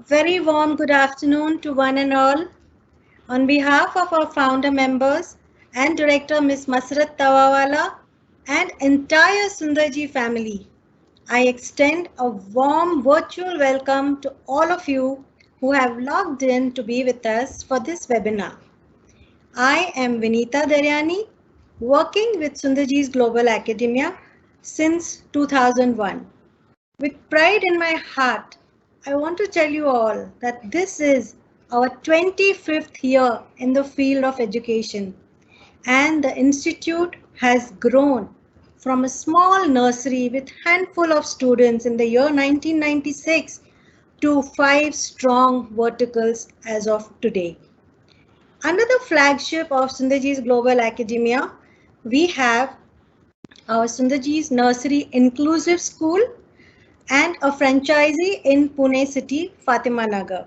very warm good afternoon to one and all. On behalf of our founder members and director Ms. Masrat Tawawala and entire Sundarji family, I extend a warm virtual welcome to all of you who have logged in to be with us for this webinar. I am Vinita Daryani, working with Sundarji's Global Academia since 2001. With pride in my heart, I want to tell you all that this is our 25th year in the field of education, and the institute has grown from a small nursery with a handful of students in the year 1996 to 5 strong verticals as of today. Under the flagship of Sundarji's Global Academia, we have our Sundarji's Nursery Inclusive School and a franchisee in Pune city, Fatima Nagar.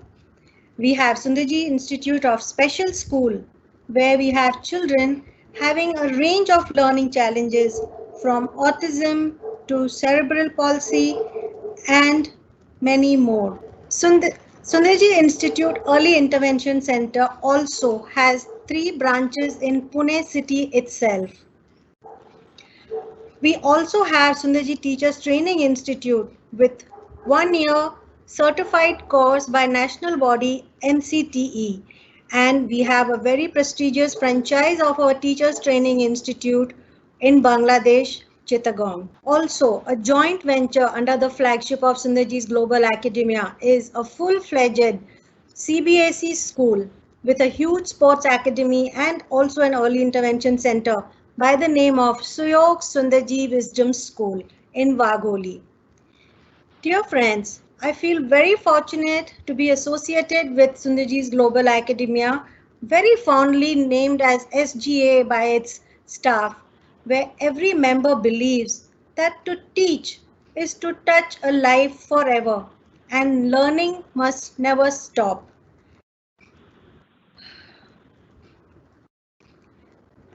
We have Sundarji Institute of Special School, where we have children having a range of learning challenges from autism to cerebral palsy and many more. Sundarji Institute Early Intervention Center also has 3 branches in Pune city itself. We also have Sundarji Teachers Training Institute with 1-year certified course by national body NCTE, and we have a very prestigious franchise of our Teachers Training Institute in Bangladesh, Chittagong. Also, a joint venture under the flagship of Sundarji's Global Academia is a full-fledged CBSE school with a huge sports academy and also an early intervention center by the name of Suyog Sundarji Wisdom School in Wagholi. Dear friends, I feel very fortunate to be associated with Sundarji's Global Academia, very fondly named as SGA by its staff, where every member believes that to teach is to touch a life forever and learning must never stop.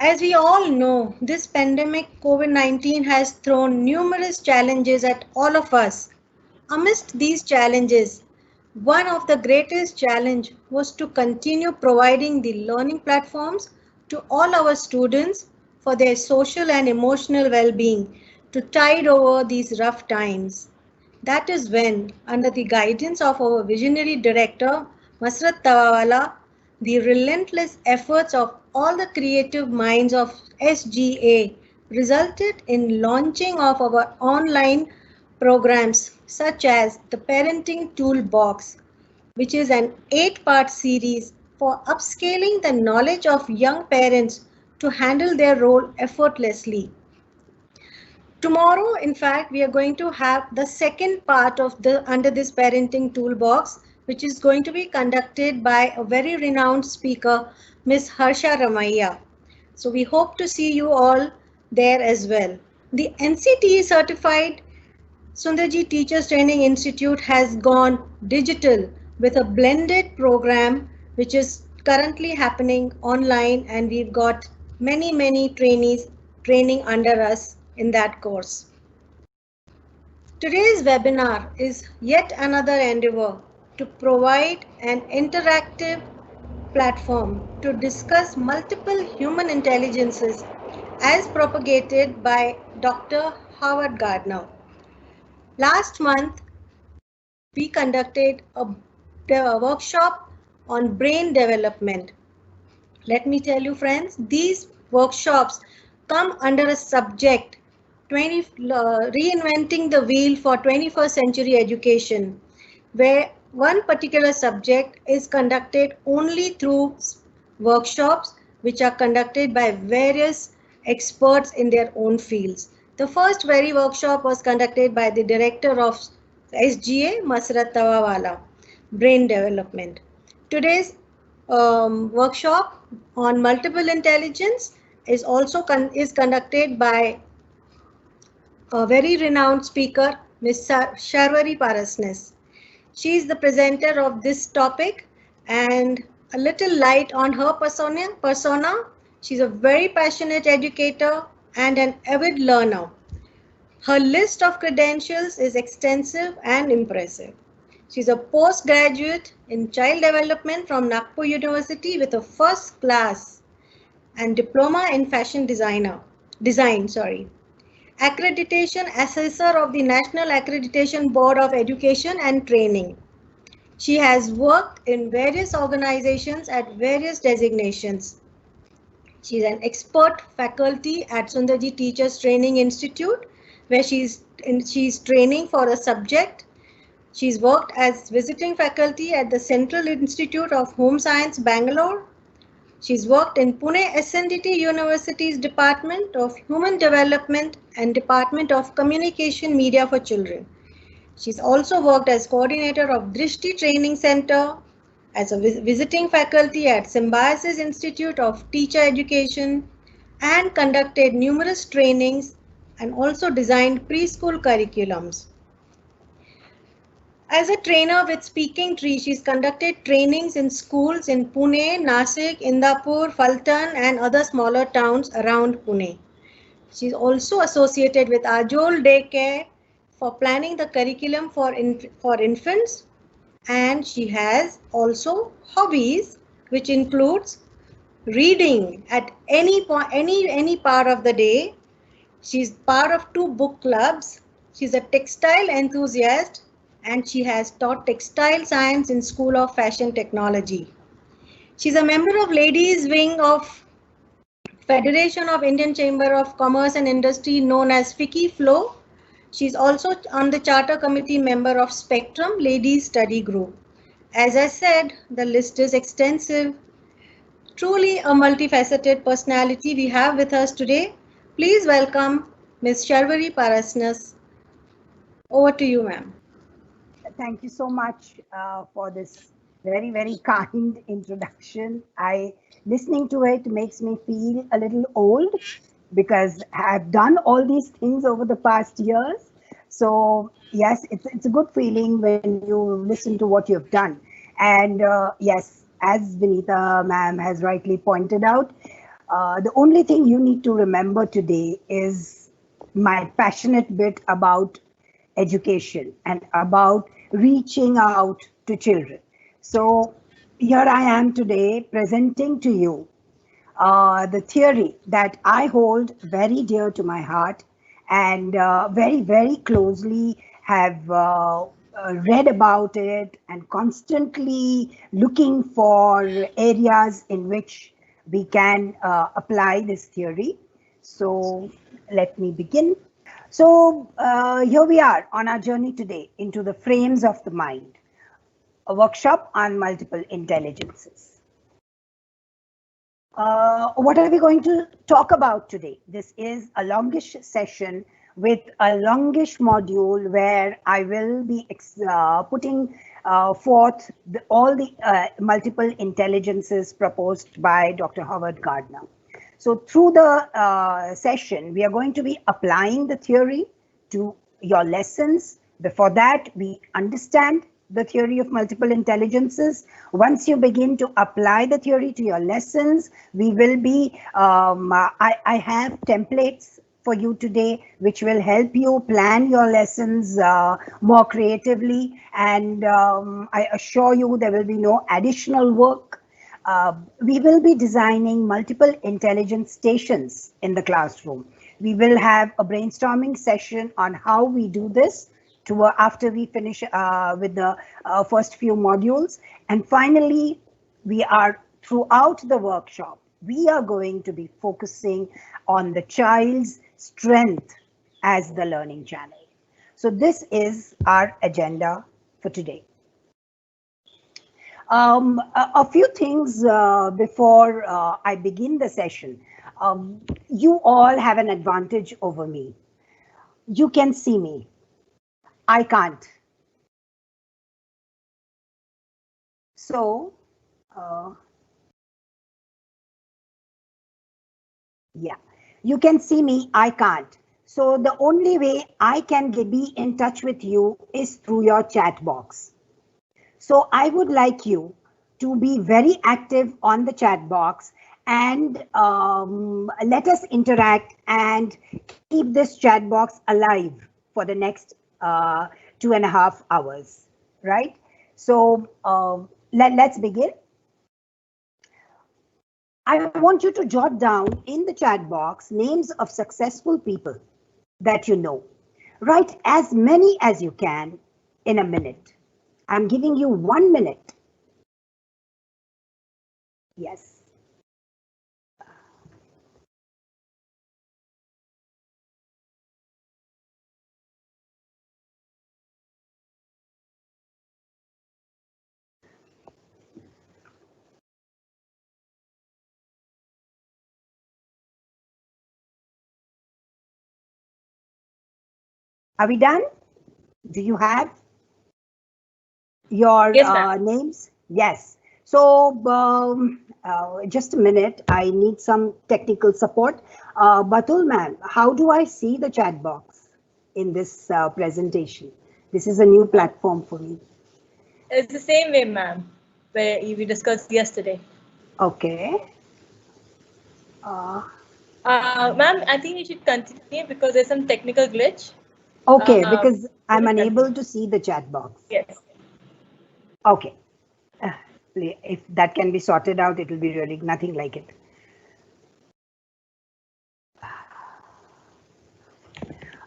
As we all know, this pandemic COVID-19 has thrown numerous challenges at all of us. Amidst these challenges, one of the greatest challenges was to continue providing the learning platforms to all our students for their social and emotional well-being to tide over these rough times. That is when, under the guidance of our visionary director, Masrat Tawawala, the relentless efforts of all the creative minds of SGA resulted in launching of our online programs such as the Parenting Toolbox, which is an 8-part series for upscaling the knowledge of young parents to handle their role effortlessly. Tomorrow, in fact, we are going to have the second part of under this Parenting Toolbox, which is going to be conducted by a very renowned speaker, Ms. Harsha Ramaiya. So we hope to see you all there as well. The NCTE certified Sundarji Teachers Training Institute has gone digital with a blended program which is currently happening online, and we've got many trainees training under us in that course. Today's webinar is yet another endeavor to provide an interactive platform to discuss multiple human intelligences as propagated by Dr. Howard Gardner. Last month, we conducted a workshop on brain development. Let me tell you, friends, these workshops come under a subject, reinventing the wheel for 21st century education, where one particular subject is conducted only through workshops which are conducted by various experts in their own fields. The first very workshop was conducted by the director of SGA, Masrat Tawawala, brain development. Today's workshop on multiple intelligence is also conducted by a very renowned speaker, Ms. Sharvari Parasnes. She is the presenter of this topic, and a little light on her persona. She's a very passionate educator and an avid learner. Her list of credentials is extensive and impressive. She's a postgraduate in child development from Nagpur University with a first class and diploma in fashion design. Accreditation assessor of the National Accreditation Board of Education and Training. She has worked in various organizations at various designations. She is an expert faculty at Sundarji Teachers Training Institute, where she's training for a subject. She's worked as visiting faculty at the Central Institute of Home Science, Bangalore. She's worked in Pune SNDT University's Department of Human Development and Department of Communication Media for Children. She's also worked as coordinator of Drishti Training Center, as a visiting faculty at Symbiosis Institute of Teacher Education, and conducted numerous trainings and also designed preschool curriculums. As a trainer with Speaking Tree, she's conducted trainings in schools in Pune, Nasik, Indapur, Faltan, and other smaller towns around Pune. She's also associated with Ajol Daycare for planning the curriculum for infants, and she has also hobbies, which includes reading at any part of the day. She's part of 2 book clubs. She's a textile enthusiast, and she has taught textile science in School of Fashion Technology. She's a member of Ladies Wing of Federation of Indian Chamber of Commerce and Industry, known as FICCI Flow. She's also on the Charter Committee member of Spectrum Ladies Study Group. As I said, the list is extensive. Truly a multifaceted personality we have with us today. Please welcome Ms. Sharvari Parasnas. Over to you, ma'am. Thank you so much for this very, very kind introduction. Listening to it makes me feel a little old because I've done all these things over the past years. So yes, it's a good feeling when you listen to what you've done. And yes, as Vinita ma'am has rightly pointed out, the only thing you need to remember today is my passionate bit about education and about reaching out to children. So here I am today presenting to you the theory that I hold very dear to my heart and very, very closely have read about it and constantly looking for areas in which we can apply this theory. So let me begin. So here we are on our journey today into the frames of the mind, a workshop on multiple intelligences. What are we going to talk about today? This is a longish session with a longish module where I will be putting forth all the multiple intelligences proposed by Dr. Howard Gardner. So through the session, we are going to be applying the theory to your lessons. Before that, we understand the theory of multiple intelligences. Once you begin to apply the theory to your lessons, we will be, I have templates for you today, which will help you plan your lessons more creatively. And I assure you there will be no additional work. We will be designing multiple intelligence stations in the classroom. We will have a brainstorming session on how we do this after we finish with the first few modules. And finally, we are throughout the workshop, we are going to be focusing on the child's strength as the learning channel. So this is our agenda for today. A few things before I begin the session. You all have an advantage over me. You can see me. I can't. So, yeah, you can see me. I can't. So the only way I can be in touch with you is through your chat box. So I would like you to be very active on the chat box and let us interact and keep this chat box alive for the next 2.5 hours, right? So let's begin. I want you to jot down in the chat box names of successful people that you know. Write as many as you can in a minute. I'm giving you 1 minute. Yes. Are we done? Do you have your Yes, ma'am. names? Yes. So just a minute. I need some technical support. Batul ma'am, how do I see the chat box in this presentation? This is a new platform for me. It's the same way, ma'am, where we discussed yesterday. Okay. Ma'am, I think you should continue because there's some technical glitch. Okay, because I'm Please unable continue. to see the chat box. Yes. Okay. If that can be sorted out, it will be really nothing like it.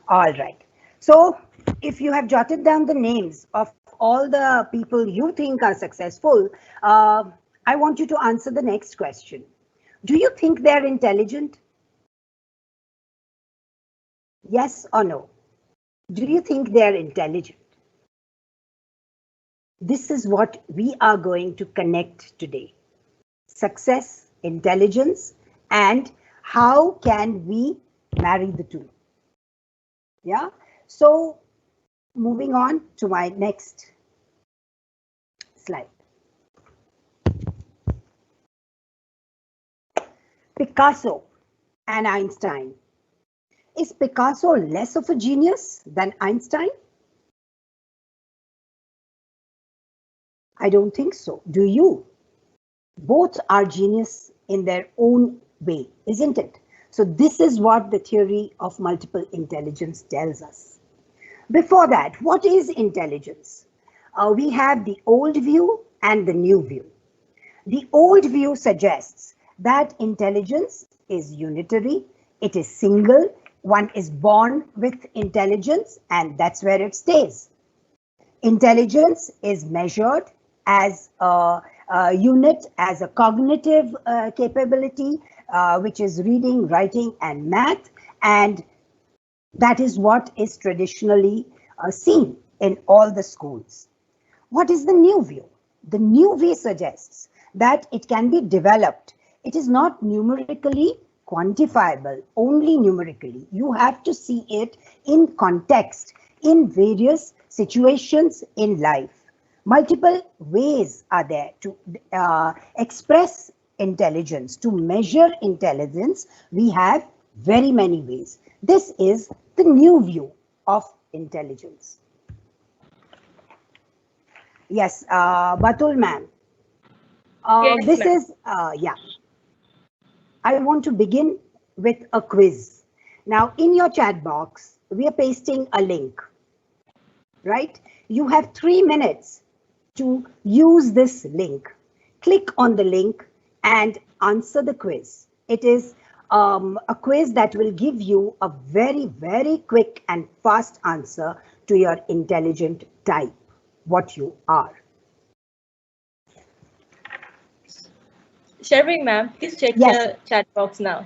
All right. So if you have jotted down the names of all the people you think are successful, I want you to answer the next question. Do you think they're intelligent? Yes or no? Do you think they're intelligent? This is what we are going to connect today. Success, intelligence, and how can we marry the two? Yeah. So moving on to my next slide. Picasso and Einstein. Is Picasso less of a genius than Einstein? I don't think so. Do you? Both are genius in their own way, isn't it? So this is what the theory of multiple intelligence tells us. Before that, what is intelligence? We have the old view and the new view. The old view suggests that intelligence is unitary, it is single, one is born with intelligence and that's where it stays. Intelligence is measured as a unit, as a cognitive capability, which is reading, writing, and math, and that is what is traditionally seen in all the schools. What is the new view? The new view suggests that it can be developed. It is not numerically quantifiable, only numerically. You have to see it in context, in various situations in life. Multiple ways are there to express intelligence, to measure intelligence. We have very many ways. This is the new view of intelligence. Yes, Batul ma'am. Yes, This ma'am. is, yeah. I want to begin with a quiz. Now, in your chat box, we are pasting a link, right? You have 3 minutes to use this link. Click on the link and answer the quiz. It is a quiz that will give you a very, very quick and fast answer to your intelligent type, what you are. Sherving, ma'am, please check Yes. your chat box now.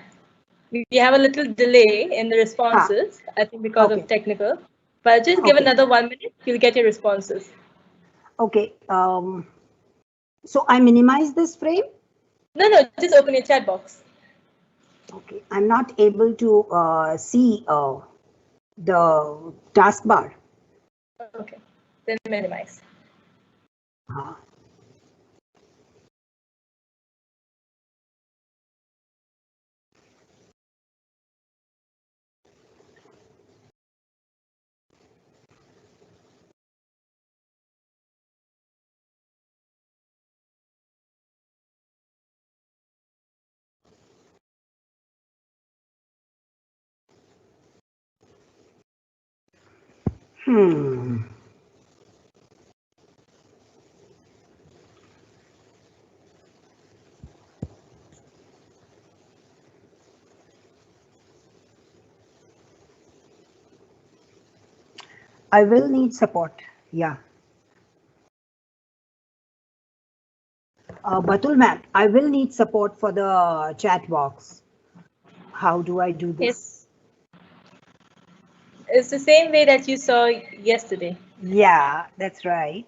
We have a little delay in the Ha. responses, I think because of Okay. technical. But just give Okay. another 1 minute, you'll get your responses. Okay. So I minimize this frame. No, just open your chat box. Okay. I'm not able to see the taskbar. Okay, then minimize. Uh, hmm. I will need support. Yeah. Batul ma'am, I will need support for the chat box. How do I do this? It's the same way that you saw yesterday. Yeah, that's right.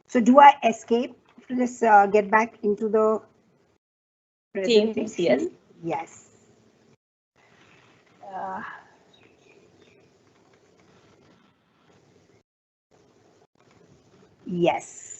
So do I escape? Let's get back into the Teams, yes. presentation. Yes. Uh, yes.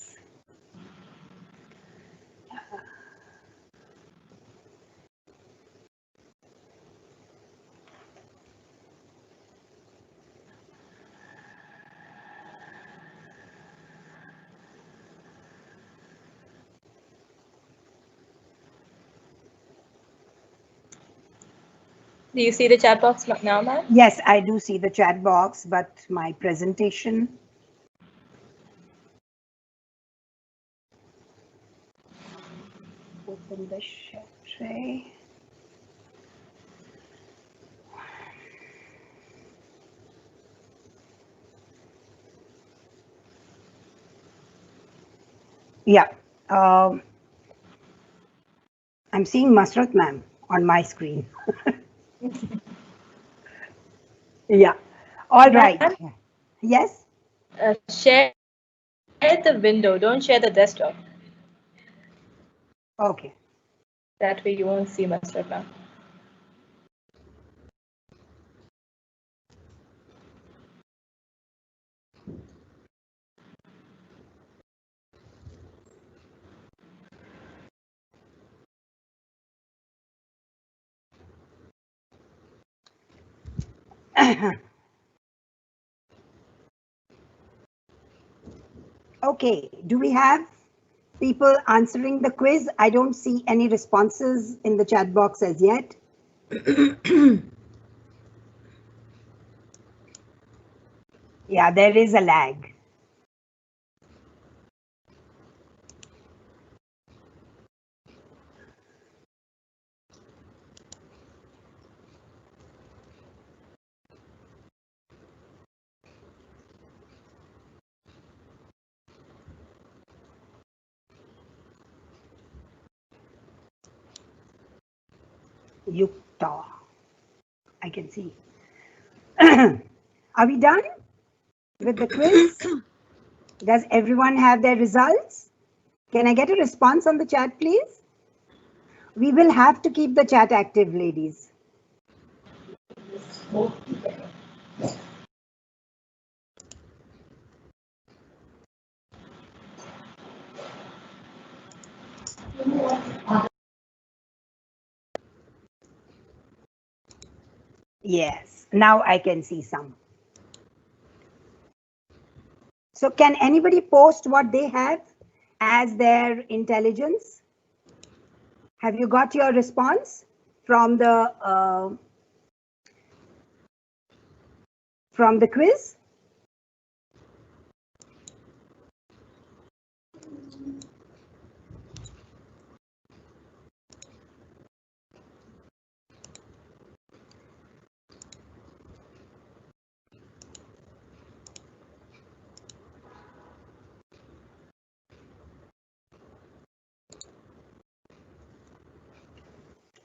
Do you see the chat box now, ma'am? Yes, I do see the chat box, but my presentation. Open the share tray. Yeah. I'm seeing Masrat ma'am on my screen. Yeah. All right. Yes. Share the window, don't share the desktop. Okay. That way you won't see Mr. Ma'am. Okay. Do we have people answering the quiz? I don't see any responses in the chat box as yet. Yeah, there is a lag. Yukta. I can see. Are we done with the quiz? Does everyone have their results? Can I get a response on the chat, please? We will have to keep the chat active, ladies. Yes, now I can see some. So can anybody post what they have as their intelligence? Have you got your response from the quiz?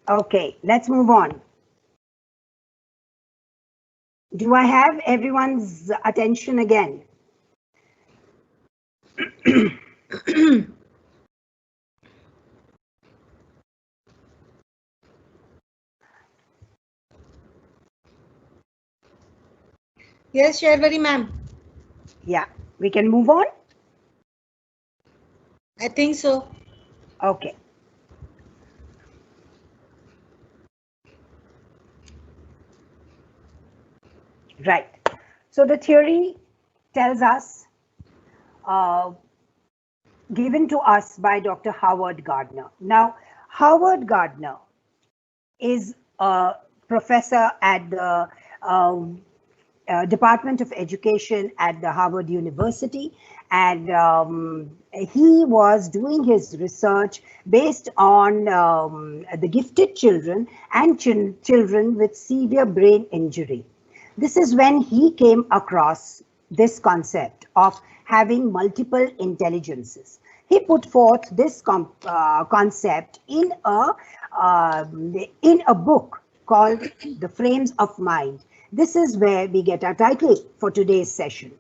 Okay, let's move on. Do I have everyone's attention again? Yes, Sharvari ma'am. Yeah, we can move on? I think so. Okay. Right. So the theory tells us, given to us by Dr. Howard Gardner. Now, Howard Gardner is a professor at the Department of Education at the Harvard University, and he was doing his research based on the gifted children and children with severe brain injury. This is when he came across this concept of having multiple intelligences. He put forth this concept in a book called The Frames of Mind. This is where we get our title for today's session.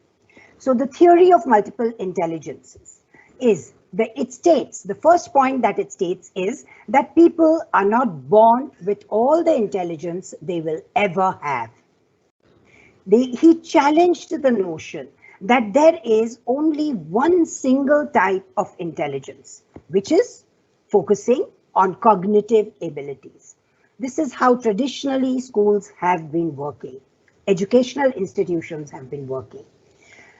So the theory of multiple intelligences is it states, the first point that it states is that people are not born with all the intelligence they will ever have. He challenged the notion that there is only one single type of intelligence, which is focusing on cognitive abilities. This is how traditionally schools have been working. Educational institutions have been working.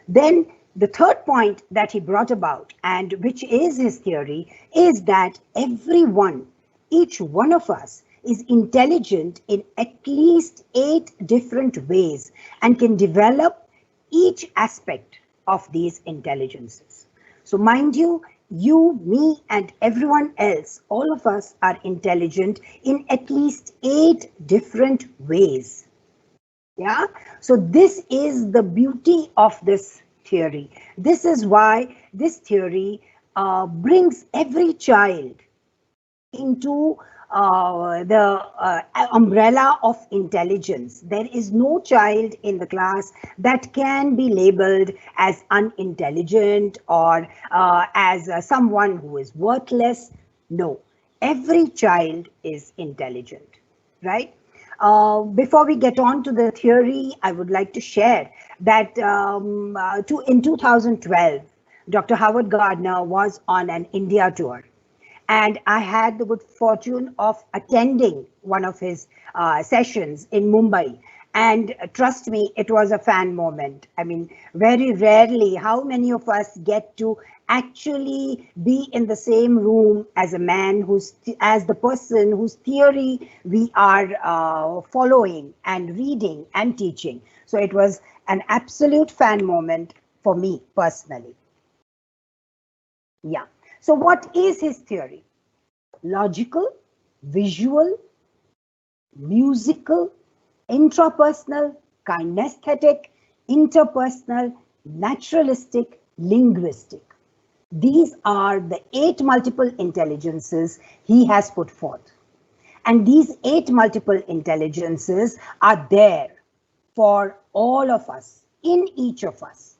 Then the third point that he brought about, and which is his theory, is that everyone, each one of us, is intelligent in at least 8 different ways and can develop each aspect of these intelligences. So mind you, me and everyone else, all of us are intelligent in at least 8 different ways. Yeah, so this is the beauty of this theory. This is why this theory brings every child into the umbrella of intelligence. There is no child in the class that can be labeled as unintelligent or as someone who is worthless. No, every child is intelligent, right? Before we get on to the theory, I would like to share that in 2012, Dr. Howard Gardner was on an India tour. And I had the good fortune of attending one of his sessions in Mumbai. And trust me, it was a fan moment. I mean, very rarely, how many of us get to actually be in the same room as a man as the person whose theory we are following and reading and teaching. So it was an absolute fan moment for me personally. Yeah. So what is his theory? Logical, visual, musical, intrapersonal, kinesthetic, interpersonal, naturalistic, linguistic. These are the 8 multiple intelligences he has put forth. And these 8 multiple intelligences are there for all of us, in each of us.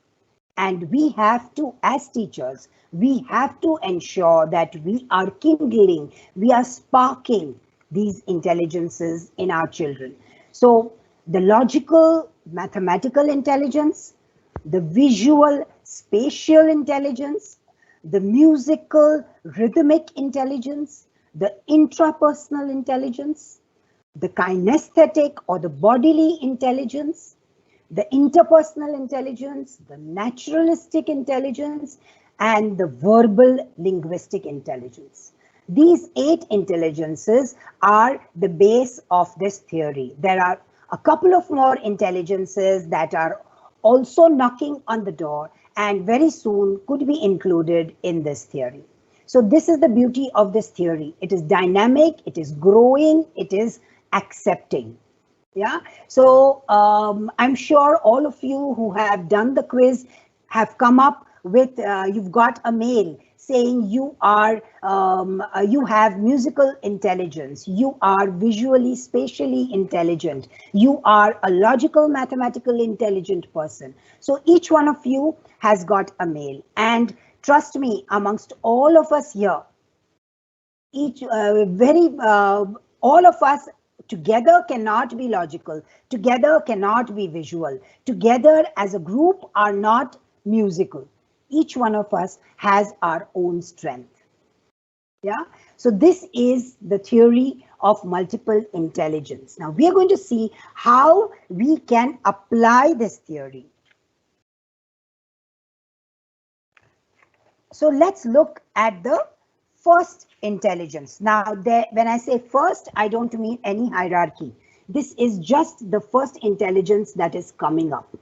And we have to, as teachers, we have to ensure that we are kindling, we are sparking these intelligences in our children. So the logical, mathematical intelligence, the visual, spatial intelligence, the musical, rhythmic intelligence, the intrapersonal intelligence, the kinesthetic or the bodily intelligence, the interpersonal intelligence, the naturalistic intelligence, and the verbal linguistic intelligence. These 8 intelligences are the base of this theory. There are a couple of more intelligences that are also knocking on the door and very soon could be included in this theory. So this is the beauty of this theory. It is dynamic, it is growing, it is accepting. Yeah, so I'm sure all of you who have done the quiz have come up with, you've got a mail saying you have musical intelligence, you are visually, spatially intelligent, you are a logical, mathematical, intelligent person. So each one of you has got a mail, and trust me, amongst all of us here, all of us together cannot be logical, together cannot be visual, together as a group are not musical. Each one of us has our own strength. Yeah, so this is the theory of multiple intelligence. Now we are going to see how we can apply this theory. So let's look at the first intelligence. Now, when I say first, I don't mean any hierarchy. This is just the first intelligence that is coming up.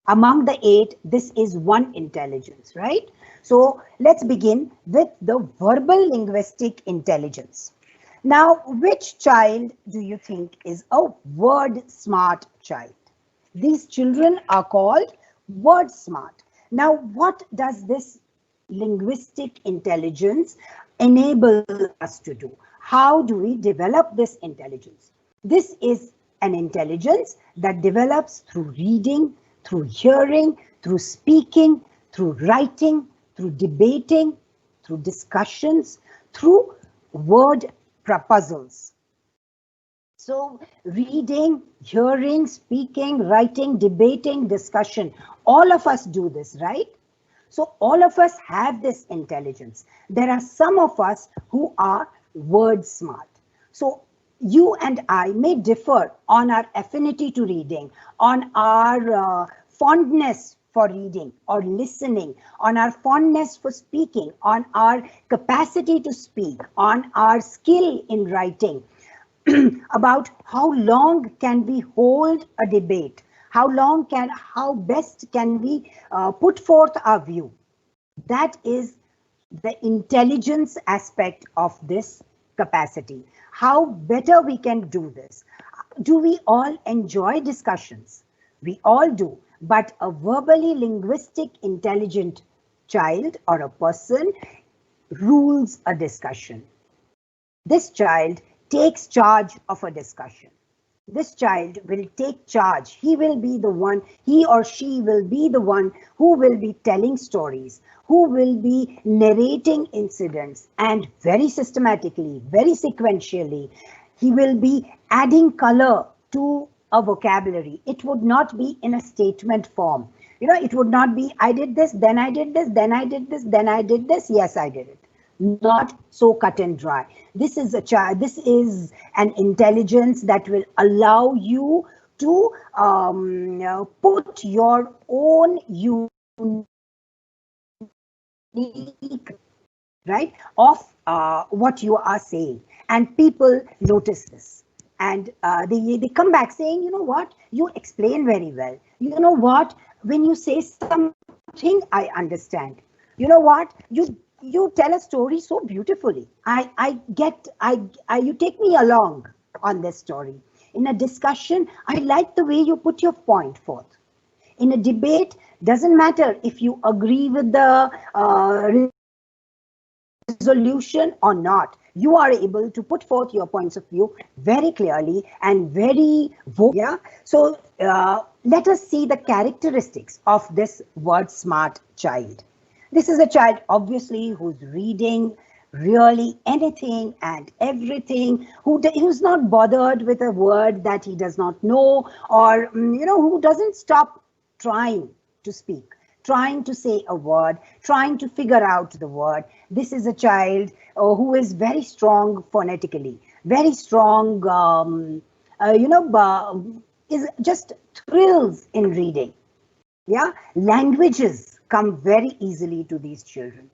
Among the 8, this is one intelligence, right? So let's begin with the verbal linguistic intelligence. Now, which child do you think is a word smart child? These children are called Word smart. Now, what does this linguistic intelligence enable us to do? How do we develop this intelligence? This is an intelligence that develops through reading, through hearing, through speaking, through writing, through debating, through discussions, through word puzzles. So reading, hearing, speaking, writing, debating, discussion, all of us do this, right? So all of us have this intelligence. There are some of us who are word smart. So you and I may differ on our affinity to reading, on our fondness for reading or listening, on our fondness for speaking, on our capacity to speak, on our skill in writing, about how long can we hold a debate, how best can we put forth our view. That is the intelligence aspect of this capacity. How better we can do this. Do we all enjoy discussions? We all do, but a verbally linguistic intelligent child or a person rules a discussion. This child takes charge of a discussion. This child will take charge. He will be the one, he or she will be the one who will be telling stories, who will be narrating incidents, and very systematically, very sequentially, he will be adding color to a vocabulary. It would not be in a statement form. You know, it would not be, I did this, then I did this, then I did this, then I did this, yes, I did it. Not so cut and dry. This is an intelligence that will allow you to put your own unique, right, of what you are saying, and people notice this, and they come back saying, you know what, you explain very well. You know what, when you say something, I understand. You know what, you tell a story so beautifully. You take me along on this story. In a discussion, I like the way you put your point forth. In a debate, doesn't matter if you agree with the resolution or not. You are able to put forth your points of view very clearly and very vocally. Yeah? So let us see the characteristics of this word smart child. This is a child, obviously, who's reading really anything and everything, who's not bothered with a word that he does not know, or, who doesn't stop trying to speak, trying to say a word, trying to figure out the word. This is a child who is very strong phonetically, very strong, is just thrills in reading. Yeah, languages come very easily to these children,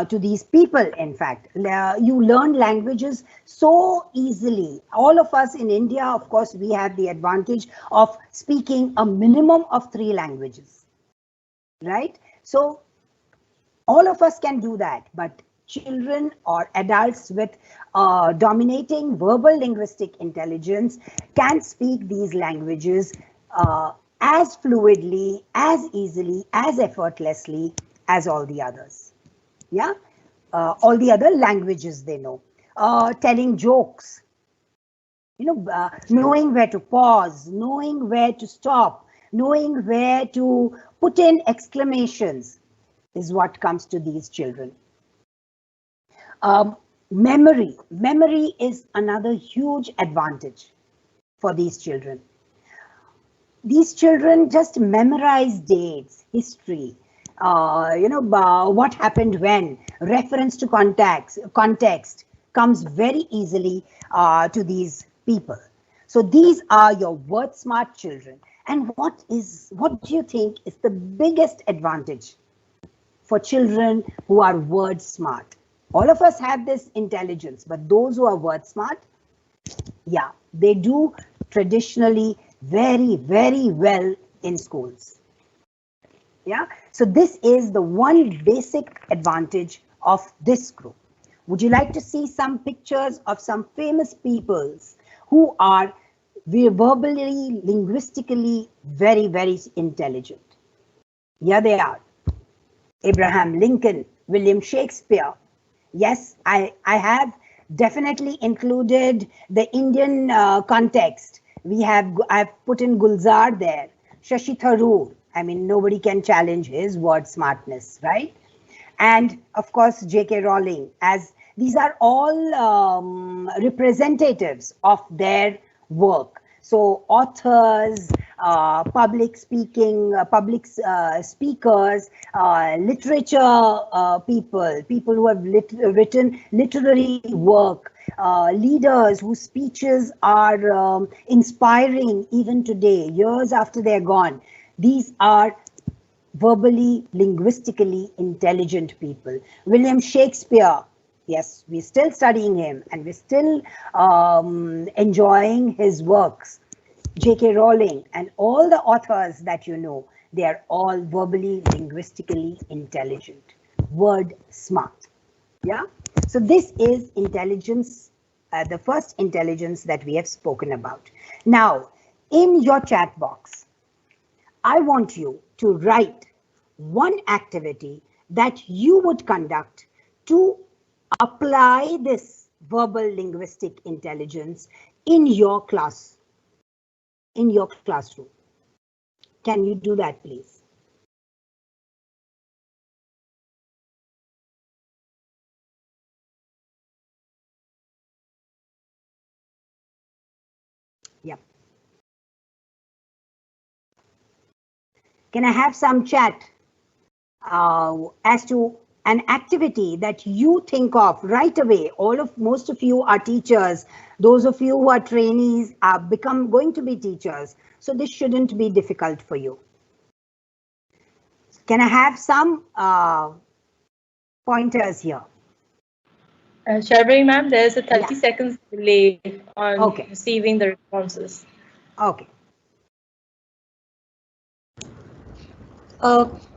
to these people. In fact, you learn languages so easily. All of us in India, of course, we have the advantage of speaking a minimum of 3 languages, right? So all of us can do that, but children or adults with dominating verbal linguistic intelligence can speak these languages as fluidly, as easily, as effortlessly as all the others. Yeah, all the other languages they know. Telling jokes, knowing where to pause, knowing where to stop, knowing where to put in exclamations is what comes to these children. Memory is another huge advantage for these children. These children just memorize dates, history, what happened when, reference to context comes very easily to these people. So these are your word smart children. And what do you think is the biggest advantage for children who are word smart? All of us have this intelligence, but those who are word smart, yeah, they do traditionally very, very well in schools. Yeah, so this is the one basic advantage of this group. Would you like to see some pictures of some famous peoples who are verbally, linguistically very, very intelligent? Here they are. Abraham Lincoln, William Shakespeare. Yes, I have definitely included the Indian context. I've put in Gulzar there, Shashi Tharoor. I mean, nobody can challenge his word smartness, right? And of course, J.K. Rowling, as these are all representatives of their work. So authors, public speakers, literature people who have written literary work, leaders whose speeches are inspiring even today, years after they're gone. These are verbally, linguistically intelligent people. William Shakespeare, yes, we're still studying him and we're still enjoying his works. J.K. Rowling and all the authors that you know, they are all verbally, linguistically intelligent, word smart. Yeah. So this is intelligence, the first intelligence that we have spoken about. Now, in your chat box, I want you to write one activity that you would conduct to apply this verbal linguistic intelligence in your class, in your classroom. Can you do that, please? Yep. Can I have some chat as to an activity that you think of right away? Most of you are teachers. Those of you who are trainees are going to be teachers. So this shouldn't be difficult for you. Can I have some pointers here? Sharbari ma'am, there is a 30 seconds delay on receiving the responses. Okay.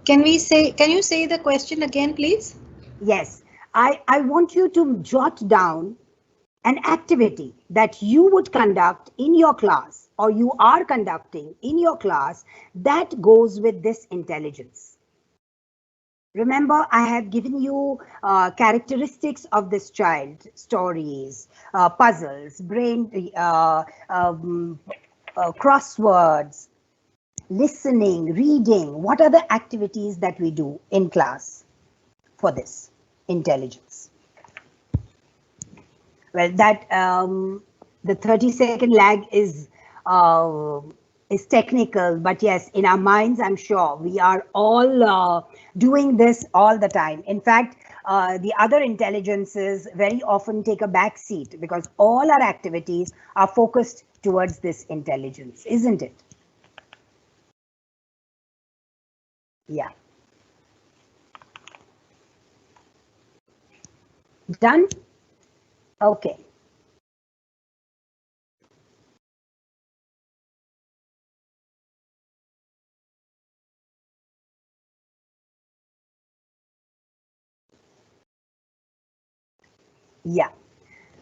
Can you say the question again, please? Yes, I want you to jot down an activity that you would conduct in your class or you are conducting in your class that goes with this intelligence. Remember, I have given you characteristics of this child, stories, puzzles, crosswords, listening, reading. What are the activities that we do in class for this intelligence? Well, that the 30-second lag is technical, but yes, in our minds, I'm sure we are all doing this all the time. In fact, the other intelligences very often take a back seat because all our activities are focused towards this intelligence, isn't it? Yeah. Done? Okay. Yeah.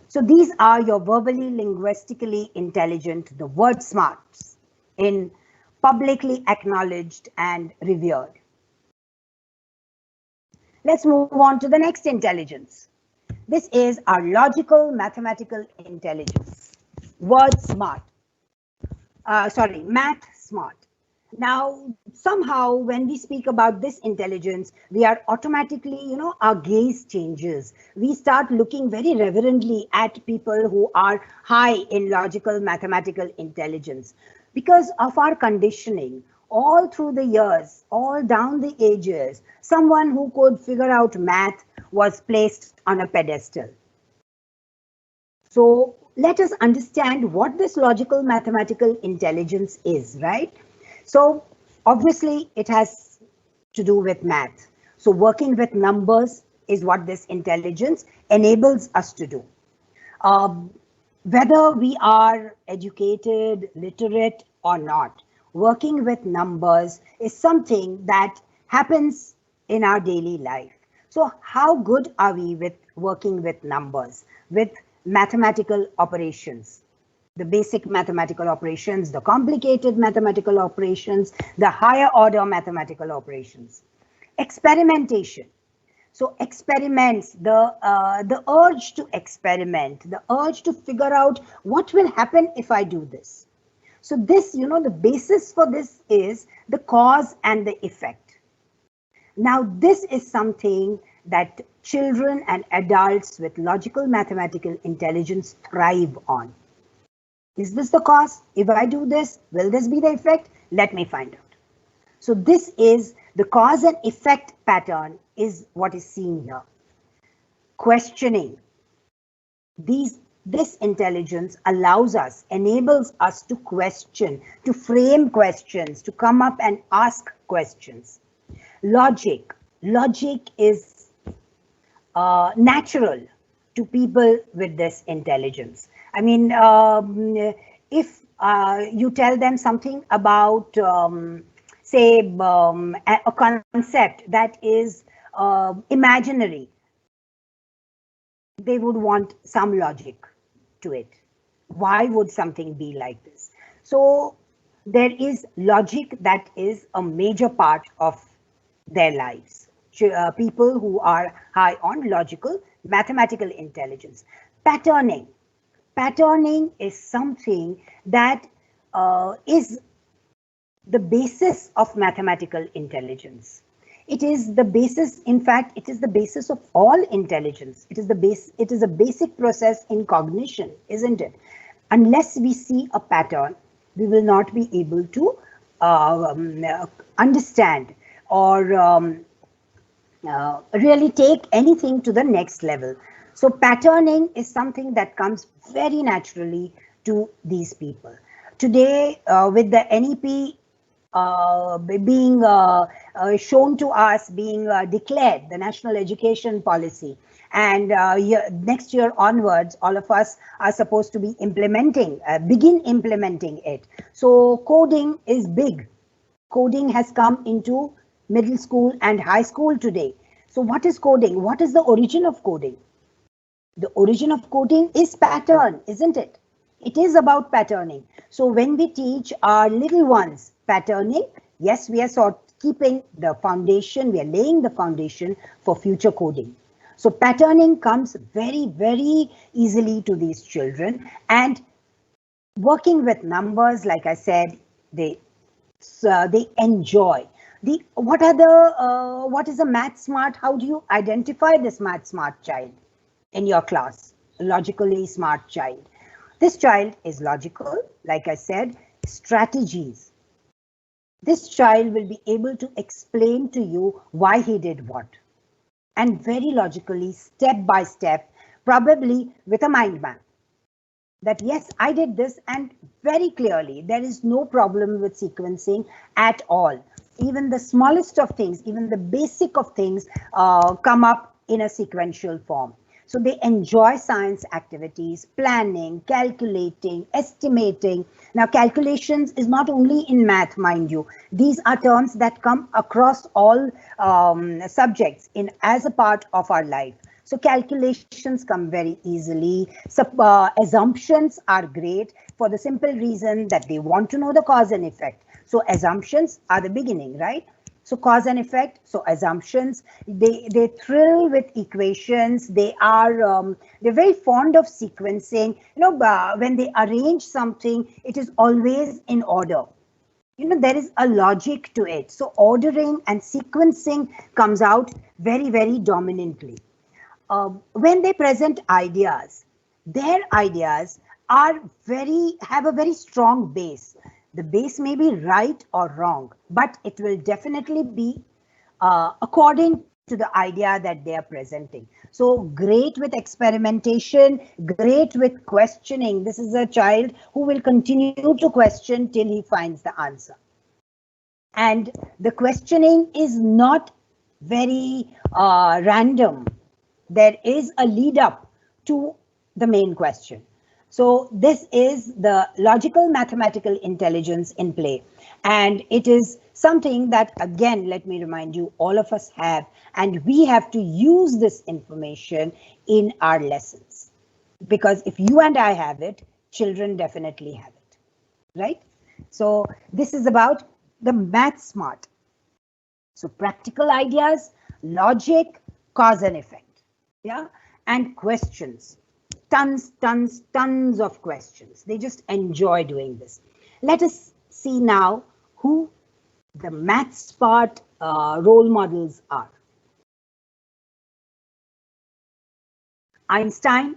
So these are your verbally, linguistically intelligent, the word smarts, in publicly acknowledged and revered. Let's move on to the next intelligence. This is our logical mathematical intelligence. Word smart. Math smart. Now, somehow, when we speak about this intelligence, we are automatically, our gaze changes. We start looking very reverently at people who are high in logical mathematical intelligence because of our conditioning. All through the years, all down the ages, someone who could figure out math was placed on a pedestal. So let us understand what this logical mathematical intelligence is, right? So obviously it has to do with math. So working with numbers is what this intelligence enables us to do. Whether we are educated, literate or not, working with numbers is something that happens in our daily life. So how good are we with working with numbers, with mathematical operations? the basic mathematical operations, the complicated mathematical operations, the higher order mathematical operations. Experimentation. So experiments, the urge to experiment, the urge to figure out what will happen if I do this. So this, the basis for this is the cause and the effect. Now, this is something that children and adults with logical mathematical intelligence thrive on. Is this the cause? If I do this, will this be the effect? Let me find out. So this is the cause and effect pattern is what is seen here. Questioning. This intelligence allows us, enables us to question, to frame questions, to come up and ask questions. Logic. Logic is natural to people with this intelligence. I mean, if you tell them something about, say, a concept that is imaginary, they would want some logic to it. Why would something be like this? So there is logic that is a major part of their lives. People who are high on logical mathematical intelligence. Patterning. Patterning is something that is the basis of mathematical intelligence. It is the basis, in fact, it is the basis of all intelligence. It is a basic process in cognition, isn't it? Unless we see a pattern, we will not be able to understand or really take anything to the next level. So patterning is something that comes very naturally to these people. Today, with the NEP being shown to us, being declared, the National Education Policy, and next year onwards, all of us are supposed to be begin implementing it. So coding is big. Coding has come into middle school and high school today. So what is coding? What is the origin of coding? The origin of coding is pattern, isn't it? It is about patterning. So when we teach our little ones patterning, yes, we are keeping the foundation, we are laying the foundation for future coding. So patterning comes very, very easily to these children, and working with numbers, like I said, they enjoy. What is a math smart? How do you identify this math smart child in your class? A logically smart child. This child is logical, like I said, strategies. This child will be able to explain to you why he did what. And very logically, step by step, probably with a mind map. That yes, I did this, and very clearly, there is no problem with sequencing at all. Even the smallest of things, even the basic of things come up in a sequential form. So they enjoy science activities, planning, calculating, estimating. Now, calculations is not only in math, mind you. These are terms that come across all subjects as a part of our life. So calculations come very easily. So, assumptions are great for the simple reason that they want to know the cause and effect. So assumptions are the beginning, right? So cause and effect, so assumptions, they thrill with equations. They're very fond of sequencing. When they arrange something, it is always in order. There is a logic to it. So ordering and sequencing comes out very, very dominantly. When they present ideas, their ideas have a very strong base. The base may be right or wrong, but it will definitely be according to the idea that they are presenting. So great with experimentation, great with questioning. This is a child who will continue to question till he finds the answer. And the questioning is not very random. There is a lead up to the main question. So this is the logical mathematical intelligence in play. And it is something that, again, let me remind you, all of us have, and we have to use this information in our lessons. Because if you and I have it, children definitely have it, right? So this is about the math smart. So practical ideas, logic, cause and effect, yeah, and questions. Tons of questions. They just enjoy doing this. Let us see now who the math smart role models are. Einstein,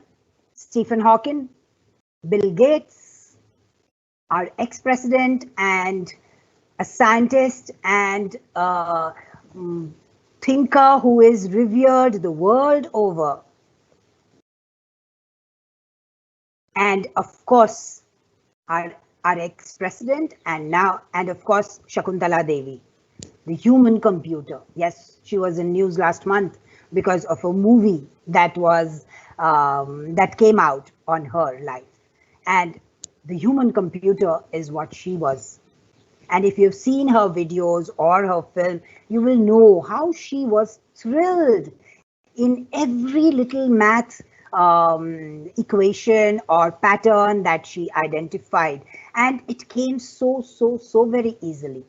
Stephen Hawking, Bill Gates, our ex-president and a scientist and a thinker who is revered the world over. And of course, our ex-president and of course, Shakuntala Devi, the human computer. Yes, she was in news last month because of a movie that was that came out on her life. And the human computer is what she was. And if you've seen her videos or her film, you will know how she was thrilled in every little math equation or pattern that she identified. And it came so very easily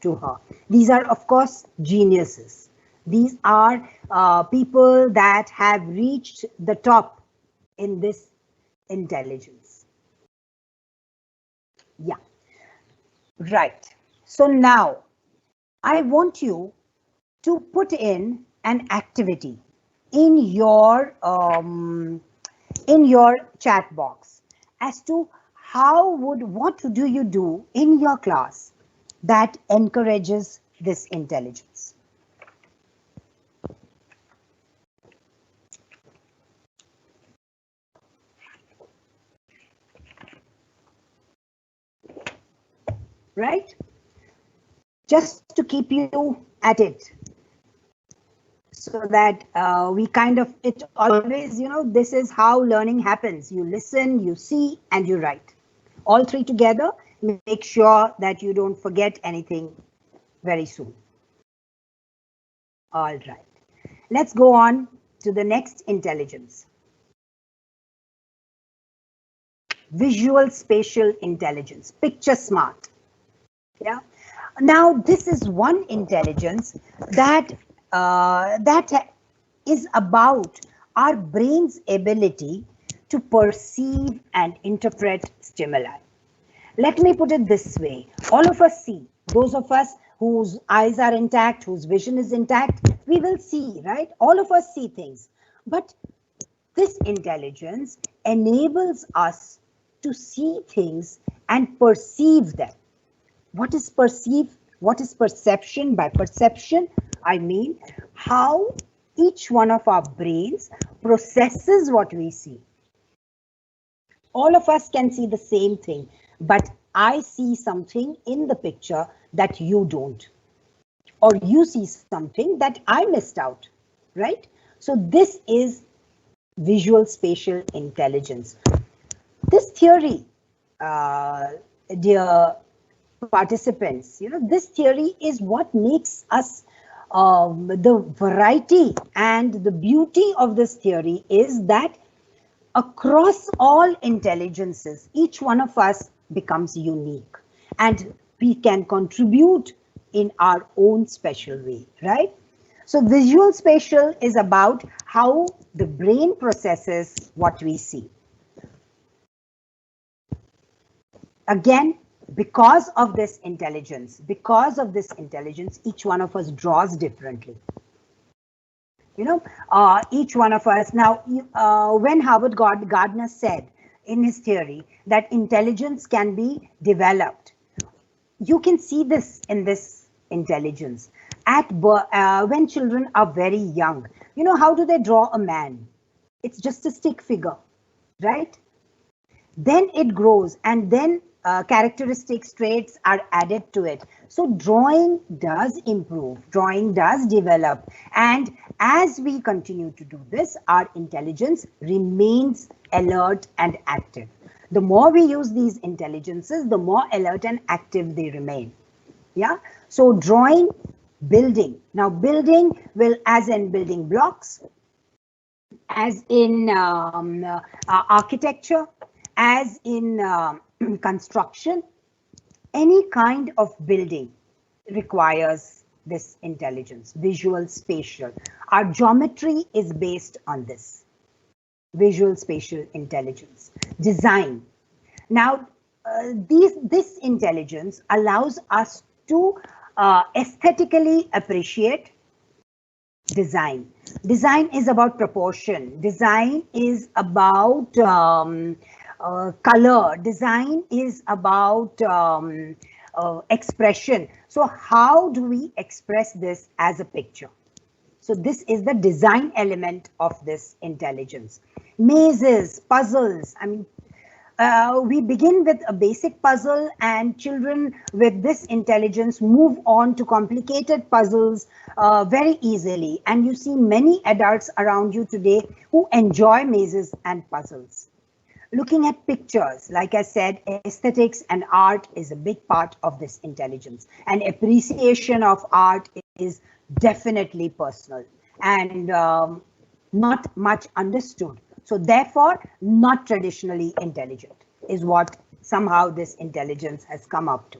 to her. These are, of course, geniuses. These are people that have reached the top in this intelligence. Yeah, right. So now I want you to put in an activity in your chat box as to what do you do in your class that encourages this intelligence. Right? Just to keep you at it, so that we kind of, it always, you know, this is how learning happens. You listen, you see, and you write. All three together. Make sure that you don't forget anything very soon. All right. Let's go on to the next intelligence. Visual-Spatial intelligence, picture smart. Yeah. Now, this is one intelligence that is about our brain's ability to perceive and interpret stimuli. Let me put it this way. All of us see, those of us whose eyes are intact, whose vision is intact, we will see, right? All of us see things. But this intelligence enables us to see things and perceive them. What is perceive? What is perception? By perception, I mean how each one of our brains processes what we see. All of us can see the same thing, but I see something in the picture that you don't. Or you see something that I missed out, right? So this is visual-spatial intelligence. This theory, dear participants, you know, this theory is what makes us the variety and the beauty of this theory is that across all intelligences, each one of us becomes unique and we can contribute in our own special way, right? So visual-spatial is about how the brain processes what we see. Again, because of this intelligence, each one of us draws differently. You know, each one of us. Now, when Howard Gardner said in his theory that intelligence can be developed, you can see this in this intelligence. When children are very young, you know, how do they draw a man? It's just a stick figure, right? Then it grows and then characteristics, traits are added to it. So drawing does improve, drawing does develop. And as we continue to do this, our intelligence remains alert and active. The more we use these intelligences, the more alert and active they remain. Yeah. So drawing, building. Now building will, as in building blocks, as in architecture, as in construction, any kind of building requires this intelligence, visual spatial. Our geometry is based on this, visual spatial intelligence. Design. Now, this intelligence allows us to aesthetically appreciate design. Design is about proportion. Design is about color. Design is about expression. So how do we express this as a picture? So this is the design element of this intelligence. Mazes, puzzles. I mean, we begin with a basic puzzle, and children with this intelligence move on to complicated puzzles very easily. And you see many adults around you today who enjoy mazes and puzzles. Looking at pictures, like I said, aesthetics and art is a big part of this intelligence. And appreciation of art is definitely personal and not much understood. So therefore, not traditionally intelligent is what somehow this intelligence has come up to.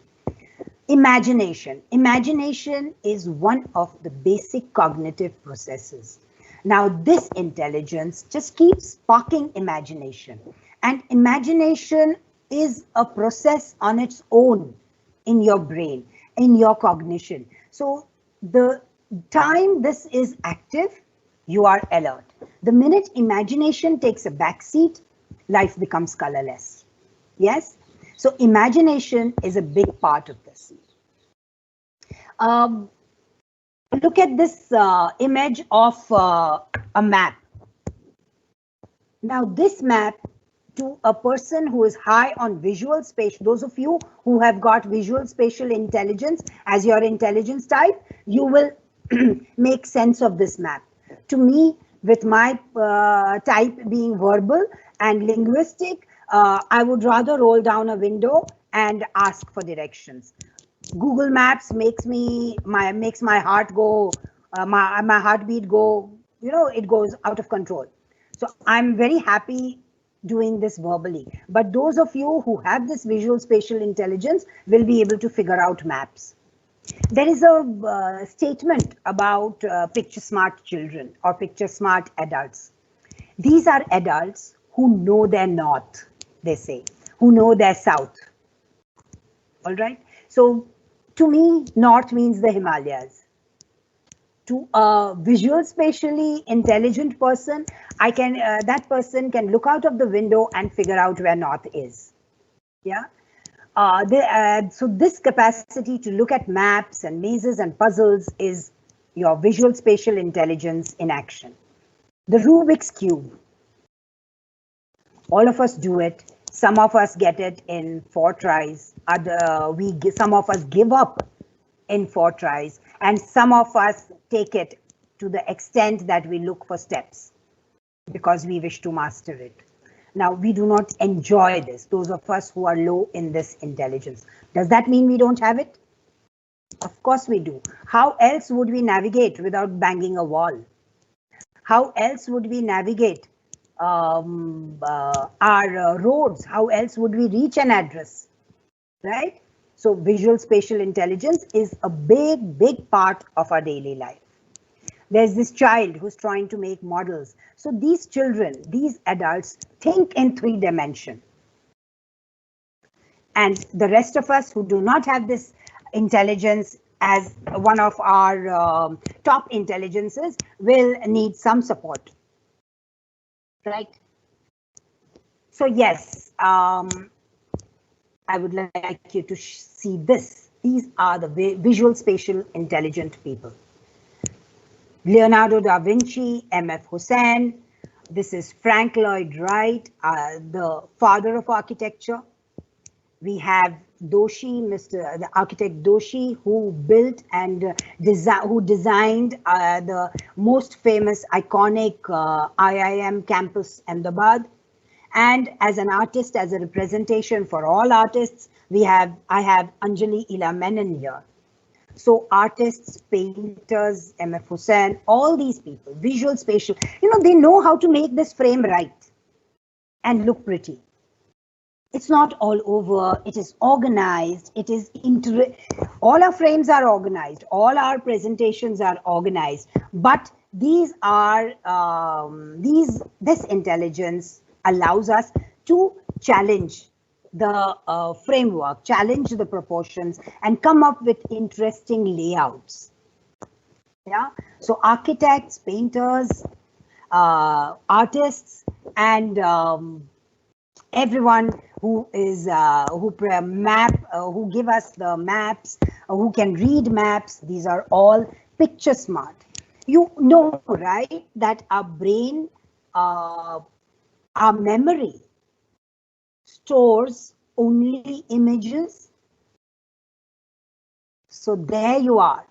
Imagination. Imagination is one of the basic cognitive processes. Now, this intelligence just keeps sparking imagination. And imagination is a process on its own in your brain, in your cognition. So the time this is active, you are alert. The minute imagination takes a backseat, life becomes colorless. Yes? So imagination is a big part of this. Look at this image of a map. Now this map, to a person who is high on visual spatial, those of you who have got visual spatial intelligence as your intelligence type, you will make sense of this map. To me, with my type being verbal and linguistic, I would rather roll down a window and ask for directions. Google Maps makes my heart go, my heartbeat go, you know, it goes out of control. So I'm very happy doing this verbally. But those of you who have this visual spatial intelligence will be able to figure out maps. There is a statement about picture smart children or picture smart adults. These are adults who know their north, they say, who know their south. All right. So to me, north means the Himalayas. To a visual spatially intelligent person, that person can look out of the window and figure out where north is. Yeah. So this capacity to look at maps and mazes and puzzles is your visual spatial intelligence in action. The Rubik's Cube. All of us do it. Some of us get it in 4 tries. Some of us give up in 4 tries. And some of us take it to the extent that we look for steps because we wish to master it. Now, we do not enjoy this, those of us who are low in this intelligence. Does that mean we don't have it? Of course we do. How else would we navigate without banging a wall? How else would we navigate our roads? How else would we reach an address? Right? So visual spatial intelligence is a big, big part of our daily life. There's this child who's trying to make models. So these children, these adults think in 3 dimensions. And the rest of us who do not have this intelligence as one of our top intelligences will need some support. Right? So yes, I would like you to see this. These are the visual spatial intelligent people. Leonardo da Vinci, M.F. Hussain. This is Frank Lloyd Wright, the father of architecture. We have Doshi, the architect Doshi, who built and designed the most famous iconic IIM campus, Ahmedabad. And as an artist, as a representation for all artists, I have Anjali Ila Menon here. So artists, painters, M.F. Hussain, all these people, visual spatial, you know, they know how to make this frame right and look pretty. It's not all over. It is organized. It is all our frames are organized. All our presentations are organized. But these are this intelligence allows us to challenge the framework, challenge the proportions, and come up with interesting layouts. Yeah. So architects, painters, artists, and everyone who is who give us the maps, who can read maps. These are all picture smart. You know, right, that our brain, our memory stores only images. So there you are.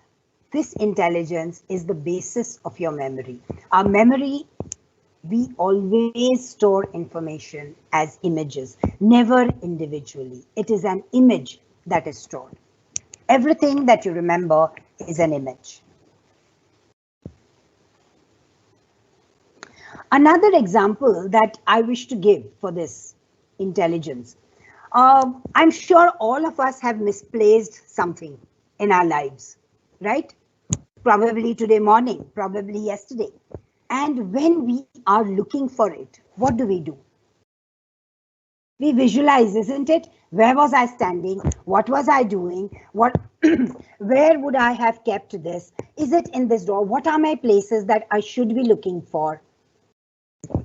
This intelligence is the basis of your memory. Our memory, we always store information as images, never individually. It is an image that is stored. Everything that you remember is an image. Another example that I wish to give for this intelligence. I'm sure all of us have misplaced something in our lives, right? Probably today morning, probably yesterday. And when we are looking for it, what do? We visualize, isn't it? Where was I standing? What was I doing? Where would I have kept this? Is it in this drawer? What are my places that I should be looking for?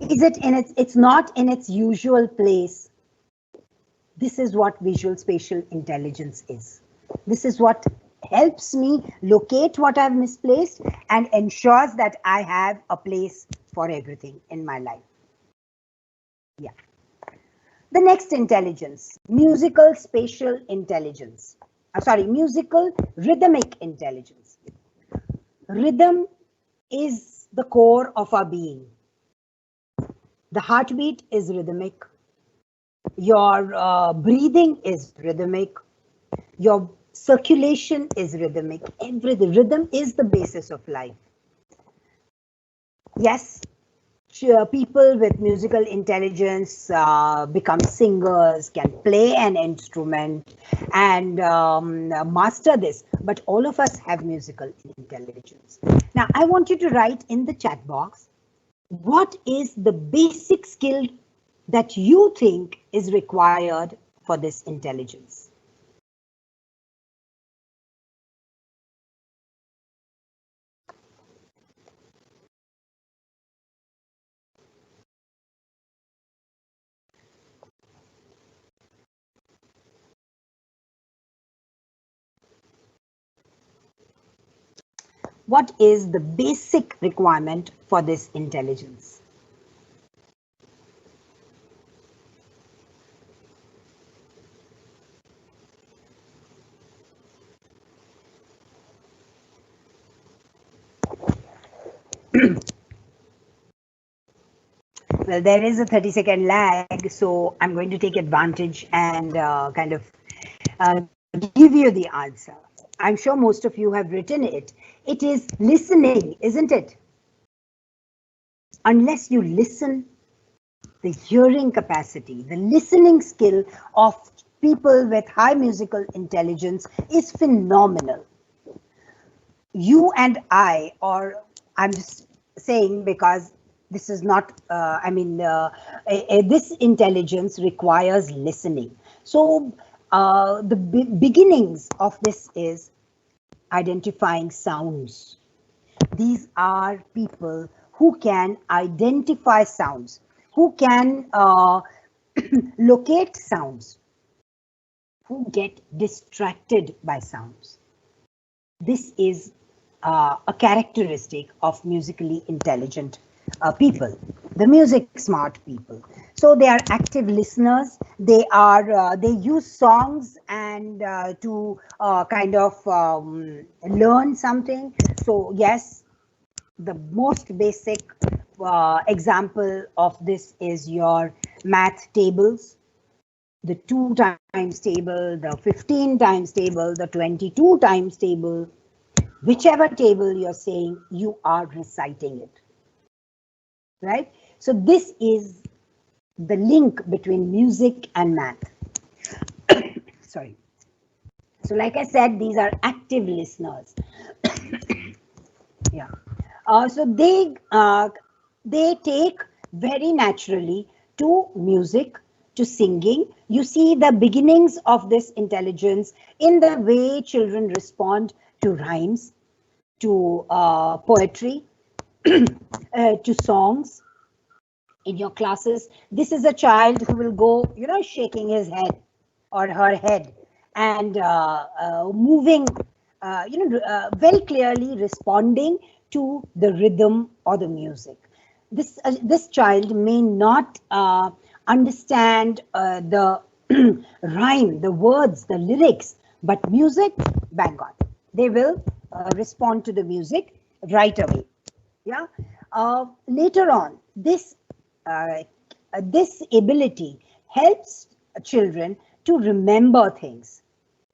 Is it in it's not in its usual place? This is what visual spatial intelligence is. This is what helps me locate what I've misplaced and ensures that I have a place for everything in my life. Yeah. The next intelligence, musical spatial intelligence. Musical rhythmic intelligence. Rhythm is the core of our being. The heartbeat is rhythmic. Your breathing is rhythmic. Your circulation is rhythmic. The rhythm is the basis of life. Yes, people with musical intelligence become singers, can play an instrument and master this. But all of us have musical intelligence. Now, I want you to write in the chat box, what is the basic skill that you think is required for this intelligence? What is the basic requirement for this intelligence? Well, there is a 30-second lag, so I'm going to take advantage and kind of give you the answer. I'm sure most of you have written it. It is listening, isn't it? Unless you listen, the hearing capacity, the listening skill of people with high musical intelligence is phenomenal. You and I, or I'm just saying because this is not, this intelligence requires listening. So the beginnings of this is identifying sounds. These are people who can identify sounds, who can locate sounds, who get distracted by sounds. This is a characteristic of musically intelligent people, the music smart people. So they are active listeners. They are they use songs and to kind of learn something. So yes, the most basic example of this is your math tables. The 2 times table, the 15 times table, the 22 times table, whichever table you're saying, you are reciting it, right? So this is the link between music and math. Sorry. So like I said, these are active listeners. Yeah. So they take very naturally to music, to singing. You see the beginnings of this intelligence in the way children respond to rhymes, to poetry, to songs. In your classes, this is a child who will go, shaking his head or her head and moving, very clearly responding to the rhythm or the music. This child may not understand the rhyme, the words, the lyrics, but music, bang on. They will respond to the music right away. Yeah. Later on, this ability helps children to remember things.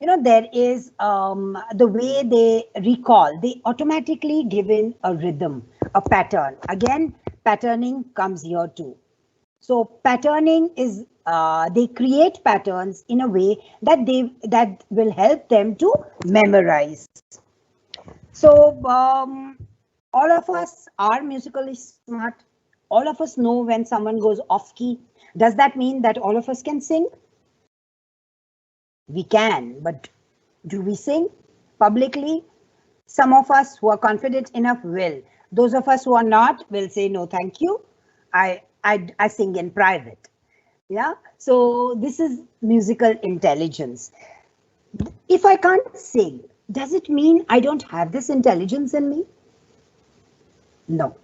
There is the way they recall, they automatically give in a rhythm, a pattern. Again, patterning comes here too. So patterning is, they create patterns in a way that will help them to memorize. So all of us are musically smart. All of us know when someone goes off key. Does that mean that all of us can sing? We can, but do we sing publicly? Some of us who are confident enough will. Those of us who are not will say, no, thank you. I sing in private. Yeah. So this is musical intelligence. If I can't sing, does it mean I don't have this intelligence in me? No.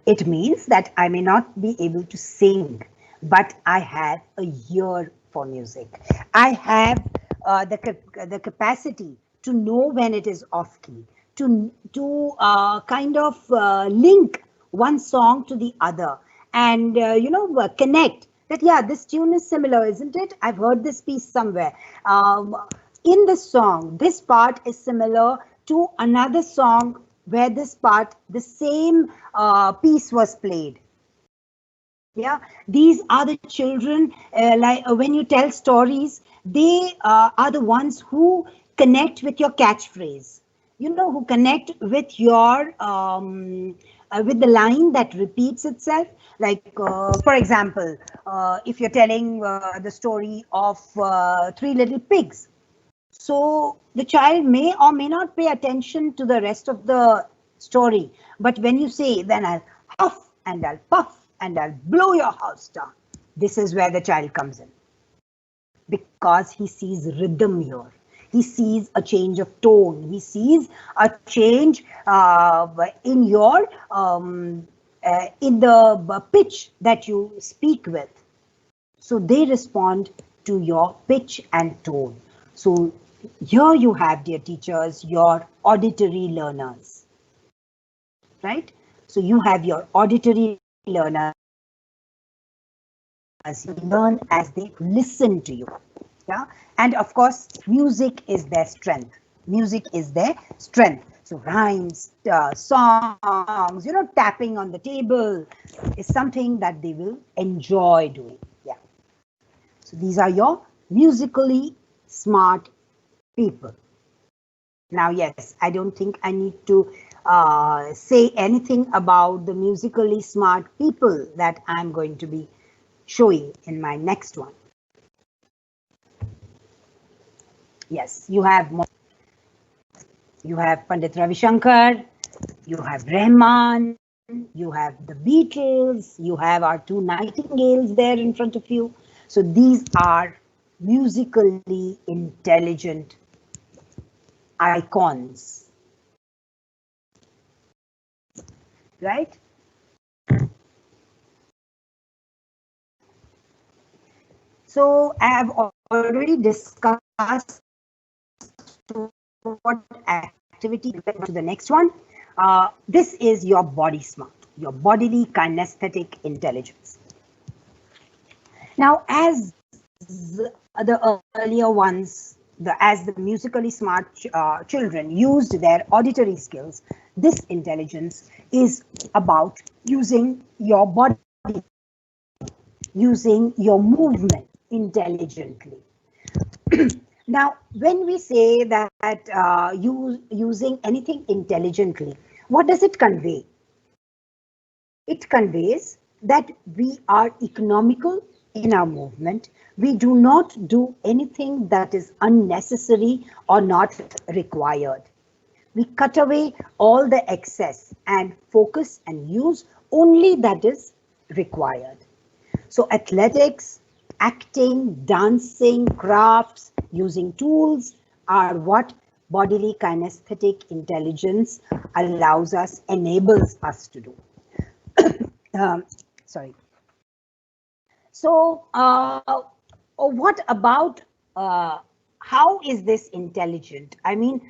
It means that I may not be able to sing, but I have a ear for music. I have the capacity to know when it is off key, to kind of link one song to the other, and connect that, yeah, this tune is similar, isn't it? I've heard this piece somewhere. In the song, this part is similar to another song where this part, the same piece was played. Yeah, these are the children, when you tell stories, they are the ones who connect with your catchphrase, who connect with your, with the line that repeats itself. Like, for example, if you're telling the story of Three Little Pigs, so the child may or may not pay attention to the rest of the story. But when you say, then I'll huff and I'll puff and I'll blow your house down, this is where the child comes in. Because he sees rhythm here. He sees a change of tone. He sees a change in your, in the pitch that you speak with. So they respond to your pitch and tone. So here you have, dear teachers, your auditory learners, right? So you have your auditory learners, learn as they listen to you. Yeah, and of course, music is their strength. Music is their strength. So rhymes, songs, tapping on the table is something that they will enjoy doing. Yeah. So these are your musically smart people. Now, yes, I don't think I need to say anything about the musically smart people that I'm going to be showing in my next one. Yes, you have Pandit Ravi Shankar, you have Rahman, you have the Beatles, you have our two nightingales there in front of you. So these are musically intelligent icons, right? So I have already discussed what activity to the next one. This is your body smart, your bodily kinesthetic intelligence. Now, as the earlier ones, as the musically smart children used their auditory skills, this intelligence is about using your body. using your movement intelligently. Now, when we say that using anything intelligently, what does it convey? It conveys that we are economical in our movement. We do not do anything that is unnecessary or not required. We cut away all the excess and focus and use only that is required. So athletics, acting, dancing, crafts, using tools are what bodily kinesthetic intelligence allows us, enables us to do. Sorry. So what about how is this intelligent? I mean,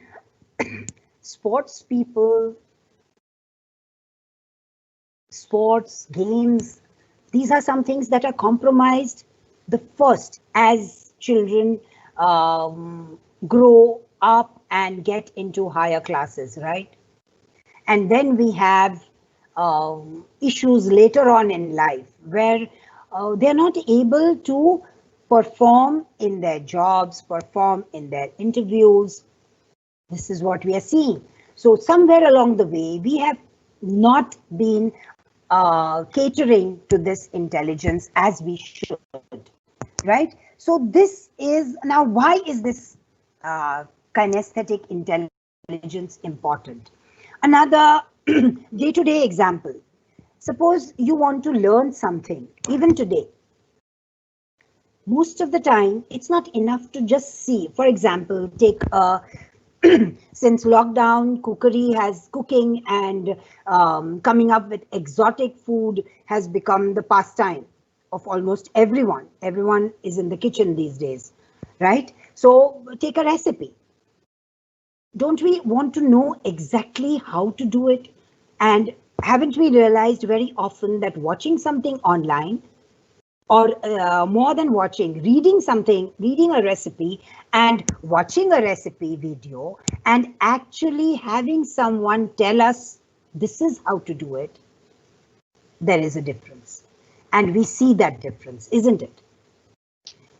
sports people, sports, games, these are some things that are compromised the first as children grow up and get into higher classes, right? And then we have issues later on in life where they're not able to perform in their jobs, perform in their interviews. This is what we are seeing. So somewhere along the way, we have not been catering to this intelligence as we should, right? So this is, now why is this kinesthetic intelligence important? Another day-to-day example. Suppose you want to learn something, even today. Most of the time, it's not enough to just see. For example, take since lockdown, cooking and coming up with exotic food has become the pastime of almost everyone. Everyone is in the kitchen these days, right? So take a recipe. Don't we want to know exactly how to do it? And haven't we realized very often that watching something online, or more than watching, reading something, reading a recipe and watching a recipe video and actually having someone tell us this is how to do it, there is a difference. And we see that difference, isn't it?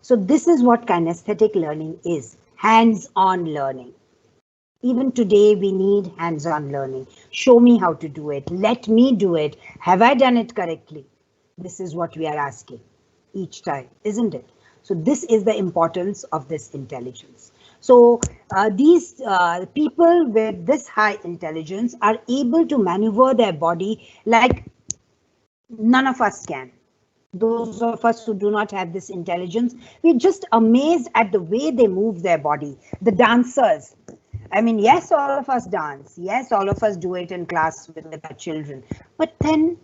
So this is what kinesthetic learning is, hands-on learning. Even today, we need hands-on learning. Show me how to do it. Let me do it. Have I done it correctly? This is what we are asking each time, isn't it? So this is the importance of this intelligence. So these people with this high intelligence are able to maneuver their body like none of us can. Those of us who do not have this intelligence, we're just amazed at the way they move their body. The dancers, I mean, yes, all of us dance. Yes, all of us do it in class with our children. But then,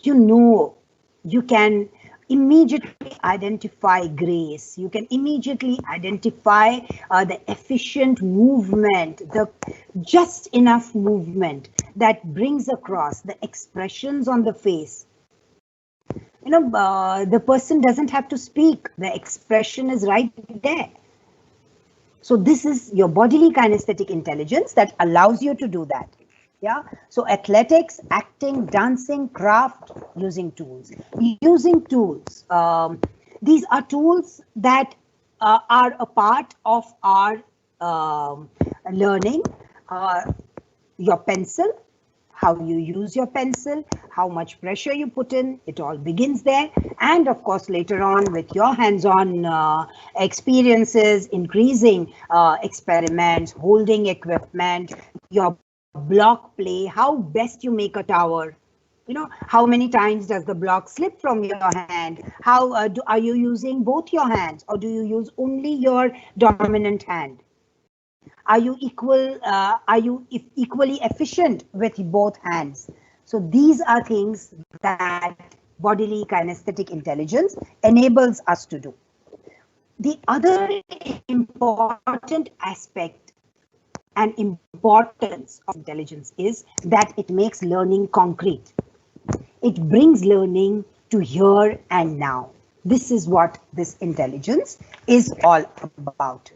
you can immediately identify grace. You can immediately identify the efficient movement, the just enough movement that brings across the expressions on the face. The person doesn't have to speak. The expression is right there. So this is your bodily kinesthetic intelligence that allows you to do that. Yeah. So athletics, acting, dancing, craft, using tools. Using tools. These are tools that are a part of our learning. Your pencil, how you use your pencil, how much pressure you put in, it all begins there. And of course, later on with your hands-on experiences, increasing experiments, holding equipment, your block play, how best you make a tower. How many times does the block slip from your hand? How are you using both your hands, or do you use only your dominant hand? Are you equally efficient with both hands? So these are things that bodily kinesthetic intelligence enables us to do. The other important aspect and importance of intelligence is that it makes learning concrete. It brings learning to here and now. This is what this intelligence is all about.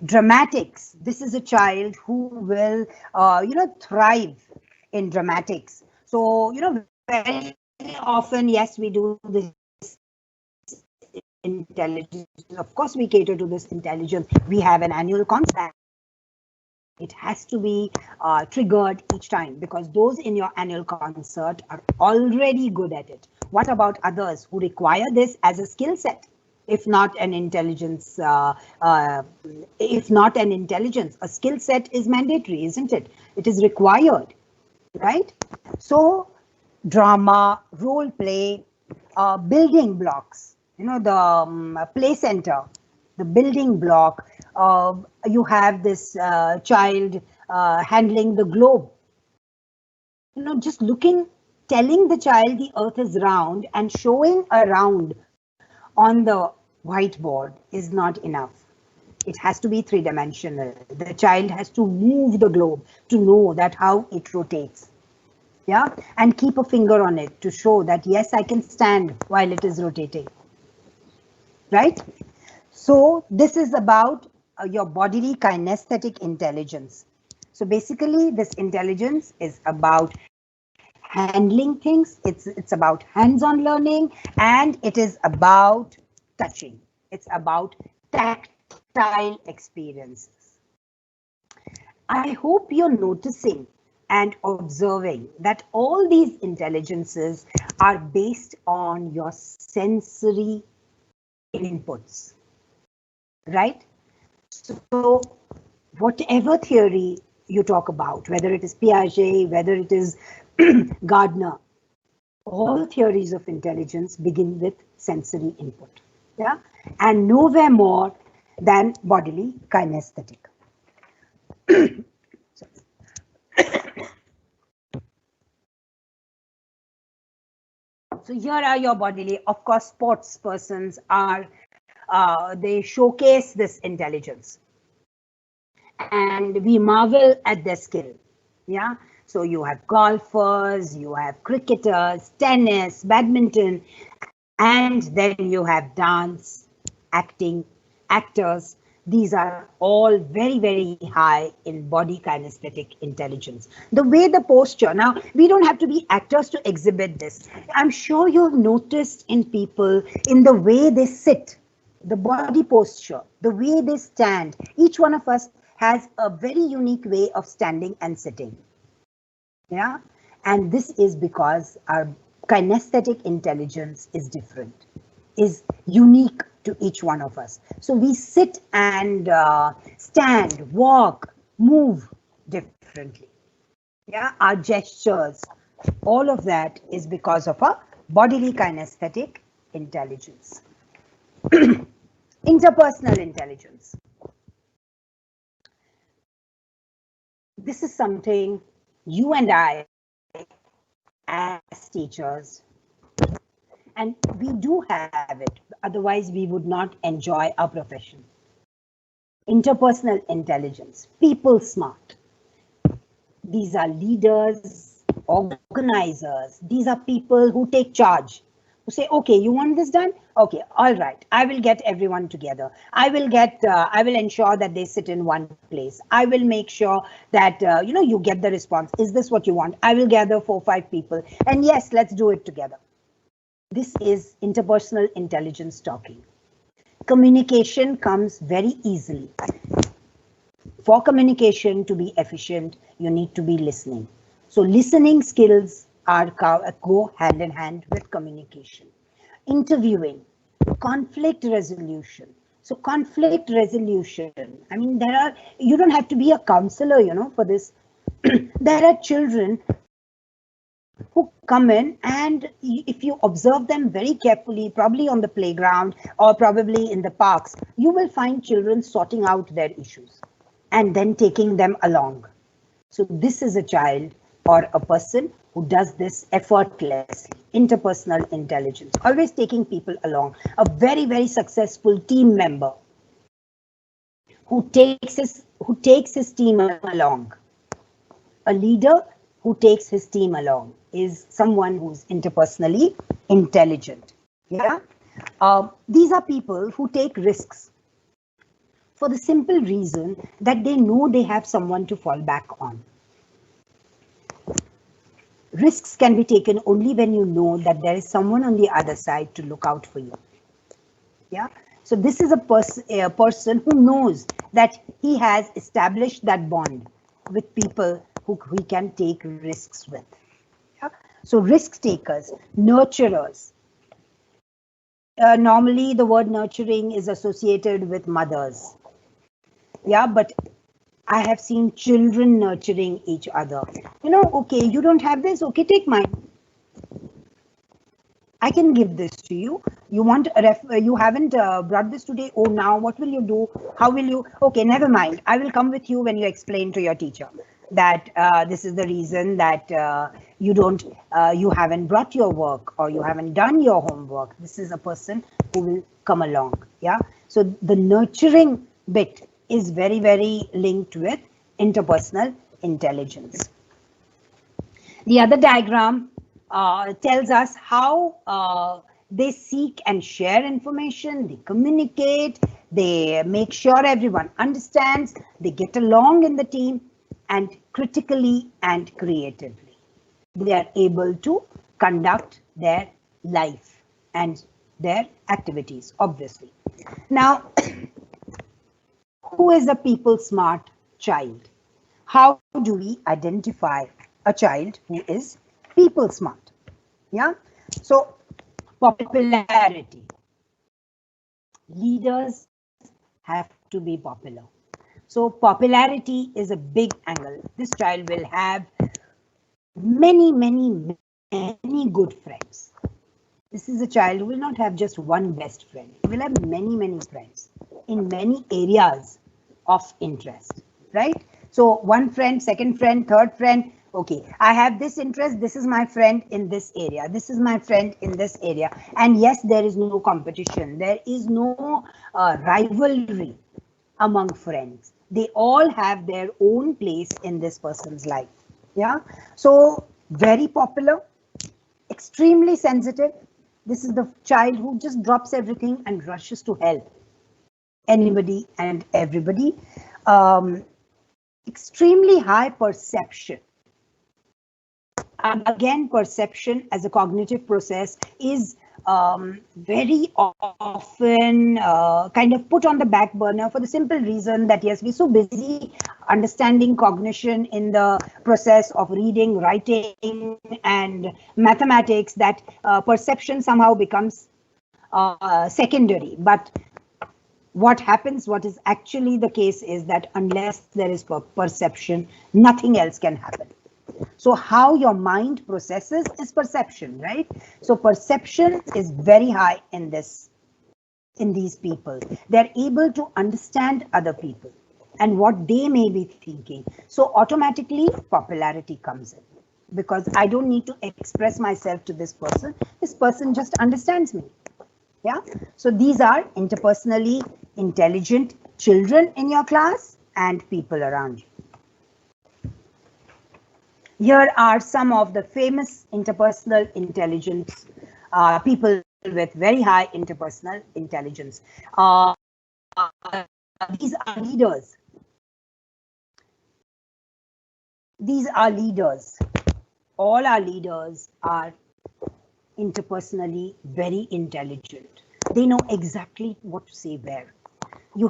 Dramatics. This is a child who will, thrive in dramatics. So, very often, yes, we do this intelligence. Of course, we cater to this intelligence. We have an annual concert. It has to be triggered each time because those in your annual concert are already good at it. What about others who require this as a skill set? If not an intelligence, a skill set is mandatory, isn't it? It is required, right? So drama, role play, building blocks, the play center, the building block. You have this child handling the globe. Just telling the child the earth is round and showing a round on the whiteboard is not enough. It has to be three-dimensional. The child has to move the globe to know that how it rotates. Yeah, and keep a finger on it to show that yes, I can stand while it is rotating. Right? So this is about your bodily kinesthetic intelligence. So basically this intelligence is about handling things, it's about hands-on learning, and it is about touching. It's about tactile experiences. I hope you're noticing and observing that all these intelligences are based on your sensory inputs, right? So whatever theory you talk about, whether it is Piaget, whether it is Gardner, all theories of intelligence begin with sensory input, yeah, and nowhere more than bodily kinesthetic. So here are your bodily, of course, sports persons are, they showcase this intelligence. And we marvel at their skill, yeah. So you have golfers, you have cricketers, tennis, badminton, and then you have dance, acting, actors. These are all very, very high in body kinesthetic intelligence. The way the posture, now we don't have to be actors to exhibit this. I'm sure you've noticed in people, in the way they sit, the body posture, the way they stand. Each one of us has a very unique way of standing and sitting. Yeah, and this is because our kinesthetic intelligence is different, is unique to each one of us. So we sit and stand, walk, move differently. Yeah, our gestures, all of that is because of our bodily kinesthetic intelligence. Interpersonal intelligence. This is something you and I, as teachers, and we do have it, otherwise we would not enjoy our profession. Interpersonal intelligence, people smart. These are leaders, organizers. These are people who take charge, who say, okay, you want this done? Okay, all right, I will get everyone together. I will ensure that they sit in one place. I will make sure that, you get the response. Is this what you want? I will gather 4 or 5 people. And yes, let's do it together. This is interpersonal intelligence talking. Communication comes very easily. For communication to be efficient, you need to be listening. So listening skills go hand in hand with communication. Interviewing, conflict resolution. So conflict resolution, I mean, you don't have to be a counselor, for this. There are children who come in, and if you observe them very carefully, probably on the playground or probably in the parks, you will find children sorting out their issues and then taking them along. So this is a child or a person who does this effortlessly. Interpersonal intelligence, always taking people along. A very, very successful team member who takes his team along. A leader who takes his team along is someone who's interpersonally intelligent. Yeah, these are people who take risks for the simple reason that they know they have someone to fall back on. Risks can be taken only when you know that there is someone on the other side to look out for you. Yeah. So this is a person who knows that he has established that bond with people who he can take risks with. Yeah. So risk takers, nurturers. Normally the word nurturing is associated with mothers. Yeah, but I have seen children nurturing each other. You know, okay, you don't have this, okay, take mine. I can give this to you. You want you haven't brought this today. Oh, now what will you do? How will you? Okay, never mind. I will come with you when you explain to your teacher that this is the reason that you haven't brought your work or you haven't done your homework. This is a person who will come along. Yeah. So the nurturing bit is very, very linked with interpersonal intelligence. The other diagram tells us how they seek and share information, they communicate, they make sure everyone understands, they get along in the team, and critically and creatively. They are able to conduct their life and their activities, obviously. Now, who is a people smart child? How do we identify a child who is people smart? Yeah. So popularity. Leaders have to be popular. So popularity is a big angle. This child will have many, many, many good friends. This is a child who will not have just one best friend. He will have many, many friends in many areas of interest, right? So one friend, second friend, third friend. Okay, I have this interest. This is my friend in this area. This is my friend in this area. And yes, there is no competition. There is no rivalry among friends. They all have their own place in this person's life. Yeah. So very popular, extremely sensitive. This is the child who just drops everything and rushes to help anybody and everybody. Extremely high perception. Again, perception as a cognitive process is very often kind of put on the back burner for the simple reason that yes, we're so busy understanding cognition in the process of reading, writing, and mathematics that perception somehow becomes secondary. But what happens, what is actually the case is that unless there is perception, nothing else can happen. So how your mind processes is perception, right? So perception is very high in these people. They're able to understand other people and what they may be thinking. So automatically popularity comes in because I don't need to express myself to this person. This person just understands me. Yeah. So these are interpersonally intelligent children in your class and people around you. Here are some of the famous interpersonal intelligence people with very high interpersonal intelligence. These are leaders. These are leaders. All our leaders are interpersonally very intelligent. They know exactly what to say where. We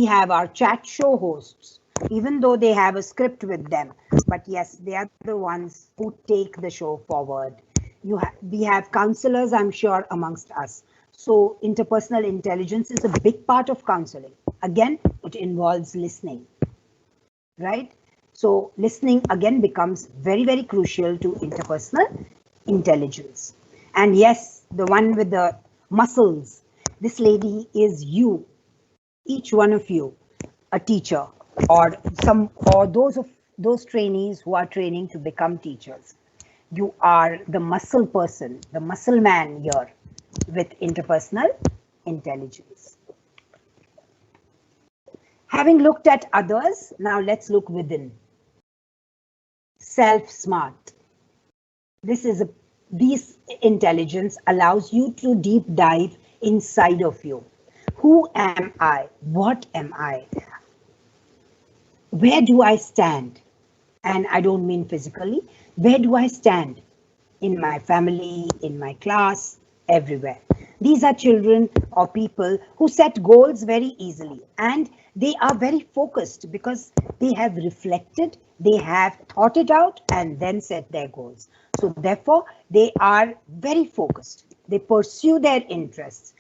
have our chat show hosts, even though they have a script with them. But yes, they are the ones who take the show forward. We have counselors, I'm sure, amongst us. So interpersonal intelligence is a big part of counseling. Again, it involves listening, right? So listening again becomes very, very crucial to interpersonal intelligence. And yes, the one with the muscles, this lady is you, each one of you, a teacher or those trainees who are training to become teachers. You are the muscle person, the muscle man here with interpersonal intelligence. Having looked at others, now let's look within. Self-smart. This intelligence allows you to deep dive inside of you. Who am I? What am I? Where do I stand? And I don't mean physically. Where do I stand? In my family, in my class, everywhere. These are children or people who set goals very easily, and they are very focused because they have reflected, they have thought it out and then set their goals. So therefore, they are very focused. They pursue their interests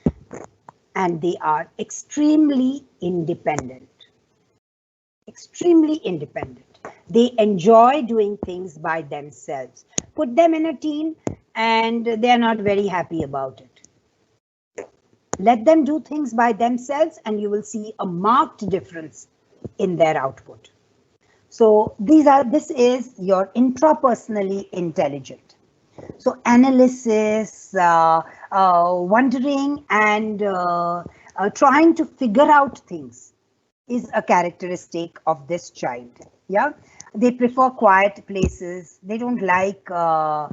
and they are extremely independent. Extremely independent. They enjoy doing things by themselves. Put them in a team and they're not very happy about it. Let them do things by themselves and you will see a marked difference in their output. So this is your intrapersonally intelligent. So analysis, wondering and trying to figure out things is a characteristic of this child. Yeah, they prefer quiet places. They don't like a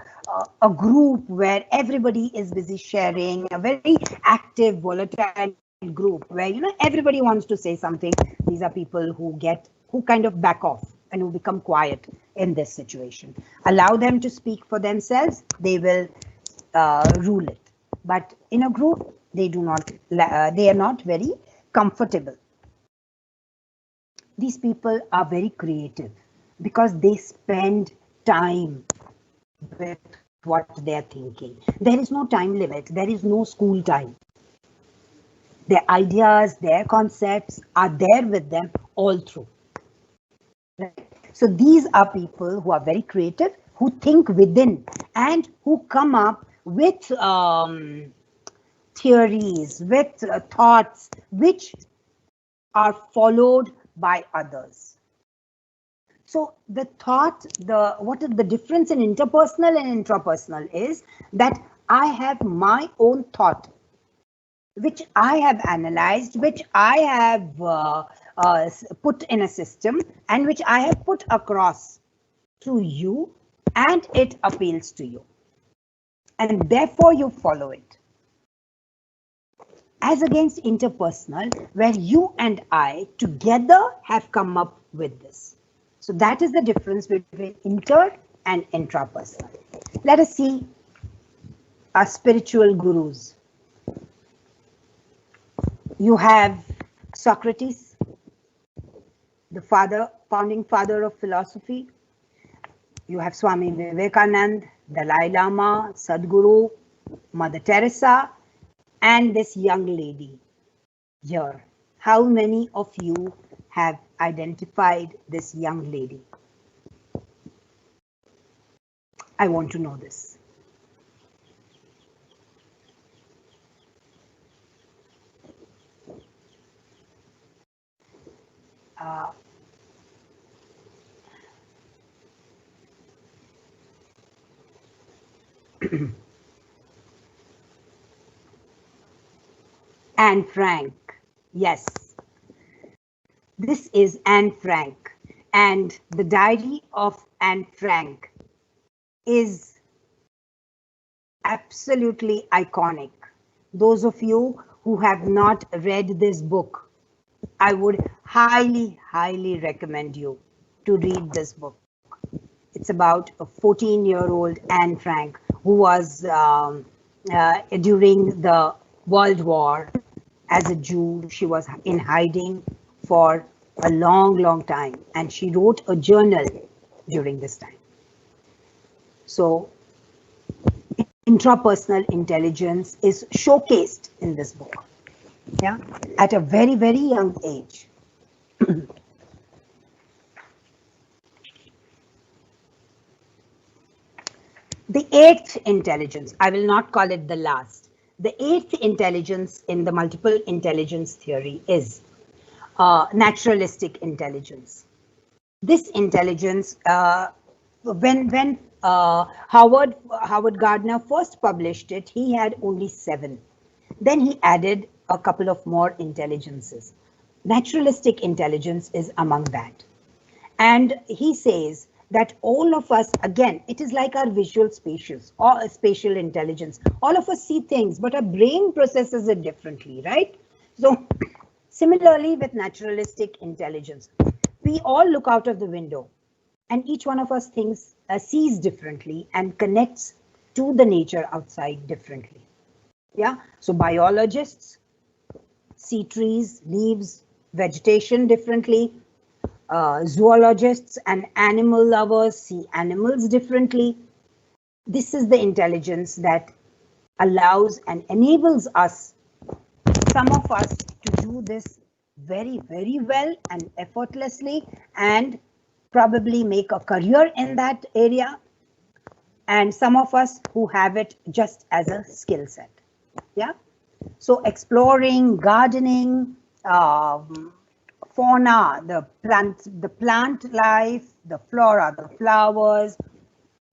group where everybody is busy sharing, a very active, volatile group where, you know, everybody wants to say something. These are people who kind of back off and who become quiet in this situation. Allow them to speak for themselves, they will rule it. But in a group, they are not very comfortable. These people are very creative because they spend time with what they're thinking. There is no time limit. There is no school time. Their ideas, their concepts are there with them all through. Right? So these are people who are very creative, who think within and who come up with theories, with thoughts which are followed by others. So the thought, what is the difference in interpersonal and intrapersonal is that I have my own thought, which I have analyzed, which I have put in a system and which I have put across to you, and it appeals to you. And therefore you follow it. As against interpersonal, where you and I together have come up with this. So that is the difference between inter and intrapersonal. Let us see our spiritual gurus. You have Socrates, the founding father of philosophy. You have Swami Vivekananda, Dalai Lama, Sadhguru, Mother Teresa, and this young lady here. How many of you have identified this young lady? I want to know this. Anne Frank. Yes, this is Anne Frank, and the diary of Anne Frank is absolutely iconic. Those of you who have not read this book, I would highly, highly recommend you to read this book. It's about a 14-year-old Anne Frank who was during the World War. As a Jew, she was in hiding for a long, long time, and she wrote a journal during this time. So intrapersonal intelligence is showcased in this book, yeah, at a very, very young age. The eighth intelligence, I will not call it the last. The eighth intelligence in the multiple intelligence theory is naturalistic intelligence. This intelligence, when Howard Gardner first published it, he had only 7. Then he added a couple of more intelligences. Naturalistic intelligence is among that. And he says that all of us, again, it is like our visual spatials or spatial intelligence. All of us see things, but our brain processes it differently, right? So similarly with naturalistic intelligence, we all look out of the window and each one of us sees differently and connects to the nature outside differently. Yeah, so biologists see trees, leaves, vegetation differently. Zoologists and animal lovers see animals differently. This is the intelligence that allows and enables us, some of us, to do this very, very well and effortlessly, and probably make a career in that area. And some of us who have it just as a skill set. Yeah. So exploring, gardening, fauna, the plant life, the flora, the flowers,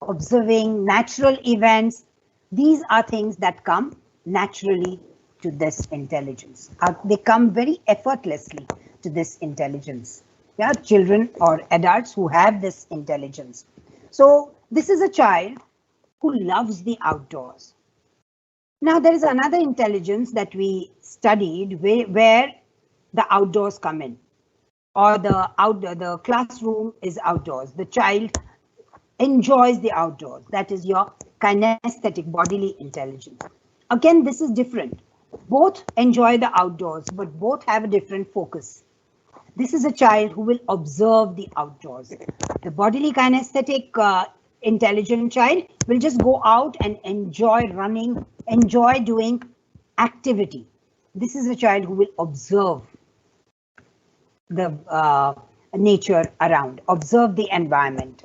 observing natural events. These are things that come naturally to this intelligence. They come very effortlessly to this intelligence. Yeah, children or adults who have this intelligence. So this is a child who loves the outdoors. Now there is another intelligence that we studied where the outdoors come in, or the classroom is outdoors. The child enjoys the outdoors. That is your kinesthetic bodily intelligence. Again, this is different. Both enjoy the outdoors, but both have a different focus. This is a child who will observe the outdoors. The bodily kinesthetic intelligent child will just go out and enjoy running, enjoy doing activity. This is a child who will observe the nature around, observe the environment.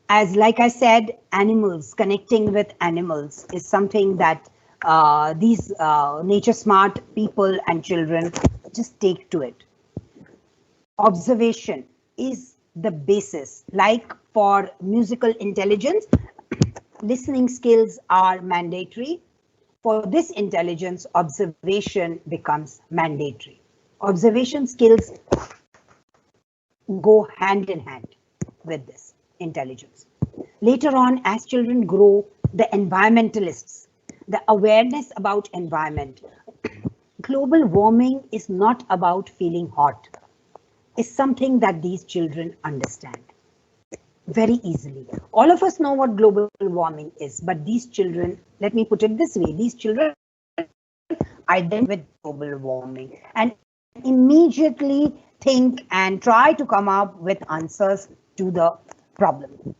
As like I said, animals, connecting with animals is something that these nature smart people and children just take to it. Observation is the basis. Like for musical intelligence, listening skills are mandatory. For this intelligence, observation becomes mandatory. Observation skills go hand in hand with this intelligence. Later on, as children grow, the environmentalists, the awareness about environment. Global warming is not about feeling hot. It's something that these children understand very easily. All of us know what global warming is, but these children, let me put it this way, these children identify with global warming and immediately think and try to come up with answers to the problem.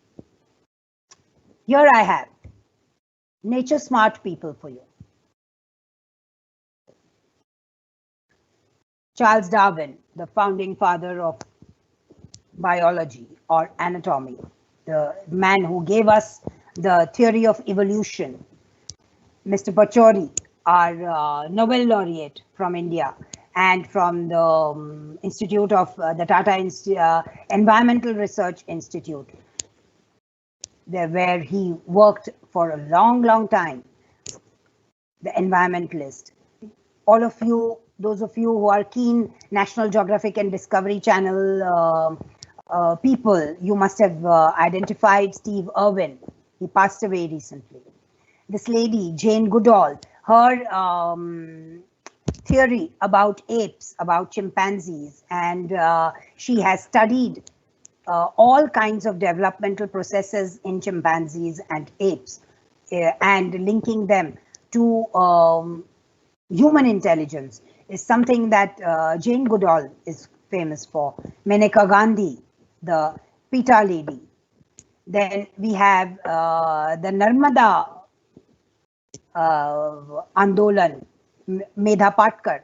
Here I have nature smart people for you. Charles Darwin, the founding father of biology or anatomy, the man who gave us the theory of evolution. Mr. Pachauri, our Nobel laureate from India and from the Institute of the Tata Environmental Research Institute, where he worked for a long, long time, the environmentalist. All of you, those of you who are keen National Geographic and Discovery Channel people, you must have identified Steve Irwin. He passed away recently. This lady, Jane Goodall, her theory about apes, about chimpanzees, and she has studied all kinds of developmental processes in chimpanzees and apes and linking them to human intelligence is something that Jane Goodall is famous for. Maneka Gandhi, the PETA lady. Then we have the Narmada Andolan, Medha Patkar.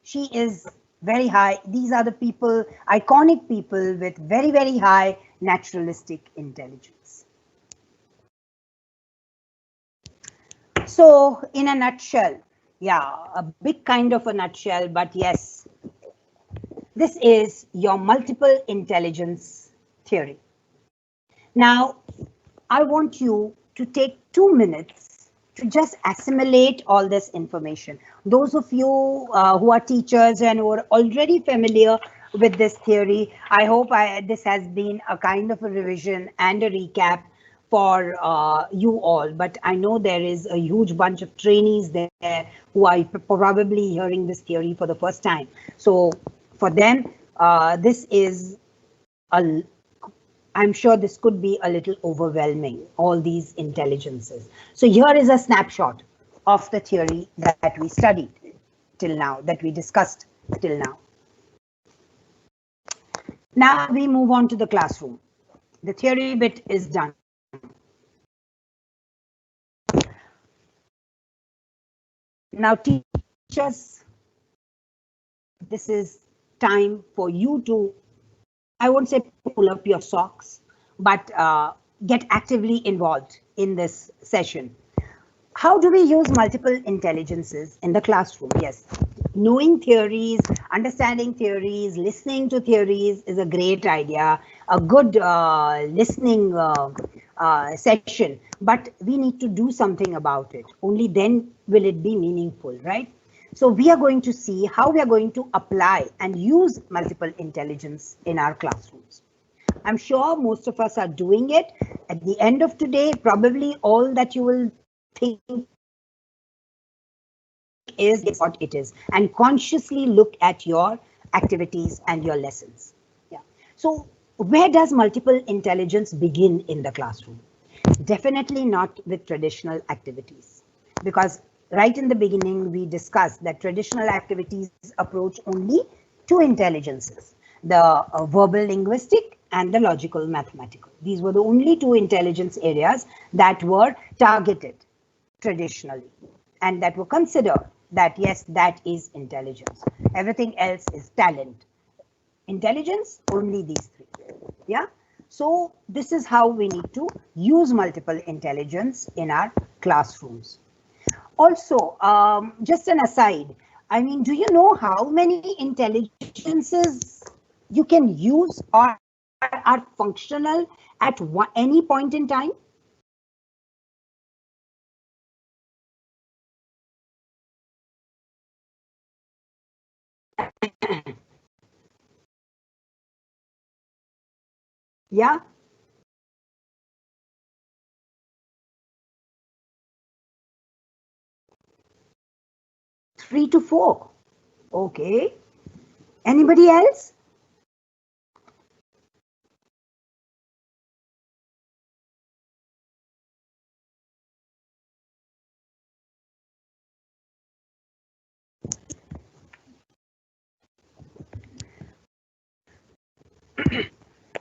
She is very high. These are the people, iconic people with very, very high naturalistic intelligence. So in a nutshell, yeah, a big kind of a nutshell, but yes, this is your multiple intelligence theory. Now, I want you to take 2 minutes to just assimilate all this information. Those of you who are teachers and who are already familiar with this theory, I hope this has been a kind of a revision and a recap for you all, but I know there is a huge bunch of trainees there who are probably hearing this theory for the first time. So for them, this is I'm sure this could be a little overwhelming, all these intelligences. So here is a snapshot. of the theory that we studied till now, that we discussed till now. Now we move on to the classroom. The theory bit is done. Now teachers, this is time for you to, I won't say pull up your socks, but get actively involved in this session. How do we use multiple intelligences in the classroom? Yes, knowing theories, understanding theories, listening to theories is a great idea, a good listening session, but we need to do something about it. Only then will it be meaningful, right? So we are going to see how we are going to apply and use multiple intelligence in our classrooms. I'm sure most of us are doing it. At the end of today, probably all that you will think is what it is, and consciously look at your activities and your lessons. Yeah. So where does multiple intelligence begin in the classroom? Definitely not with traditional activities, because right in the beginning we discussed that traditional activities approach only two intelligences, the verbal-linguistic and the logical-mathematical. These were the only two intelligence areas that were targeted traditionally and that were considered that yes, that is intelligence. Everything else is talent. Intelligence, only these three. Yeah. So this is how we need to use multiple intelligence in our classrooms. Also, just an aside, I mean, do you know how many intelligences you can use or are functional at any point in time? Yeah. 3 to 4. Okay. Anybody else?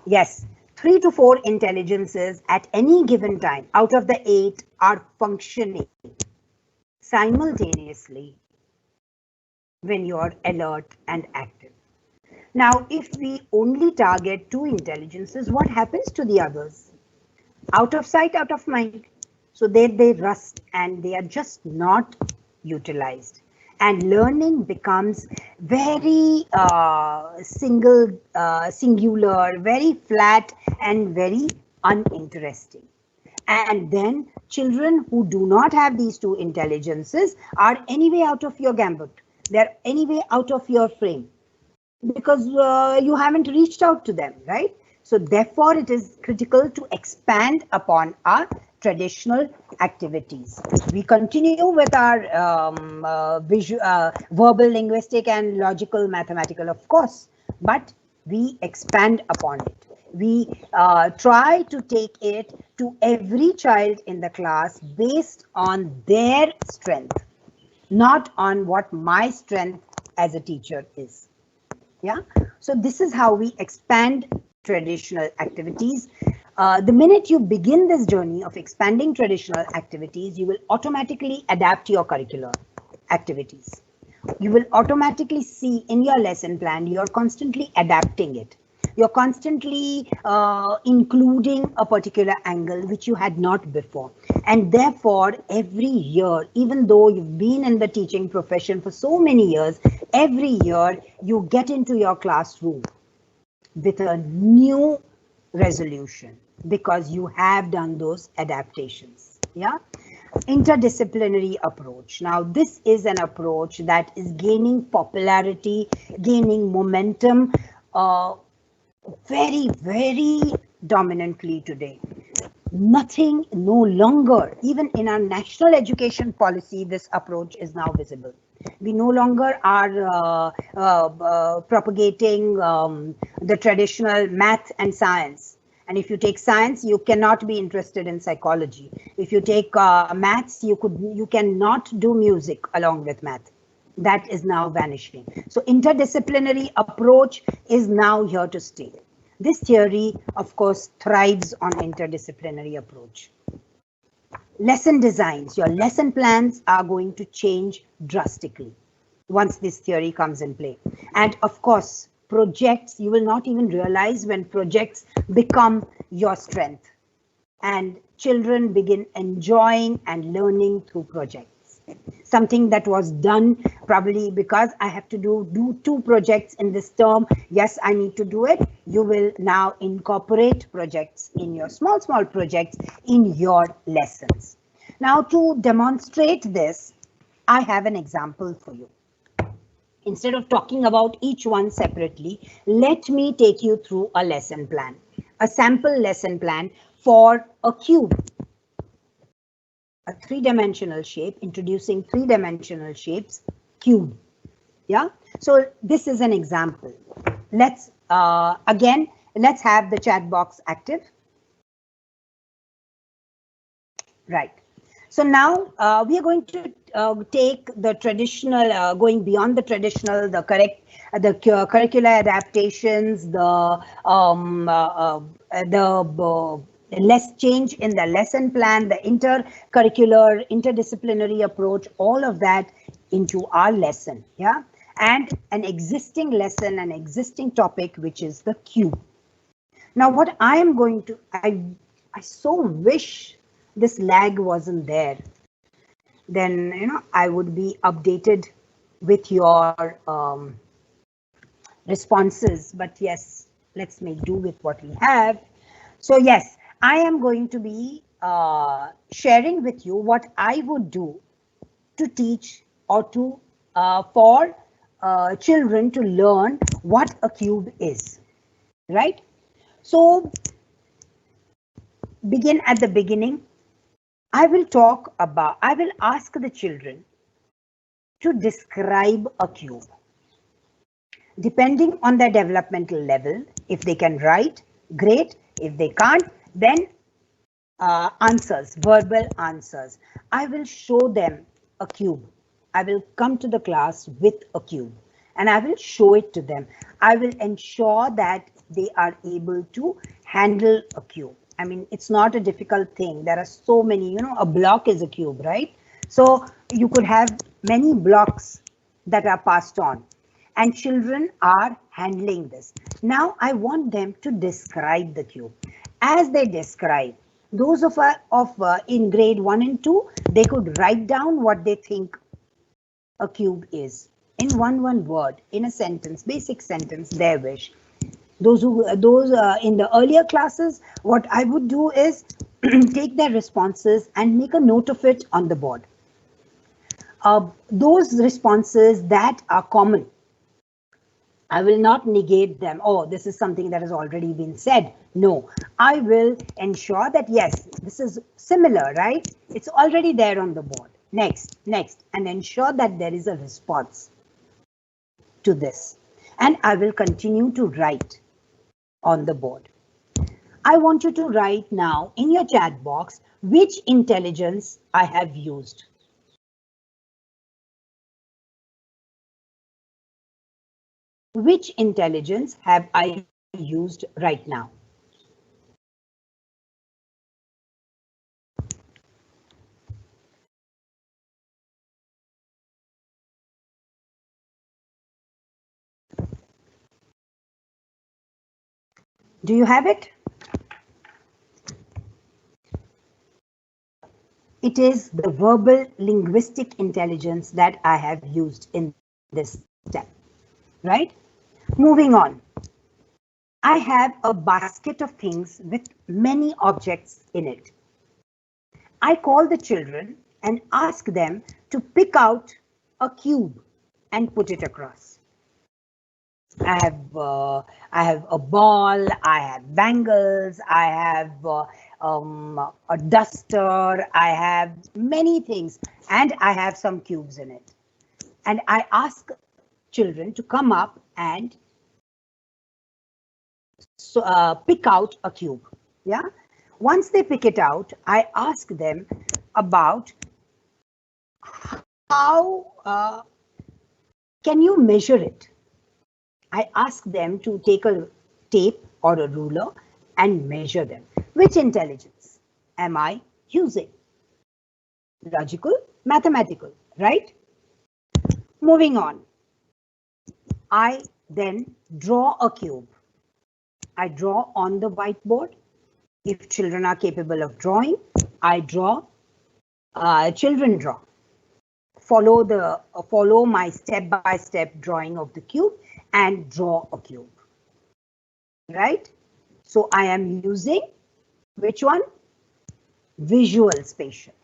Yes, 3 to 4 intelligences at any given time out of the 8 are functioning simultaneously when you're alert and active. Now, if we only target 2 intelligences, what happens to the others? Out of sight, out of mind. So they rust and they are just not utilized. And learning becomes very singular, very flat and very uninteresting. And then children who do not have these 2 intelligences are anyway out of your gambit. They're anyway out of your frame because you haven't reached out to them, right? So therefore, it is critical to expand upon our traditional activities. We continue with our verbal, linguistic and logical, mathematical, of course, but we expand upon it. We try to take it to every child in the class based on their strength, not on what my strength as a teacher is. Yeah, so this is how we expand traditional activities. The minute you begin this journey of expanding traditional activities, you will automatically adapt your curricular activities. You will automatically see in your lesson plan, you're constantly adapting it. You're constantly including a particular angle which you had not before. And therefore, every year, even though you've been in the teaching profession for so many years, every year you get into your classroom with a new resolution because you have done those adaptations. Yeah. Interdisciplinary approach. Now, this is an approach that is gaining popularity, gaining momentum very, very dominantly today. Nothing, no longer, even in our national education policy, this approach is now visible. We no longer are propagating the traditional math and science And if you take science, you cannot be interested in psychology. If you take maths, you cannot do music along with math. That is now vanishing. So interdisciplinary approach is now here to stay. This theory, of course, thrives on interdisciplinary approach. Lesson designs, your lesson plans are going to change drastically once this theory comes in play. And of course, projects, you will not even realize when projects become your strength and children begin enjoying and learning through projects. Something that was done probably because I have to do 2 projects in this term. Yes, I need to do it. You will now incorporate projects in your small projects in your lessons. Now to demonstrate this, I have an example for you. Instead of talking about each one separately, let me take you through a lesson plan, a sample lesson plan for a cube. A 3-dimensional shape, introducing 3-dimensional shapes, cube. Yeah, so this is an example. Let's again, let's have the chat box active. Right. So now we are going to take the traditional, going beyond the traditional, the curricular adaptations, less change in the lesson plan, the intercurricular, interdisciplinary approach, all of that into our lesson, yeah, and an existing lesson, an existing topic, which is the cube. Now, what I am going to, I so wish this lag wasn't there. Then, you know, I would be updated with your responses. But yes, let's make do with what we have. So yes, I am going to be sharing with you what I would do to teach or to for children to learn what a cube is, right? So begin at the beginning. I will ask the children to describe a cube. Depending on their developmental level, if they can write, great. If they can't, then answers, verbal answers. I will show them a cube. I will come to the class with a cube and I will show it to them. I will ensure that they are able to handle a cube. I mean, it's not a difficult thing. There are so many, you know, a block is a cube, right? So you could have many blocks that are passed on and children are handling this. Now I want them to describe the cube. As they describe, those of in grade 1 and 2, they could write down what they think a cube is in one word, in a sentence, basic sentence, their wish. Those in the earlier classes, what I would do is take their responses and make a note of it on the board. Those responses that are common, I will not negate them. Oh, this is something that has already been said. No, I will ensure that yes, this is similar, right? It's already there on the board. Next, and ensure that there is a response to this. And I will continue to write on the board. I want you to write now in your chat box which intelligence I have used. Which intelligence have I used right now? Do you have it? It is the verbal linguistic intelligence that I have used in this step, right? Moving on. I have a basket of things with many objects in it. I call the children and ask them to pick out a cube and put it across. I have a ball, I have bangles, I have a duster, I have many things, and I have some cubes in it. And I ask children to come up and pick out a cube. Yeah. Once they pick it out, I ask them about how can you measure it? I ask them to take a tape or a ruler and measure them. Which intelligence am I using? Logical, mathematical, right? Moving on. I then draw a cube. I draw on the whiteboard. If children are capable of drawing, I draw, children draw. Follow my step-by-step drawing of the cube and draw a cube. Right? So I am using which one? Visual-Spatial.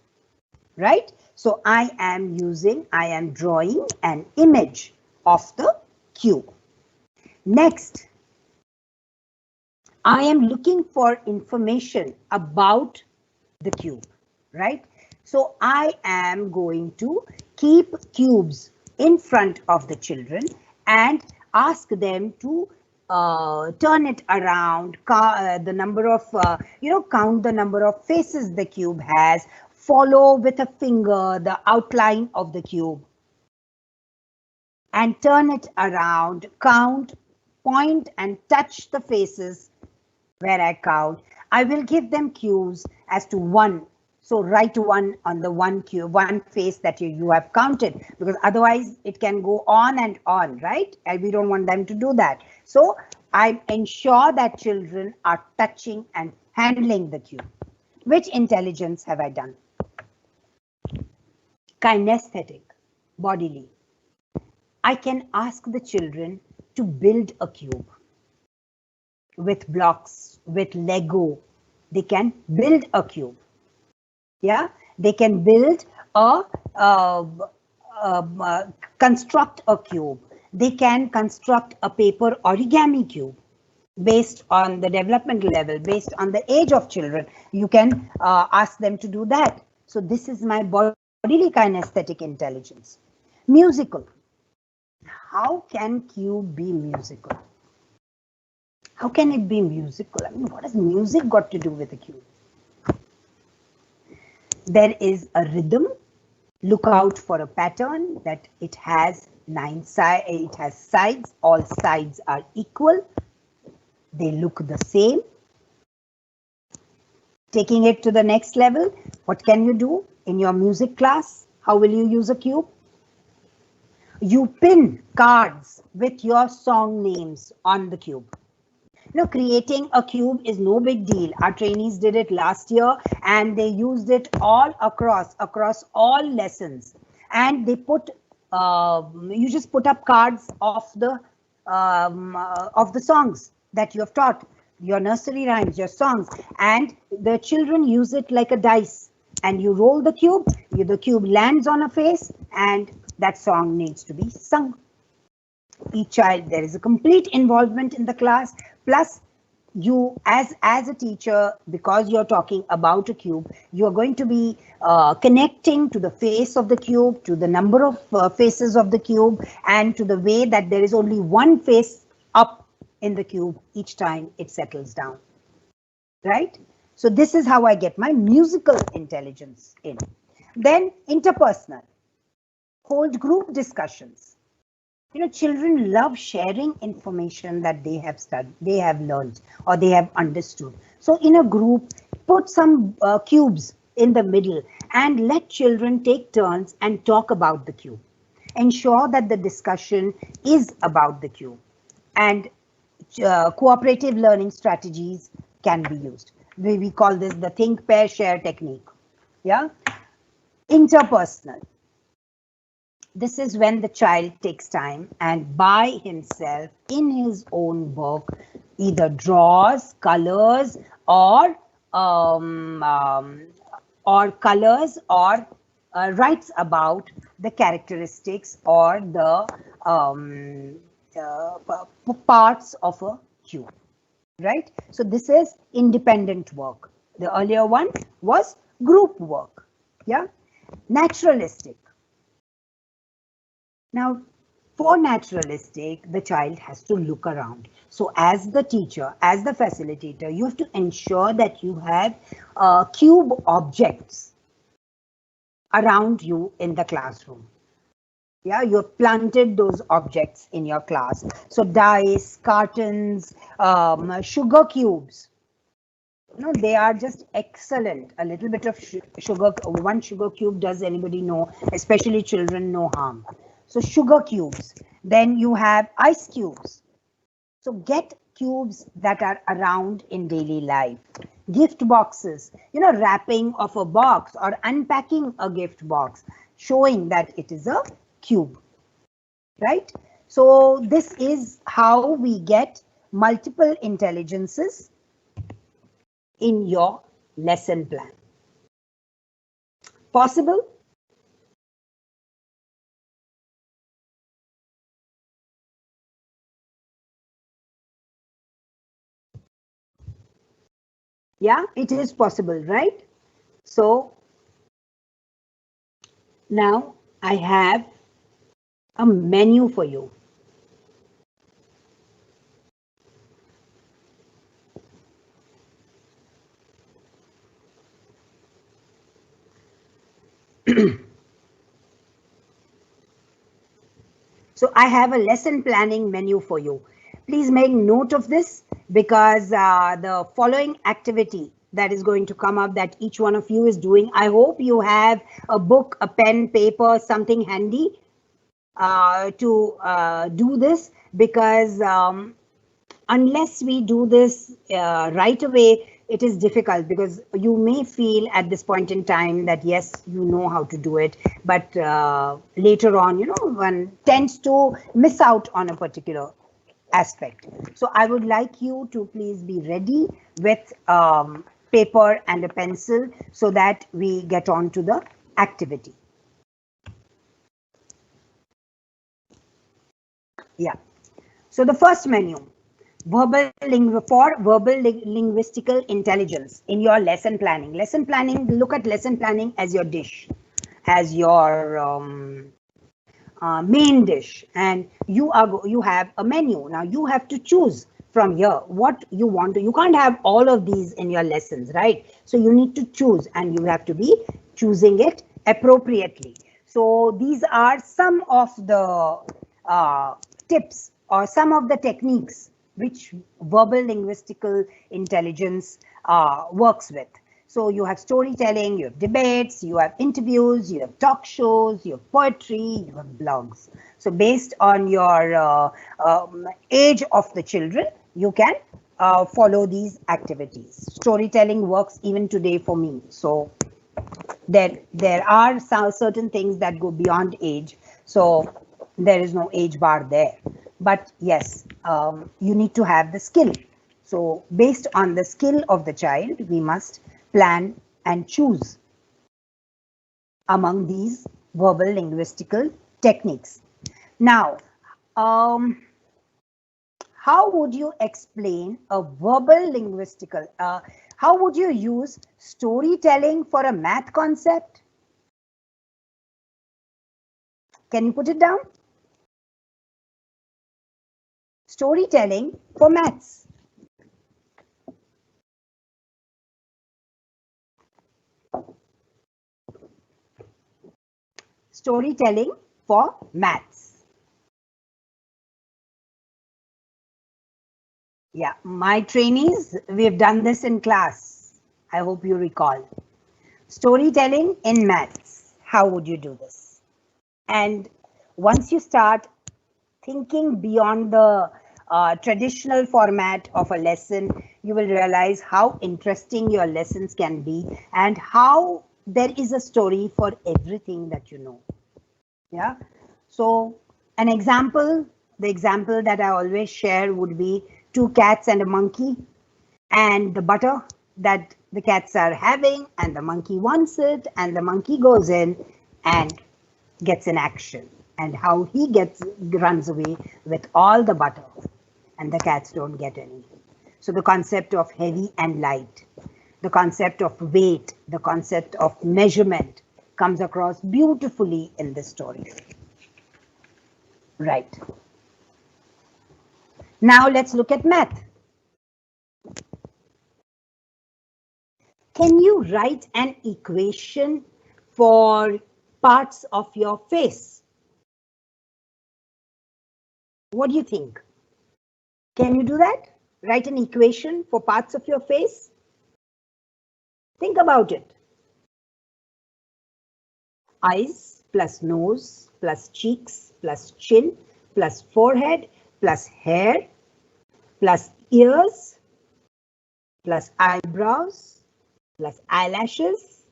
Right? So I am drawing an image of the cube. Next, I am looking for information about the cube, right? So I am going to keep cubes in front of the children and ask them to turn it around, count the number of faces the cube has, follow with a finger the outline of the cube, and turn it around, count, point and touch the faces where I count. I will give them cues as to one. So write one on the one cube, one face that you have counted, because otherwise it can go on and on, right? And we don't want them to do that. So I ensure that children are touching and handling the cube. Which intelligence have I done? Kinesthetic, bodily. I can ask the children to build a cube with blocks, with Lego. They can build a cube. Yeah, they can build construct a cube. They can construct a paper origami cube based on the developmental level, based on the age of children. You can ask them to do that. So this is my bodily kinesthetic intelligence. Musical. How can cube be musical? How can it be musical? I mean, what has music got to do with the cube? There is a rhythm. Look out for a pattern that it has 9 sides. It has sides. All sides are equal. They look the same. Taking it to the next level, what can you do in your music class? How will you use a cube? You pin cards with your song names on the cube. You know, creating a cube is no big deal. Our trainees did it last year and they used it all across all lessons. And they put, you just put up cards of the songs that you have taught, your nursery rhymes, your songs, and the children use it like a dice. And you roll the cube lands on a face, and that song needs to be sung. Each child, there is a complete involvement in the class, plus you as a teacher, because you're talking about a cube, you are going to be connecting to the face of the cube, to the number of faces of the cube, and to the way that there is only one face up in the cube each time it settles down, right? So this is how I get my musical intelligence in. Then interpersonal, hold group discussions. You know, children love sharing information that they have studied, they have learned, or they have understood. So in a group, put some cubes in the middle and let children take turns and talk about the cube. Ensure that the discussion is about the cube. And cooperative learning strategies can be used. We call this the think, pair, share technique. Yeah. Interpersonal. This is when the child takes time and by himself in his own book either draws, colors, or writes about the characteristics or the parts of a cube, right? So this is independent work. The earlier one was group work. Yeah. Naturalistic. Now, For naturalistic, the child has to look around. So as the teacher, as the facilitator, you have to ensure that you have cube objects around you in the classroom. Yeah, you've planted those objects in your class. So dice, cartons, sugar cubes. No, they are just excellent. A little bit of sugar, one sugar cube, does anybody know? Especially children, no harm. So sugar cubes. Then you have ice cubes. So get cubes that are around in daily life. Gift boxes, wrapping of a box or unpacking a gift box, showing that it is a cube, right? So this is how we get multiple intelligences in your lesson plan. Possible? Yeah, it is possible, right? So now I have a menu for you. So I have a lesson planning menu for you. Please make note of this, because the following activity that is going to come up that each one of you is doing, I hope you have a book, a pen, paper, something handy to do this, because unless we do this right away, it is difficult, because you may feel at this point in time that yes, you know how to do it, but later on, one tends to miss out on a particular aspect. So I would like you to please be ready with paper and a pencil so that we get on to the activity. Yeah. So the first menu, verbal linguistical intelligence in your lesson planning. Lesson planning, look at lesson planning as your dish, as your main dish, and you have a menu. Now you have to choose from here what you want to. You can't have all of these in your lessons, right? So you need to choose, and you have to be choosing it appropriately. So these are some of the tips or some of the techniques which verbal linguistical intelligence works with. So you have storytelling, you have debates, you have interviews, you have talk shows, you have poetry, you have blogs. So based on your age of the children, you can follow these activities. Storytelling works even today for me. So there are certain things that go beyond age. So there is no age bar there. But yes, you need to have the skill. So based on the skill of the child, we must plan and choose among these verbal linguistical techniques. Now, how would you explain a verbal linguistical, how would you use storytelling for a math concept? Can you put it down? Storytelling for maths. Storytelling for maths. Yeah, my trainees, we've done this in class. I hope you recall. Storytelling in maths. How would you do this? And once you start thinking beyond the traditional format of a lesson, you will realize how interesting your lessons can be and how there is a story for everything that you know. Yeah. So an example, the example that I always share would be two cats and a monkey, and the butter that the cats are having, and the monkey wants it, and the monkey goes in and gets in action, and how he runs away with all the butter, and the cats don't get any. So the concept of heavy and light, the concept of weight, the concept of measurement comes across beautifully in this story. Right. Now let's look at math. Can you write an equation for parts of your face? What do you think? Can you do that? Write an equation for parts of your face? Think about it. Eyes plus nose plus cheeks plus chin plus forehead plus hair plus ears plus eyebrows plus eyelashes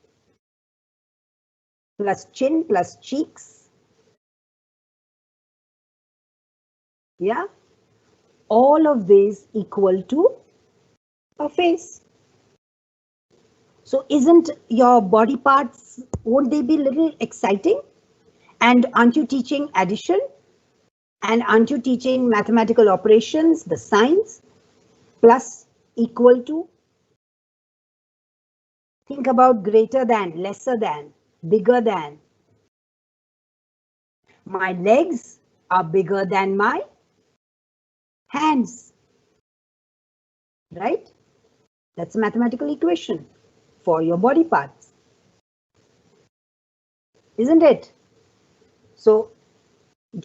plus chin plus cheeks. Yeah, all of these equal to a face. So isn't your body parts, won't they be a little exciting? And aren't you teaching addition? And aren't you teaching mathematical operations, the signs, plus, equal to? Think about greater than, lesser than, bigger than. My legs are bigger than my hands, right? That's a mathematical equation for your body parts, isn't it? So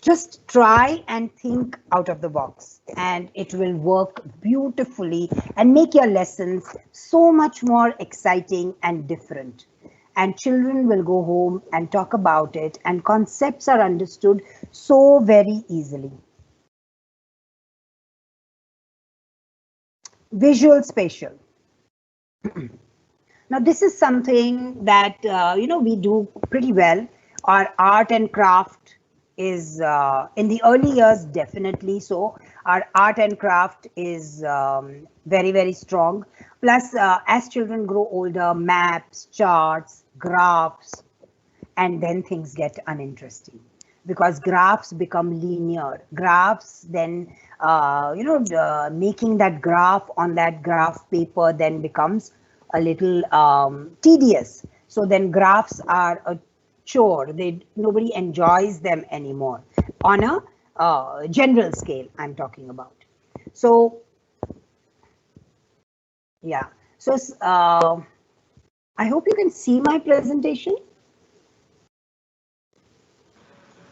just try and think out of the box and it will work beautifully and make your lessons so much more exciting and different. And children will go home and talk about it and concepts are understood so very easily. Visual-Spatial. Now this is something that we do pretty well. Our art and craft is in the early years definitely so. Our art and craft is very, very strong. Plus as children grow older, maps, charts, graphs, and then things get uninteresting because graphs become linear. Graphs then making that graph on that graph paper then becomes a little tedious. So then graphs are a chore. Nobody enjoys them anymore on a general scale I'm talking about. So yeah, so I hope you can see my presentation.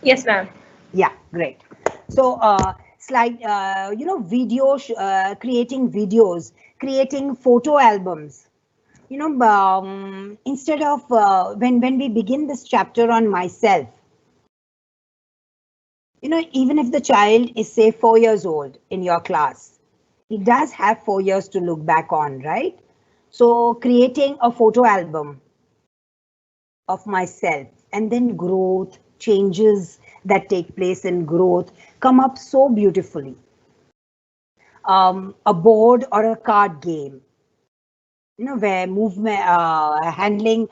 Yes, ma'am. Yeah, great. So slide, video, creating videos, creating photo albums. Instead of when we begin this chapter on myself, even if the child is say 4 years old in your class, he does have 4 years to look back on, right? So creating a photo album of myself and then growth, changes that take place in growth come up so beautifully. A board or a card game, where movement, handling,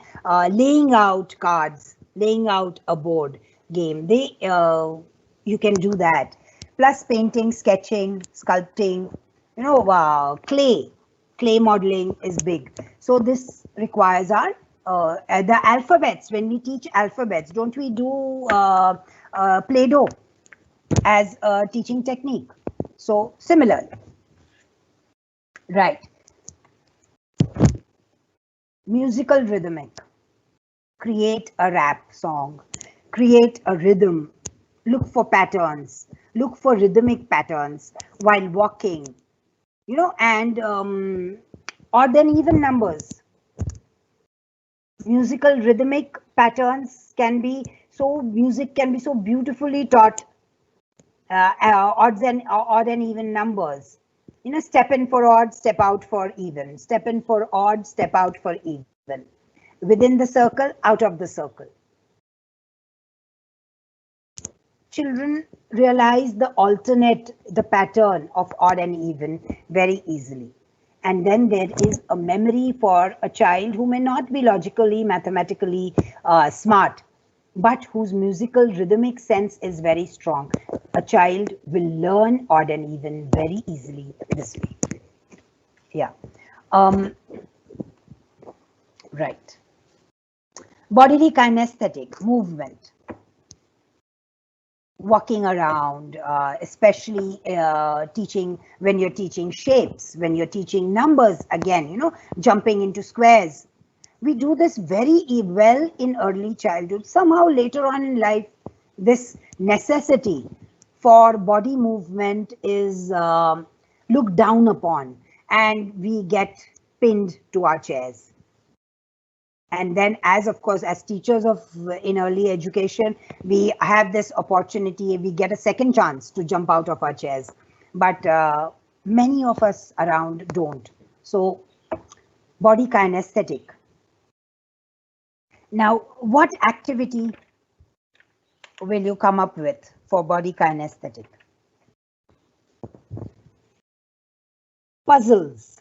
laying out cards, laying out a board game, you can do that. Plus painting, sketching, sculpting, clay modeling is big. So this requires our the alphabets. When we teach alphabets, don't we do Play-Doh as a teaching technique? So similar, right? Musical rhythmic. Create a rap song, create a rhythm, look for patterns, look for rhythmic patterns while walking, and or then even numbers. Musical rhythmic patterns can be so, music can be so beautifully taught, odds and even numbers. Step in for odd, step out for even, step in for odd, step out for even, within the circle, out of the circle. Children realize the pattern of odd and even very easily. And then there is a memory for a child who may not be logically, mathematically smart, but whose musical rhythmic sense is very strong. A child will learn odd and even very easily this way. Yeah. Right. Bodily kinesthetic movement. walking around, especially teaching when you're teaching shapes, when you're teaching numbers, again, you know, jumping into squares. We do this very well in early childhood. Somehow later on in life, this necessity for body movement is looked down upon, and we get pinned to our chairs. And then, as of course, as teachers of in early education, we have this opportunity, we get a second chance to jump out of our chairs, but many of us around don't. So body kinesthetic. Now, what activity will you come up with for body kinesthetic? Puzzles,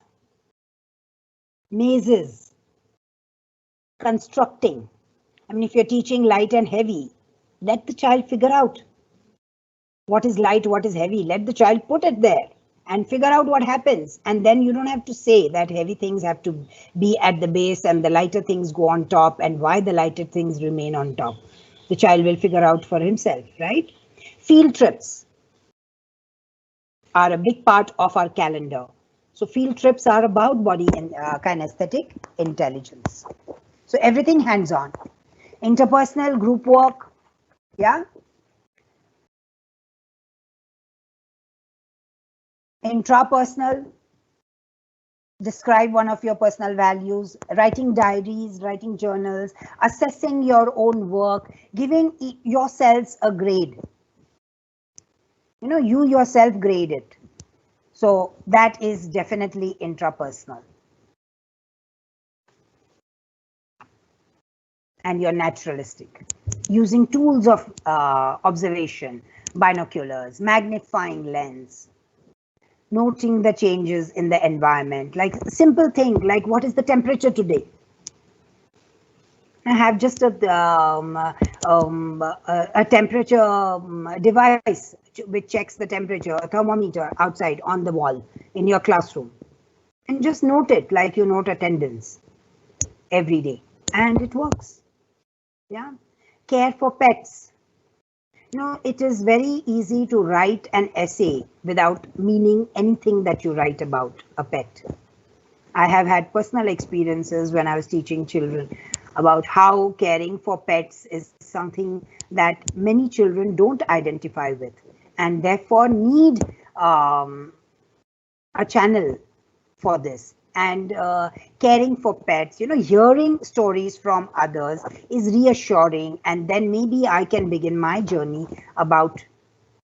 mazes, constructing. I mean, if you're teaching light and heavy, let the child figure out what is light, what is heavy. Let the child put it there and figure out what happens. And then you don't have to say that heavy things have to be at the base and the lighter things go on top, and why the lighter things remain on top. The child will figure out for himself, right? Field trips are a big part of our calendar. So field trips are about body and kinesthetic intelligence. So everything hands-on. Interpersonal group work, yeah. Intrapersonal, describe one of your personal values, writing diaries, writing journals, assessing your own work, giving yourselves a grade. You know, you yourself grade it. So that is definitely intrapersonal. And you're naturalistic. Using tools of observation, binoculars, magnifying lens, noting the changes in the environment, like simple thing like what is the temperature today? I have just a temperature device which checks the temperature, a thermometer outside on the wall in your classroom, and just note it like you note attendance every day, and it works. Yeah. Care for pets. You know, it is very easy to write an essay without meaning anything that you write about a pet. I have had personal experiences when I was teaching children about how caring for pets is something that many children don't identify with, and therefore need a channel for this. And caring for pets, you know, hearing stories from others is reassuring, and then maybe I can begin my journey about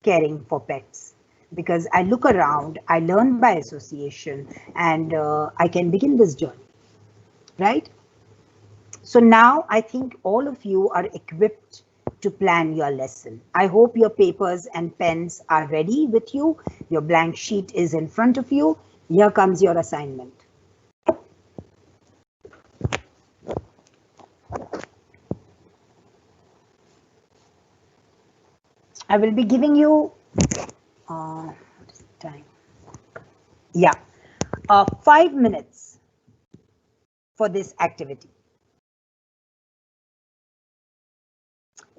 caring for pets, because I look around, I learn by association, and I can begin this journey, right? So now I think all of you are equipped to plan your lesson. I hope your papers and pens are ready with you. Your blank sheet is in front of you. Here comes your assignment. I will be giving you what is the time? Yeah, 5 minutes for this activity.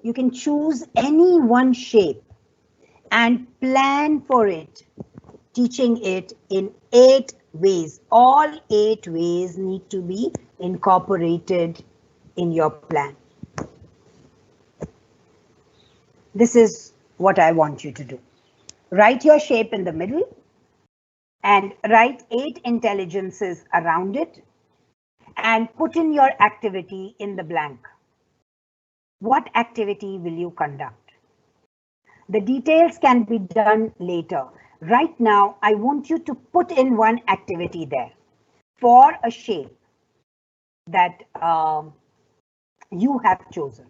You can choose any one shape and plan for it, teaching it in 8 ways. All 8 ways need to be incorporated in your plan. This is what I want you to do. Write your shape in the middle and write 8 intelligences around it and put in your activity in the blank. What activity will you conduct? The details can be done later. Right now, I want you to put in one activity there for a shape that you have chosen.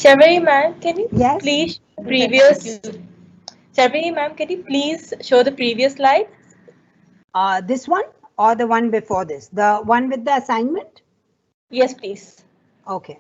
Sharvari ma'am, can you Yes. please Sharvari ma'am, can you please show the previous slide? This one or the one before this? The one with the assignment? Yes, please. Okay.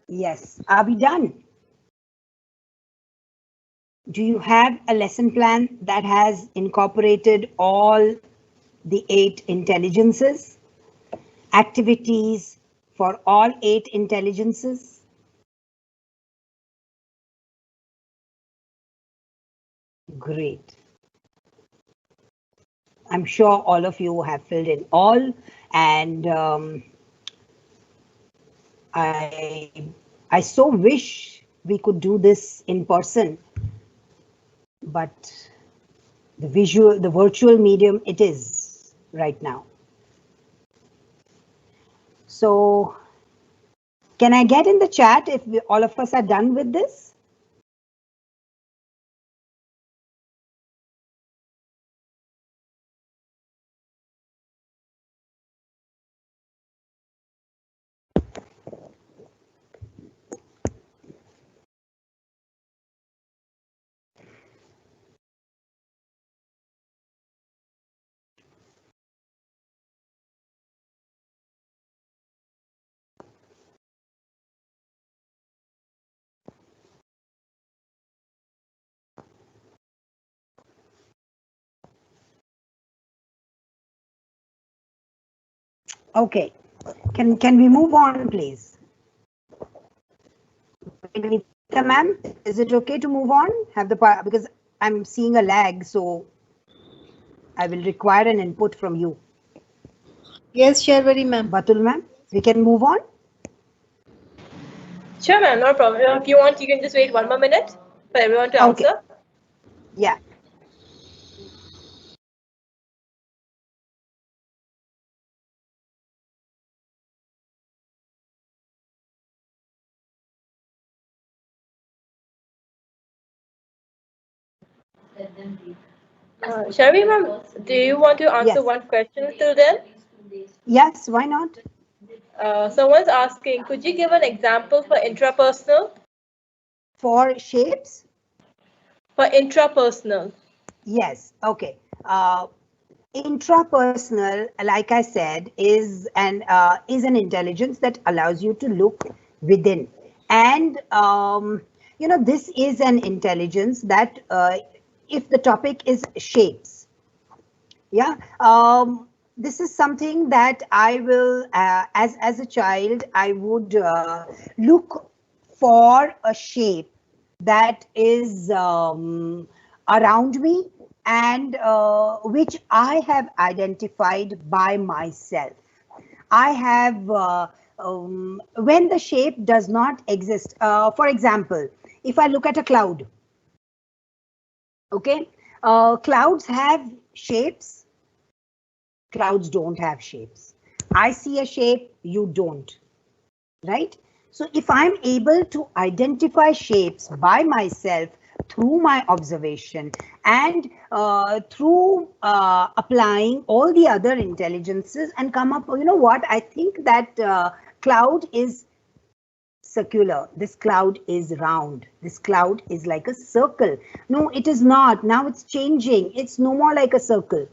Yes. Are we done? Do you have a lesson plan that has incorporated all the 8 intelligences, activities for all 8 intelligences? Great. I'm sure all of you have filled in all, and I so wish we could do this in person, but the virtual medium it is right now. So can I get in the chat if all of us are done with this? Okay, can we move on, please? Vinita ma'am, is it okay to move on? Have the part, because I'm seeing a lag, so I will require an input from you. Yes, Sharvari ma'am. Batul ma'am, we can move on? Sure, ma'am, no problem. If you want, you can just wait 1 more minute for everyone to Okay. answer. Yeah. Sharvi, ma'am, do you want to answer Yes. one question till then? Yes, why not? Someone's asking, could you give an example for intrapersonal? For shapes? For intrapersonal. Yes. Okay. Intrapersonal, like I said, is an intelligence that allows you to look within, and this is an intelligence that, if the topic is shapes, yeah, this is something that I will, as a child, I would look for a shape that is around me, and which I have identified by myself. I have, when the shape does not exist, for example, if I look at a cloud, okay, clouds have shapes. Clouds don't have shapes. I see a shape, you don't, right? So if I'm able to identify shapes by myself through my observation, and through applying all the other intelligences, and come up, what, I think that cloud is circular, this cloud is round, this cloud is like a circle. No, it is not. Now it's changing. It's no more like a circle.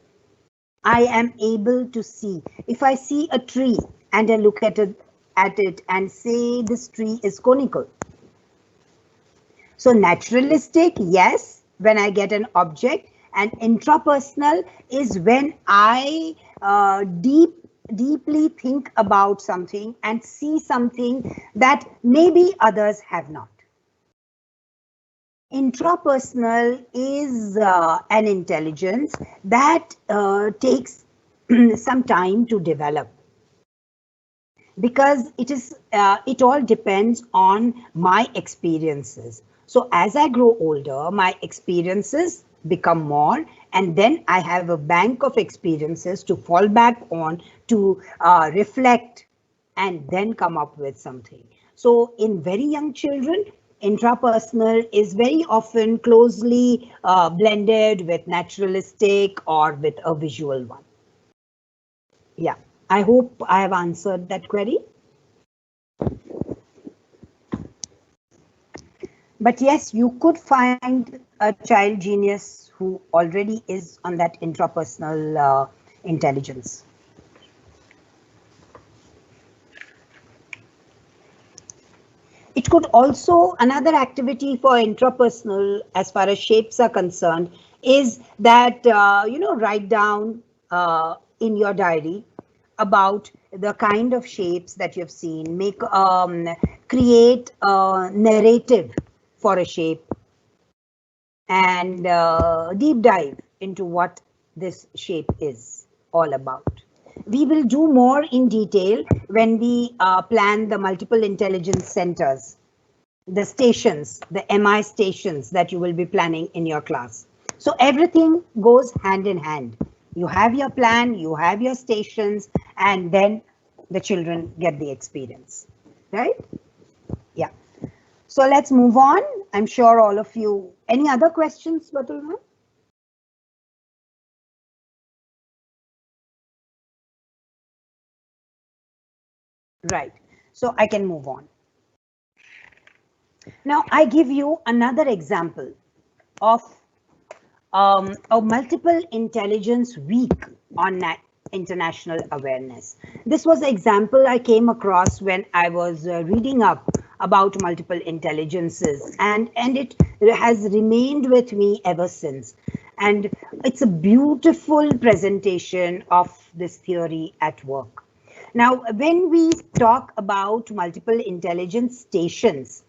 I am able to see. If I see a tree and I look at it and say this tree is conical. So naturalistic, yes, when I get an object, and intrapersonal is when I deeply think about something and see something that maybe others have not. Intrapersonal is an intelligence that takes some time to develop, because it all depends on my experiences. So as I grow older, my experiences become more, and then I have a bank of experiences to fall back on, to reflect, and then come up with something. So in very young children, intrapersonal is very often closely blended with naturalistic or with a visual one. Yeah, I hope I have answered that query. But yes, you could find a child genius who already is on that intrapersonal intelligence. It could also, another activity for intrapersonal as far as shapes are concerned, is that, write down in your diary about the kind of shapes that you've seen, create a narrative for a shape, and deep dive into what this shape is all about. We will do more in detail when we plan the multiple intelligence centers, the stations, the MI stations that you will be planning in your class. So everything goes hand in hand. You have your plan, you have your stations, and then the children get the experience, right? Yeah. So let's move on. I'm sure all of you, any other questions, Batul? Right. So I can move on. Now I give you another example of a multiple intelligence week on international awareness. This was an example I came across when I was reading up about multiple intelligences, and it has remained with me ever since. And it's a beautiful presentation of this theory at work. Now, when we talk about multiple intelligence stations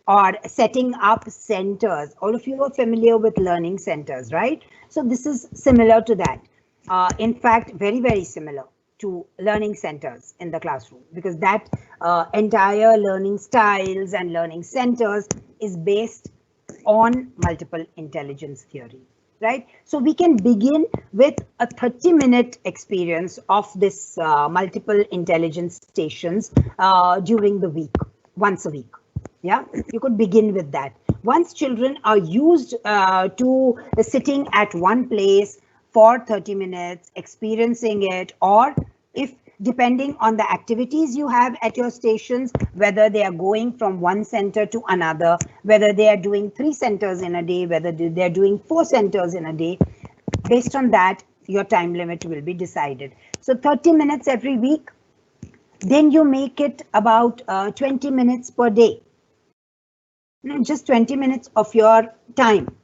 or setting up centers, all of you are familiar with learning centers, right? So this is similar to that. In fact, very, very similar to learning centers in the classroom, because that entire learning styles and learning centers is based on multiple intelligence theory. Right? So we can begin with a 30-minute experience of this multiple intelligence stations during the week, once a week. Yeah, you could begin with that. Once children are used to sitting at one place for 30 minutes, experiencing it, or if depending on the activities you have at your stations, whether they are going from one center to another, whether they are doing 3 centers in a day, whether they're doing 4 centers in a day, based on that, your time limit will be decided. So 30 minutes every week, then you make it about 20 minutes per day. Just 20 minutes of your time,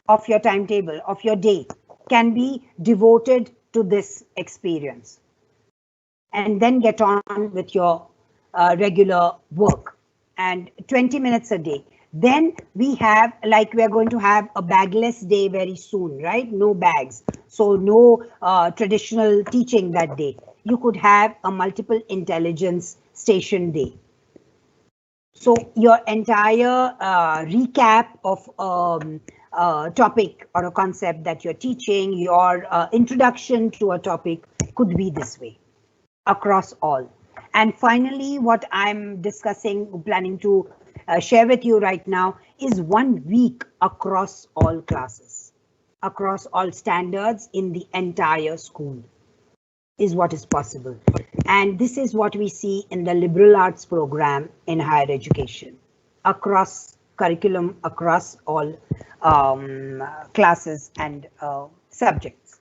of your timetable, of your day can be devoted to this experience. And then get on with your regular work, and 20 minutes a day. Then we have, like, we are going to have a bagless day very soon, right? No bags, so no traditional teaching that day. You could have a multiple intelligence station day. So your entire recap of topic or a concept that you're teaching, your introduction to a topic could be this way across all. And finally, what I'm discussing, planning to share with you right now is 1 week across all classes, across all standards in the entire school is what is possible. And this is what we see in the liberal arts program in higher education, across curriculum, across all classes and subjects.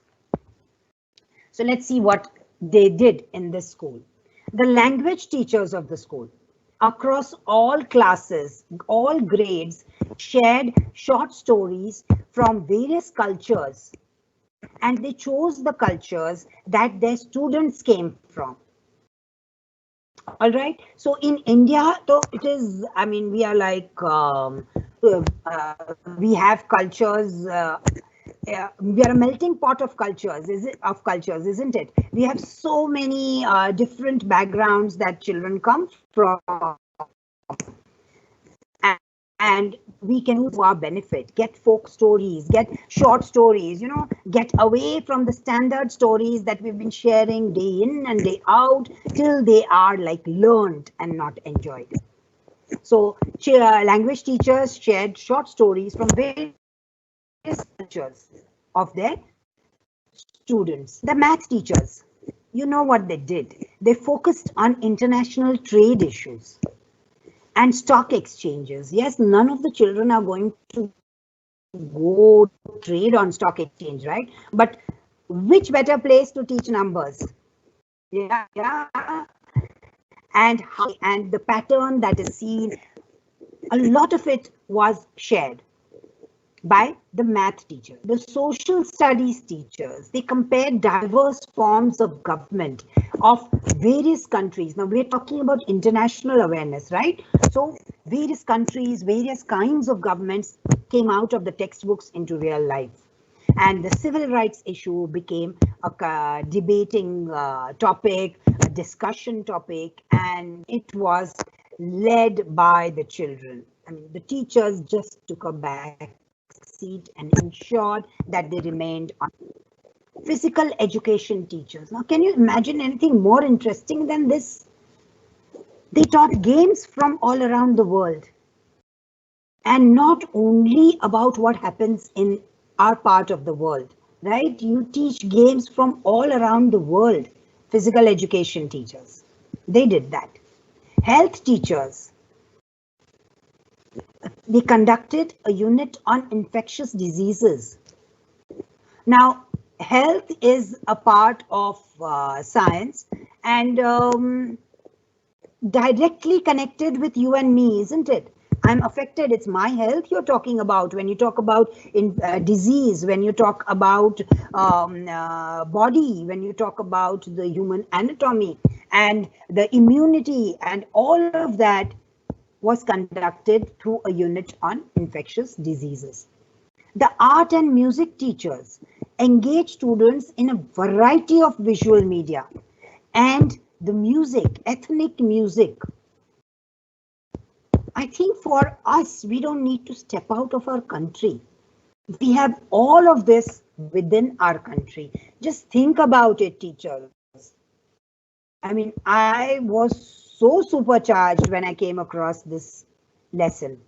So let's see what they did in this school. The language teachers of the school across all classes, all grades, shared short stories from various cultures, and they chose the cultures that their students came from. All right. So in India, though, it is, I mean, we are like, we have cultures. We are a melting pot of cultures, isn't it? We have so many different backgrounds that children come from, and we can use to our benefit, get folk stories, get short stories, you know, get away from the standard stories that we've been sharing day in and day out till they are like learned and not enjoyed. So language teachers shared short stories from various cultures of their students. The math teachers, you know what they did? They focused on international trade issues and stock exchanges. Yes, none of the children are going to go trade on stock exchange, right? But which better place to teach numbers? Yeah. And the pattern that is seen, a lot of it was shared by the math teacher. The social studies teachers, they compared diverse forms of government of various countries. Now we're talking about international awareness, right? So various countries, various kinds of governments came out of the textbooks into real life. And the civil rights issue became a debating topic, a discussion topic, and it was led by the children. I mean, the teachers just took a back seat and ensured that they remained on. Physical education teachers. Now, can you imagine anything more interesting than this? They taught games from all around the world. And not only about what happens in our part of the world, right? You teach games from all around the world. Physical education teachers, they did that. Health teachers, they conducted a unit on infectious diseases. Now, health is a part of science and directly connected with you and me, isn't it? I'm affected. It's my health you're talking about. When you talk about disease, when you talk about body, when you talk about the human anatomy and the immunity, and all of that was conducted through a unit on infectious diseases. The art and music teachers engage students in a variety of visual media, and the music, ethnic music. I think for us, we don't need to step out of our country. We have all of this within our country. Just think about it, teachers. I mean, I was so supercharged when I came across this lesson.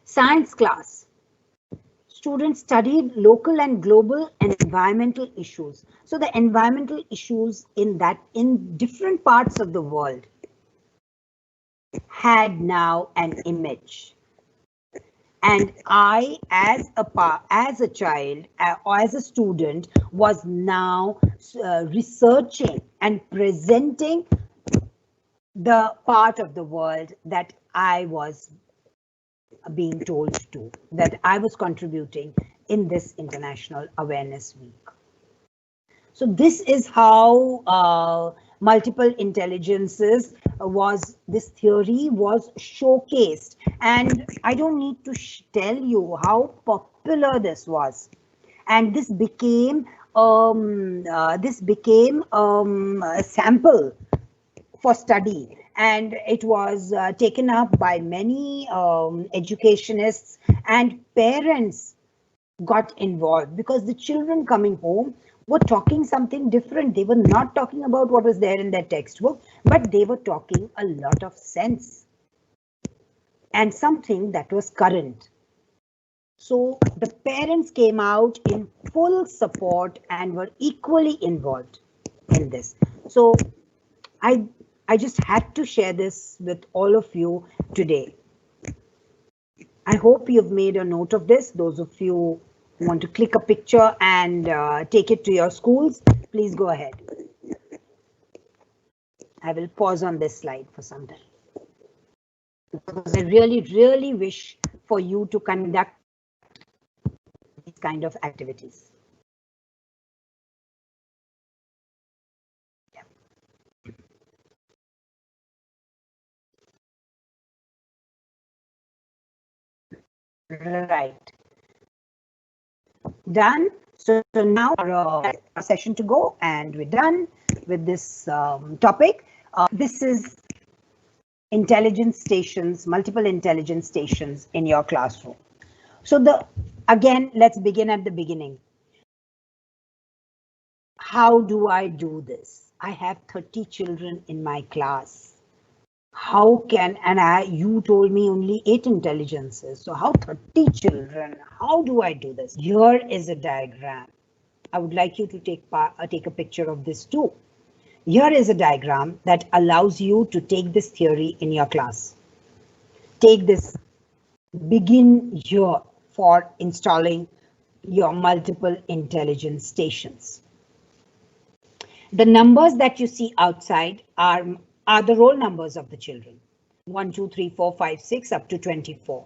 Science class. Students studied local and global environmental issues. So the environmental issues in different parts of the world had now an image. And I, as a child or as a student, was now researching and presenting the part of the world that I was being told to, that I was contributing in this International Awareness Week. So this is how multiple intelligences this theory was showcased. And I don't need to tell you how popular this was. And this became a sample for study. And it was taken up by many educationists, and parents got involved because the children coming home were talking something different. They were not talking about what was there in their textbook, but they were talking a lot of sense and something that was current. So the parents came out in full support and were equally involved in this. So I just had to share this with all of you today. I hope you've made a note of this. Those of you who want to click a picture and take it to your schools, please go ahead. I will pause on this slide for some time, because I really, really wish for you to conduct these kind of activities. Right. Done. So now our session to go, and we're done with this topic. This is intelligence stations, multiple intelligence stations in your classroom. So again, let's begin at the beginning. How do I do this? I have 30 children in my class. How can, and you told me only 8 intelligences. So how 30 children? How do I do this? Here is a diagram. I would like you to take a picture of this too. Here is a diagram that allows you to take this theory in your class. Take this, begin here for installing your multiple intelligence stations. The numbers that you see outside are the roll numbers of the children. 1, 2, 3, 4, 5, 6 up to 24.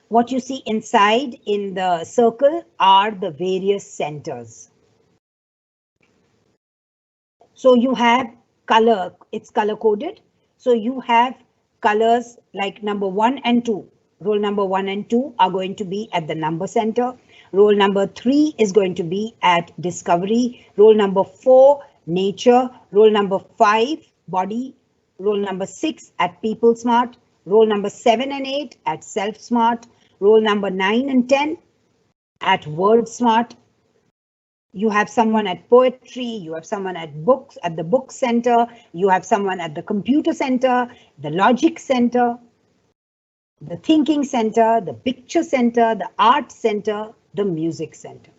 What you see inside in the circle are the various centers. So you have color, it's color coded. So you have colors like number 1 and 2. Roll number 1 and 2 are going to be at the number center. Roll number 3 is going to be at discovery. Roll number 4, nature. Roll number 5, body. Roll number 6 at people smart. Roll number 7 and 8 at self smart. Roll number 9 and 10 at word smart. You have someone at poetry, you have someone at books, at the book center, you have someone at the computer center, the logic center, the thinking center, the picture center, the art center, the music center.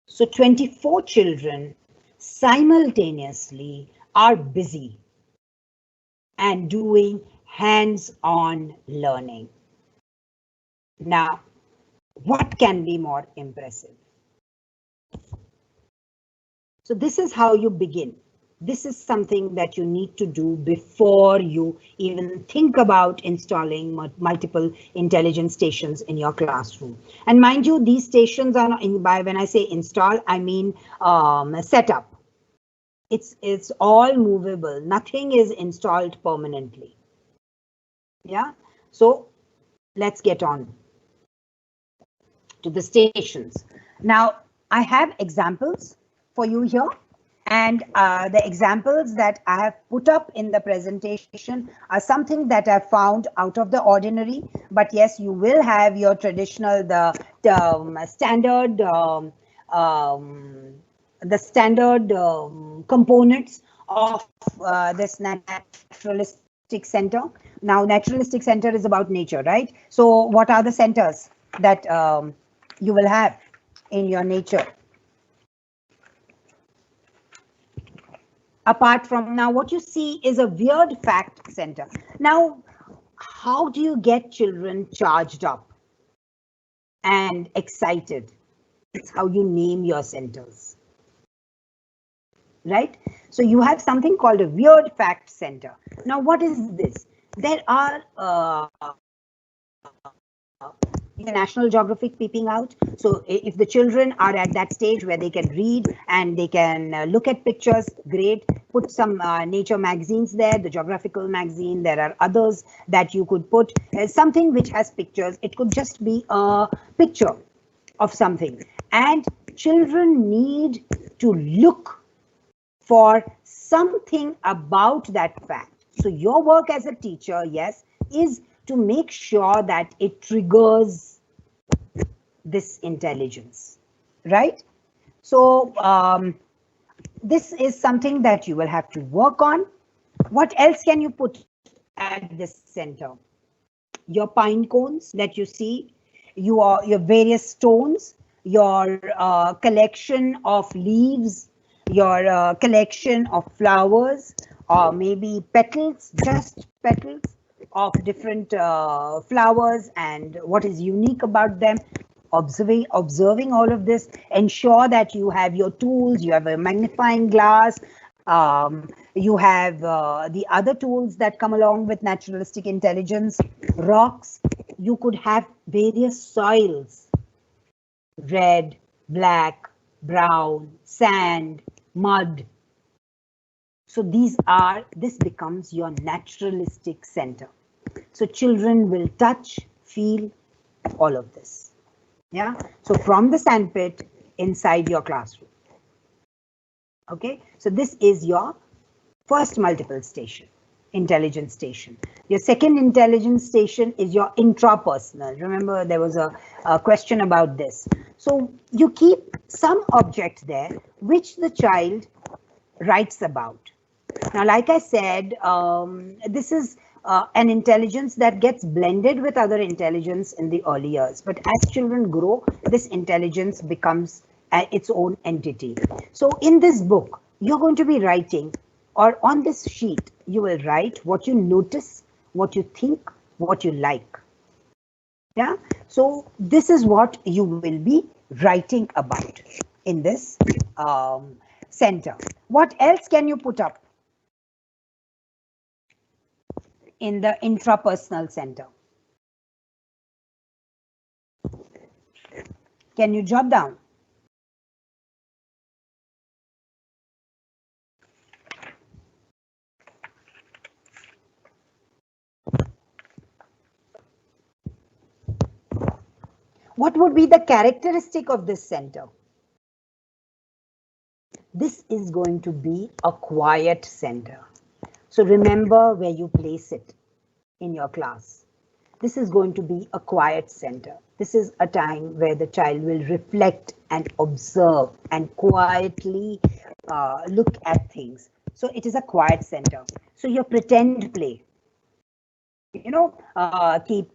So 24 children simultaneously are busy and doing hands-on learning. Now, what can be more impressive? So this is how you begin. This is something that you need to do before you even think about installing multiple intelligence stations in your classroom. And mind you, these stations are not when I say install, I mean set up. It's all movable. Nothing is installed permanently. Yeah. So let's get on to the stations. Now, I have examples for you here. And the examples that I have put up in the presentation are something that I found out of the ordinary. But yes, you will have your traditional, the standard components of this naturalistic center. Now, naturalistic center is about nature, right? So what are the centers that you will have in your nature? Apart from, now what you see is a weird fact center. Now, how do you get children charged up and excited? It's how you name your centers, right? So you have something called a weird fact center. Now, what is this? There are National Geographic peeping out. So if the children are at that stage where they can read and they can look at pictures, great. Put some nature magazines there, the geographical magazine. There are others that you could put something which has pictures. It could just be a picture of something. And children need to look for something about that fact. So your work as a teacher, yes, is to make sure that it triggers this intelligence, right? So this is something that you will have to work on. What else can you put at this center? Your pine cones that you see, your various stones, your collection of leaves, your collection of flowers, or maybe petals, just petals of different flowers and what is unique about them. Observing all of this, ensure that you have your tools, you have a magnifying glass, you have the other tools that come along with naturalistic intelligence, rocks. You could have various soils, red, black, brown, sand, mud. So this becomes your naturalistic center. So children will touch, feel all of this. Yeah. So from the sandpit inside your classroom. Okay. So this is your first multiple station, intelligence station. Your second intelligence station is your intrapersonal. Remember, there was a question about this. So you keep some object there which the child writes about. Now, like I said, this is an intelligence that gets blended with other intelligence in the early years. But as children grow, this intelligence becomes its own entity. So in this book, you're going to be writing, or on this sheet, you will write what you notice, what you think, what you like. Yeah. So this is what you will be writing about in this center. What else can you put up in the intrapersonal center? Can you jot down? What would be the characteristic of this center? This is going to be a quiet center. So remember where you place it in your class. This is going to be a quiet center. This is a time where the child will reflect and observe and quietly look at things. So it is a quiet center. So your pretend play. You know, keep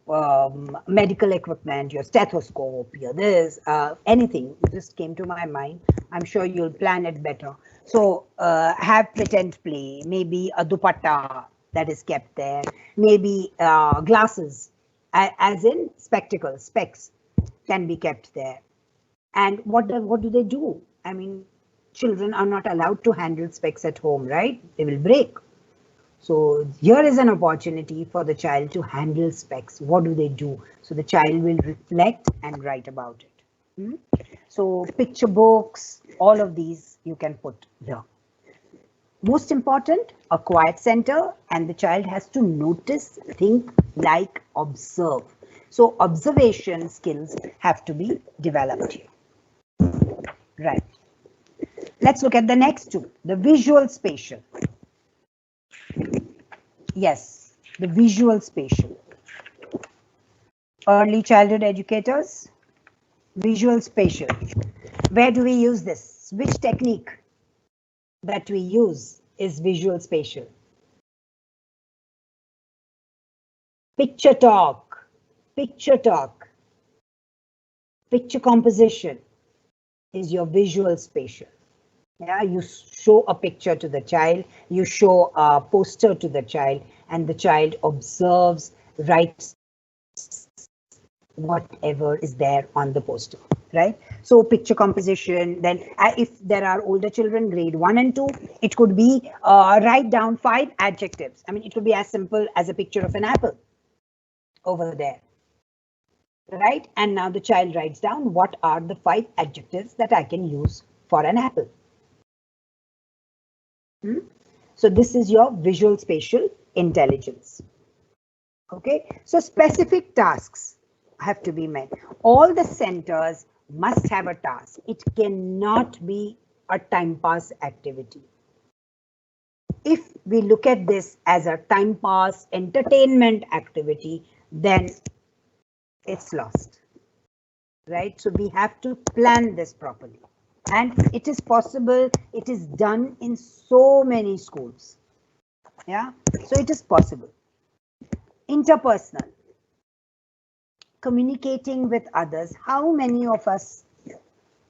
medical equipment, your stethoscope, your this, anything just came to my mind. I'm sure you'll plan it better. So have pretend play, maybe a dupatta that is kept there, maybe glasses, as in spectacles, specs can be kept there. And what do they do? I mean, children are not allowed to handle specs at home, right? They will break. So here is an opportunity for the child to handle specs. What do they do? So the child will reflect and write about it. So picture books, all of these you can put here. Most important, a quiet center, and the child has to notice, think, like, observe. So observation skills have to be developed here. Right. Let's look at the next two, the visual-spatial. Yes, the visual-spatial. Early childhood educators, visual-spatial. Where do we use this? Which technique that we use is visual-spatial? Picture talk, picture talk, picture composition is your visual-spatial. Yeah, you show a picture to the child, you show a poster to the child, and the child observes, writes whatever is there on the poster, right? So picture composition, then if there are older children, grade 1 and 2, it could be write down 5 adjectives. I mean, it could be as simple as a picture of an apple over there, right? And now the child writes down what are the 5 adjectives that I can use for an apple. So this is your visual spatial intelligence. Okay, so specific tasks have to be met. All the centers must have a task. It cannot be a time pass activity. If we look at this as a time pass entertainment activity, then it's lost, right? So we have to plan this properly. And it is possible, it is done in so many schools. Yeah, so it is possible. Interpersonal. Communicating with others. How many of us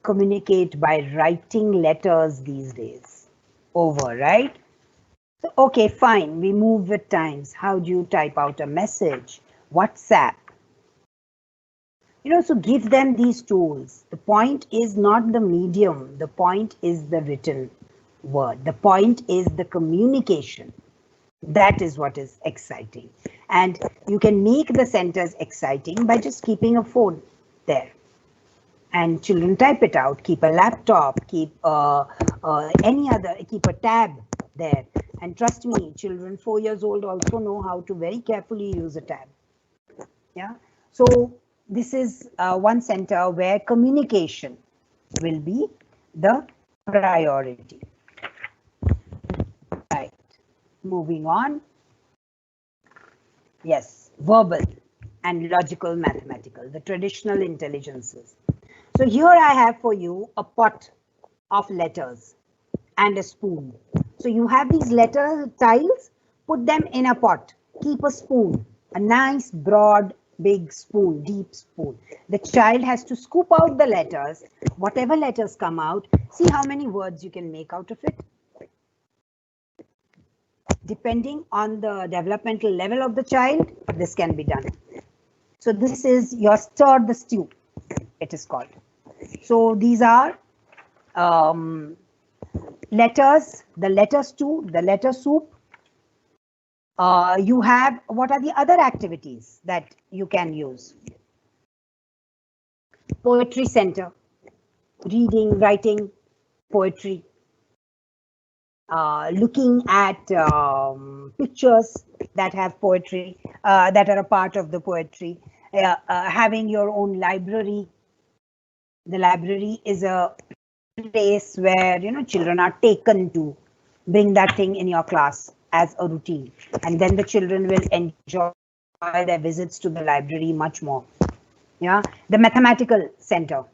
communicate by writing letters these days? Over, right? So, okay, fine, we move with times. How do you type out a message? WhatsApp. You know, so give them these tools. The point is not the medium. The point is the written word. The point is the communication. That is what is exciting. And you can make the centers exciting by just keeping a phone there. And children type it out, keep a laptop, keep keep a tab there. And trust me, children 4 years old also know how to very carefully use a tab. Yeah, so this is one center where communication will be the priority. Right, moving on. Yes, verbal and logical mathematical, the traditional intelligences. So here I have for you a pot of letters and a spoon. So you have these letter tiles, put them in a pot, keep a spoon, a nice broad big spoon, deep spoon. The child has to scoop out the letters, whatever letters come out, see how many words you can make out of it. Depending on the developmental level of the child, this can be done. So this is your stir the stew, it is called. So these are letters, the letter stew, the letter soup. You have, what are the other activities that you can use? Poetry center, reading, writing, poetry. Looking at pictures that have poetry, that are a part of the poetry, having your own library. The library is a place where, you know, children are taken to. Bring that thing in your class as a routine, and then the children will enjoy their visits to the library much more. Yeah, the mathematical center.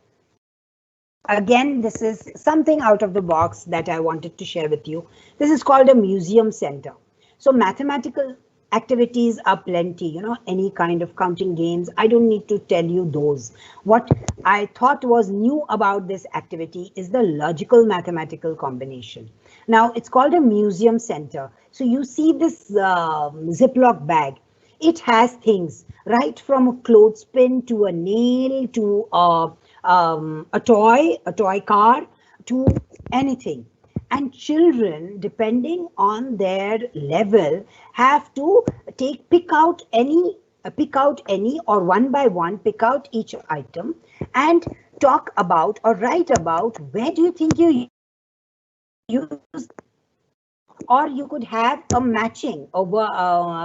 Again, this is something out of the box that I wanted to share with you. This is called a museum center. So mathematical activities are plenty, you know, any kind of counting games. I don't need to tell you those. What I thought was new about this activity is the logical mathematical combination. Now it's called a museum center. So you see this Ziploc bag. It has things right from a clothespin to a nail to a toy car to anything. And children, depending on their level, have to pick out any or one by one pick out each item and talk about or write about where do you think you use, or you could have a matching over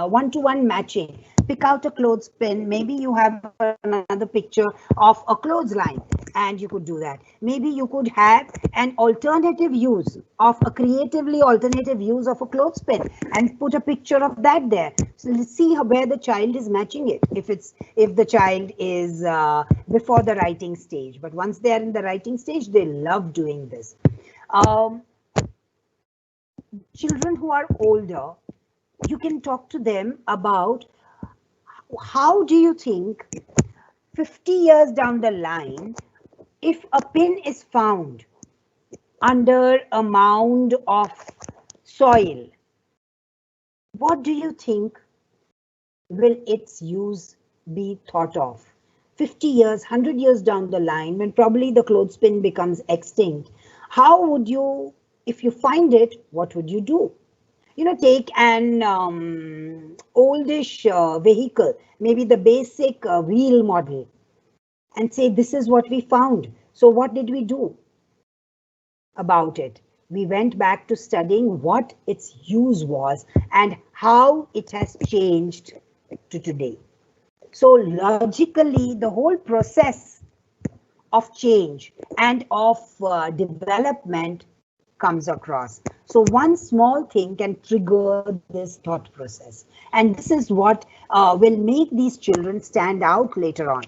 one-to-one matching. Pick out a clothespin. Maybe you have another picture of a clothesline and you could do that. Maybe you could have an alternative use of a creatively alternative use of a clothespin and put a picture of that there. So let's see where the child is matching it. If the child is before the writing stage, but once they are in the writing stage, they love doing this. Children who are older, you can talk to them about how do you think 50 years down the line, if a pin is found under a mound of soil, what do you think will its use be thought of? 50 years, 100 years down the line, when probably the clothespin becomes extinct, how would you, if you find it, what would you do? Take an oldish vehicle, maybe the basic wheel model, and say, this is what we found. So what did we do about it? We went back to studying what its use was and how it has changed to today. So logically, the whole process of change and of development comes across. So one small thing can trigger this thought process. And this is what will make these children stand out later on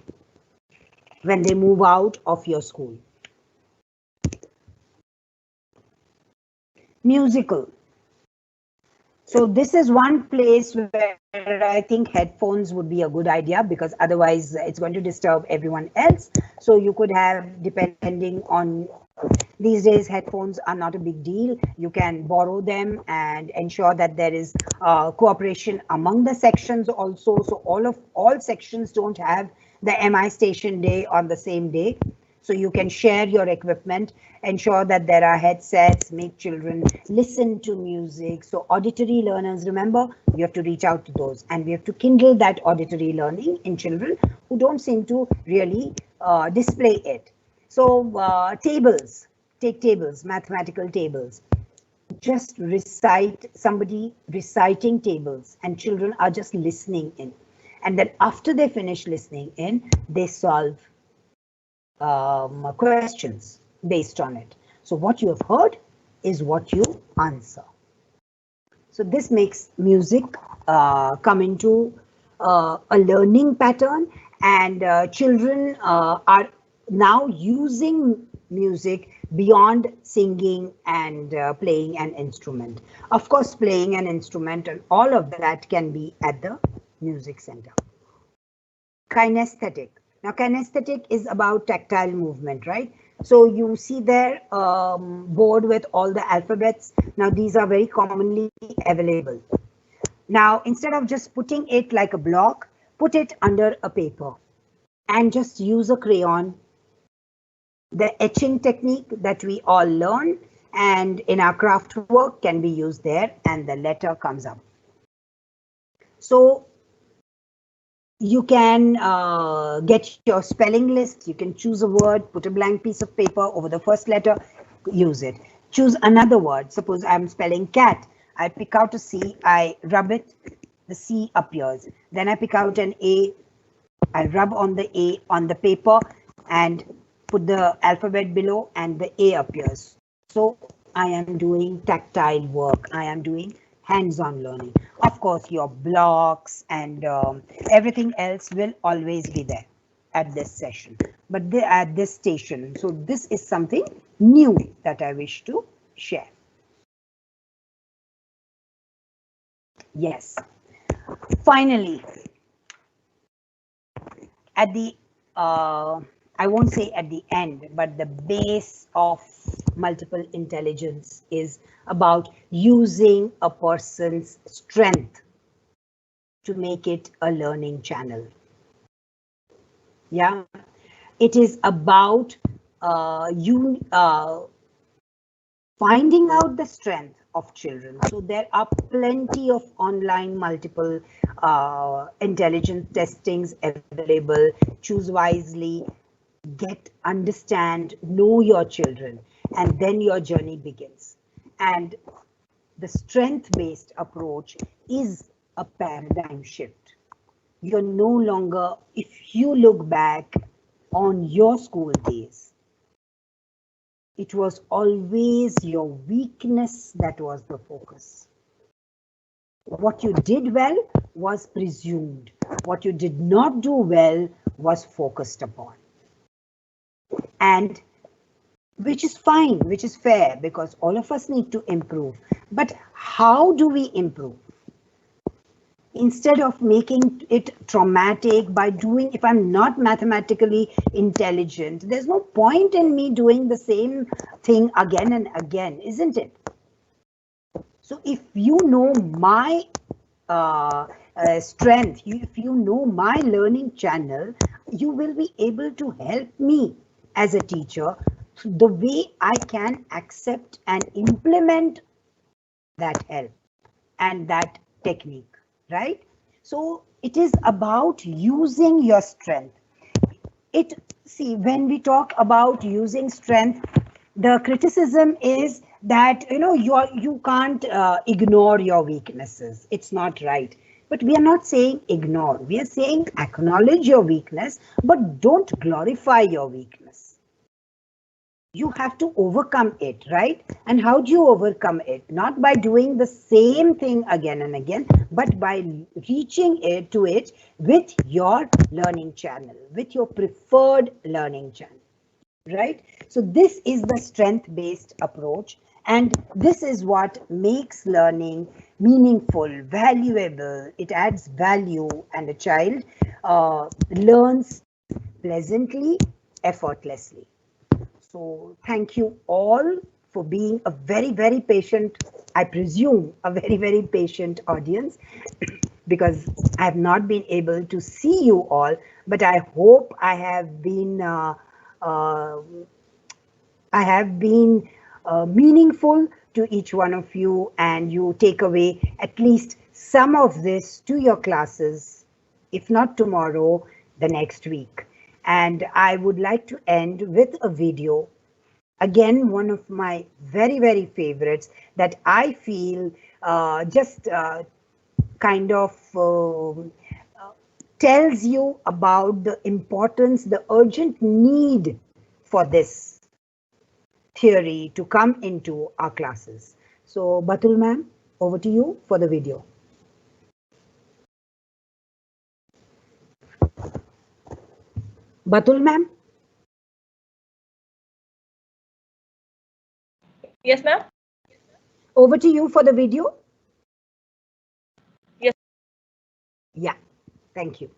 when they move out of your school. Musical. So this is one place where I think headphones would be a good idea, because otherwise it's going to disturb everyone else. So you could have, depending on, these days headphones are not a big deal. You can borrow them and ensure that there is cooperation among the sections also. So all sections don't have the MI station day on the same day. So you can share your equipment, ensure that there are headsets, make children listen to music. So auditory learners, remember, you have to reach out to those, and we have to kindle that auditory learning in children who don't seem to really display it. So tables, take tables, mathematical tables. Just recite, somebody reciting tables, and children are just listening in. And then after they finish listening in, they solve questions based on it. So what you have heard is what you answer. So this makes music come into a learning pattern, and children are now using music beyond singing and playing an instrument. Of course, playing an instrument and all of that can be at the music center. Kinesthetic. Now, kinesthetic is about tactile movement, right? So you see there board with all the alphabets. Now, these are very commonly available. Now, instead of just putting it like a block, put it under a paper and just use a crayon. The etching technique that we all learn and in our craft work can be used there, and the letter comes up. So you can get your spelling list. You can choose a word, put a blank piece of paper over the first letter, use it. Choose another word. Suppose I'm spelling cat. I pick out a C, I rub it, the C appears. Then I pick out an A, I rub on the A on the paper and put the alphabet below, and the A appears. So I am doing tactile work. I am doing hands-on learning. Of course, your blocks and everything else will always be there at this session, but at this station. So this is something new that I wish to share. Yes. Finally, at the I won't say at the end, but the base of multiple intelligence is about using a person's strength to make it a learning channel. Yeah, it is about finding out the strength of children. So there are plenty of online multiple intelligence testings available. Choose wisely, understand, know your children, and then your journey begins. And the strength-based approach is a paradigm shift. You're no longer, if you look back on your school days, it was always your weakness that was the focus. What you did well was presumed. What you did not do well was focused upon. And which is fine, which is fair, because all of us need to improve. But how do we improve? Instead of making it traumatic by doing, if I'm not mathematically intelligent, there's no point in me doing the same thing again and again, isn't it? So if you know my strength, if you know my learning channel, you will be able to help me as a teacher the way I can accept and implement that help and that technique, right? So it is about using your strength. See, when we talk about using strength, the criticism is that you can't ignore your weaknesses. It's not right. But we are not saying ignore. We are saying acknowledge your weakness, but don't glorify your weakness. You have to overcome it, right? And how do you overcome it? Not by doing the same thing again and again, but by reaching to it with your learning channel, with your preferred learning channel, right? So this is the strength-based approach, and this is what makes learning meaningful, valuable. It adds value, and a child learns pleasantly, effortlessly. So thank you all for being a very, very patient, I presume, a very, very patient audience, because I have not been able to see you all, but I hope I have been meaningful to each one of you, and you take away at least some of this to your classes, if not tomorrow, the next week. And I would like to end with a video. Again, one of my very, very favorites that I feel just kind of tells you about the importance, the urgent need for this theory to come into our classes. So, Batul ma'am, over to you for the video. Batul ma'am? Yes, ma'am. Over to you for the video. Yes. Yeah, thank you.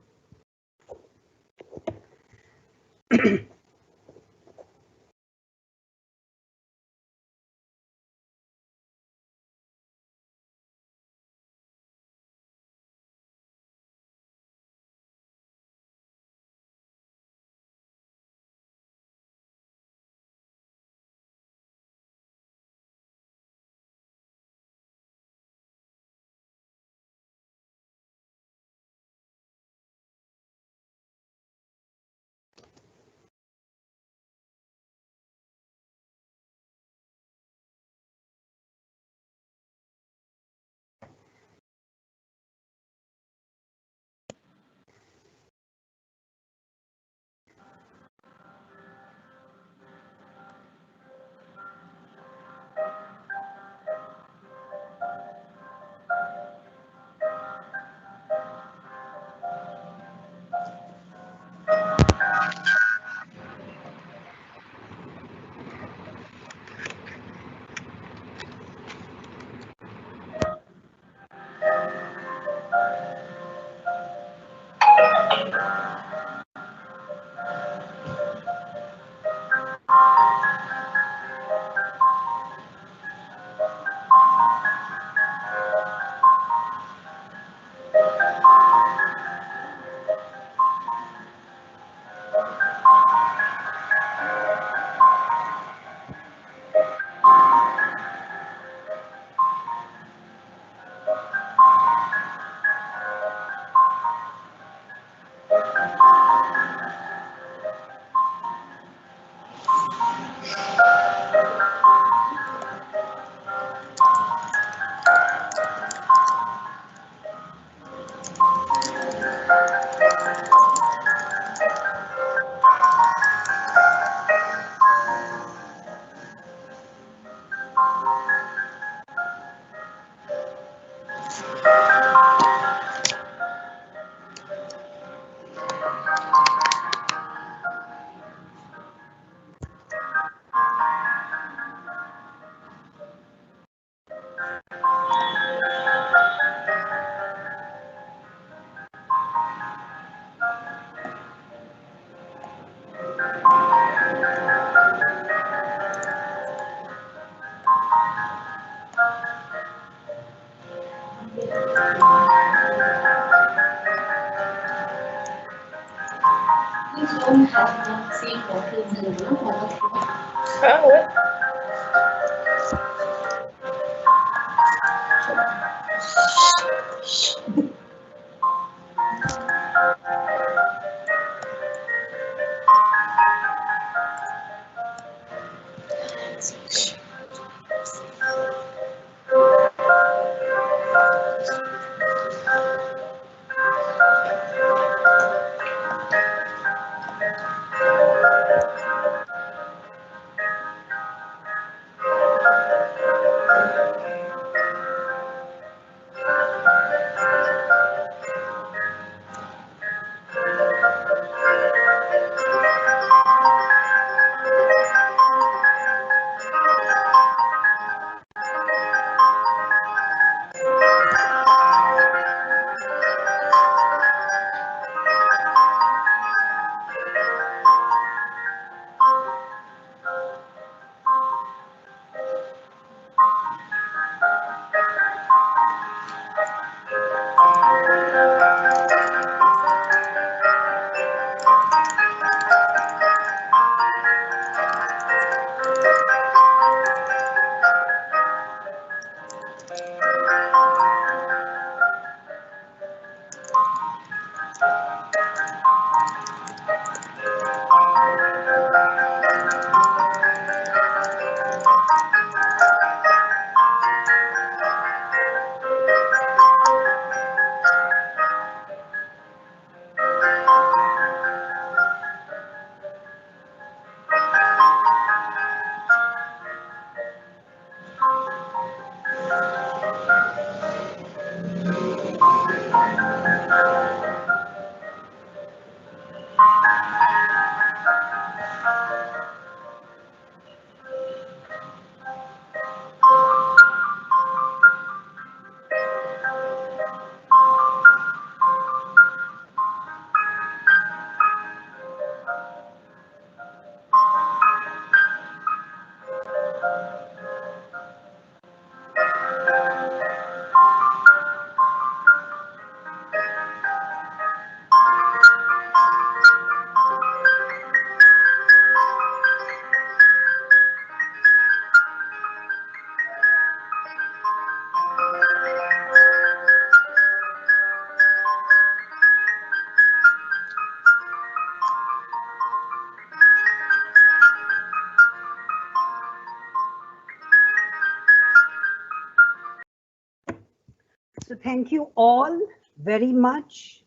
So thank you all very much.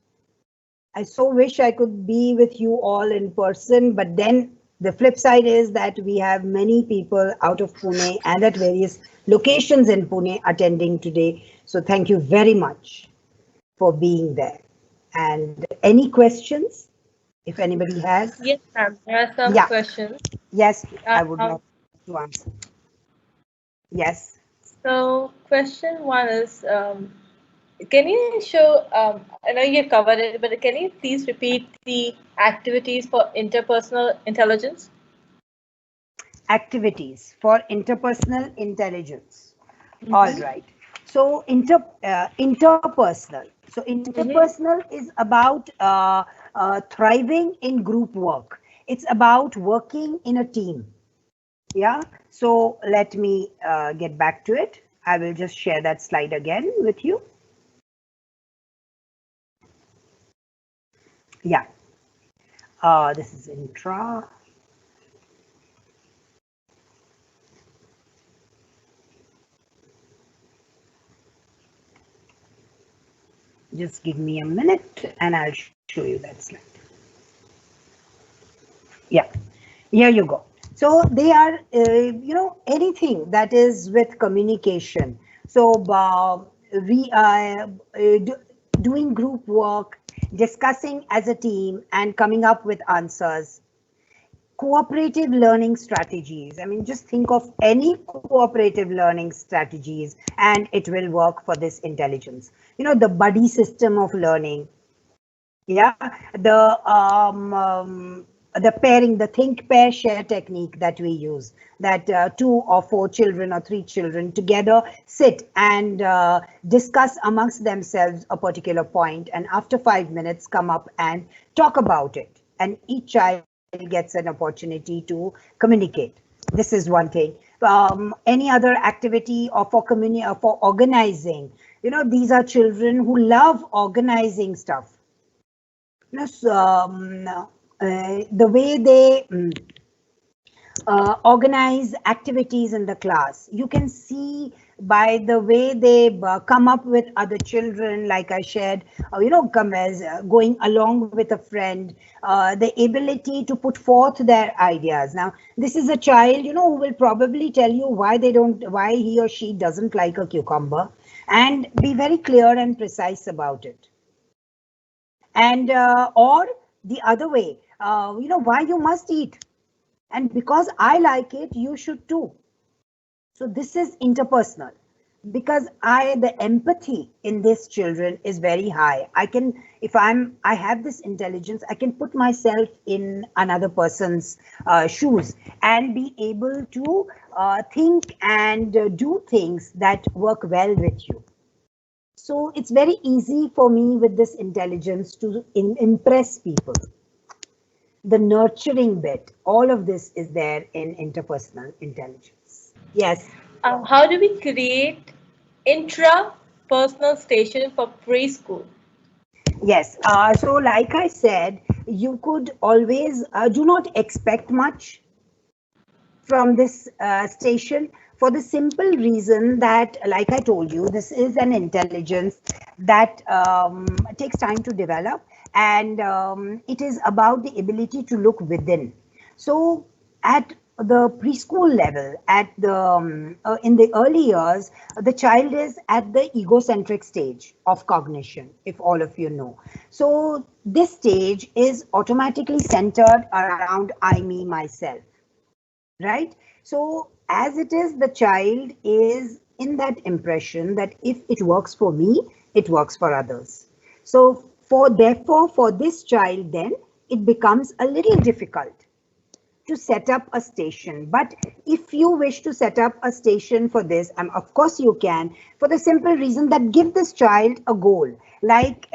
I so wish I could be with you all in person, but then the flip side is that we have many people out of Pune and at various locations in Pune attending today. So thank you very much for being there. And any questions, if anybody has? Yes, ma'am. There are some questions. Yes, I would love to answer. Yes. So question one is, can you show, I know you've covered it, but can you please repeat the activities for interpersonal intelligence? Activities for interpersonal intelligence. All right. So interpersonal. So interpersonal is about thriving in group work. It's about working in a team. Yeah. So let me get back to it. I will just share that slide again with you. Yeah. This is intra. Just give me a minute and I'll show you that slide. Yeah, here you go. So they are, anything that is with communication. So doing group work, discussing as a team and coming up with answers. Cooperative learning strategies. I mean, just think of any cooperative learning strategies and it will work for this intelligence. You know, the buddy system of learning. Yeah, the pairing, the think, pair, share technique that we use, that 2 or 4 children or 3 children together sit and discuss amongst themselves a particular point, and after 5 minutes come up and talk about it, and each child gets an opportunity to communicate. This is one thing. Any other activity or for for organizing, you know, these are children who love organizing stuff. You know, so, the way they organize activities in the class. You can see by the way they come up with other children, like I shared, you know, come as going along with a friend, the ability to put forth their ideas. Now, this is a child, you know, who will probably tell you why why he or she doesn't like a cucumber, and be very clear and precise about it. And or the other way, you know, why you must eat. And because I like it, you should too. So this is interpersonal, because the empathy in these children is very high. I can, if I have this intelligence, I can put myself in another person's shoes and be able to think and do things that work well with you. So it's very easy for me with this intelligence to impress people. The nurturing bit, all of this is there in interpersonal intelligence. Yes. How do we create intra-personal station for preschool? Yes. So like I said, you could always do not expect much from this station, for the simple reason that, like I told you, this is an intelligence that takes time to develop, and it is about the ability to look within. So at the preschool level, at the in the early years, the child is at the egocentric stage of cognition, if all of you know. So this stage is automatically centered around I, me, myself. Right? So as it is, the child is in that impression that if it works for me, it works for others. So therefore, for this child, then it becomes a little difficult to set up a station. But if you wish to set up a station for this, of course you can, for the simple reason that give this child a goal, like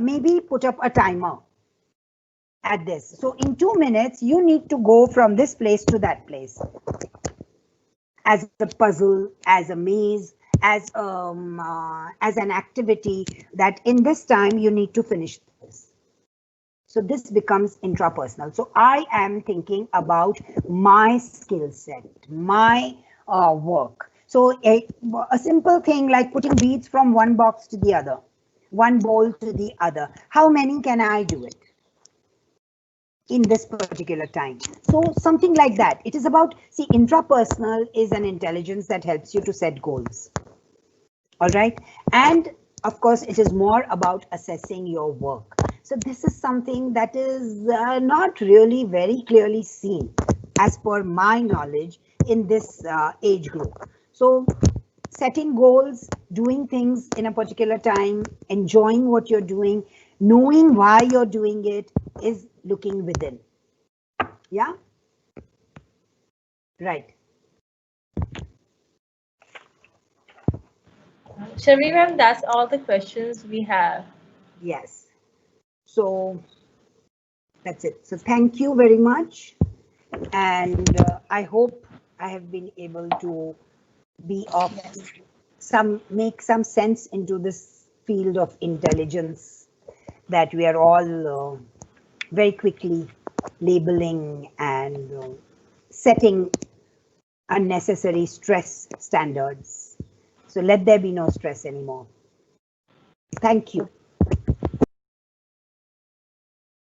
maybe put up a timer at this. So in 2 minutes, you need to go from this place to that place. As a puzzle, as a maze, as an activity that in this time you need to finish this. So this becomes intrapersonal. So I am thinking about my skill set, my work. So a simple thing like putting beads from one box to the other, one bowl to the other. How many can I do it in this particular time? So something like that. It is about, see, intrapersonal is an intelligence that helps you to set goals. All right. And of course, it is more about assessing your work. So this is something that is not really very clearly seen as per my knowledge in this age group. So setting goals, doing things in a particular time, enjoying what you're doing, knowing why you're doing it, is looking within. Yeah. Right. Sharmi ma'am, that's all the questions we have. Yes. So that's it. So thank you very much. And I hope I have been able to be of make some sense into this field of intelligence that we are all very quickly labeling and setting unnecessary stress standards. So let there be no stress anymore. Thank you.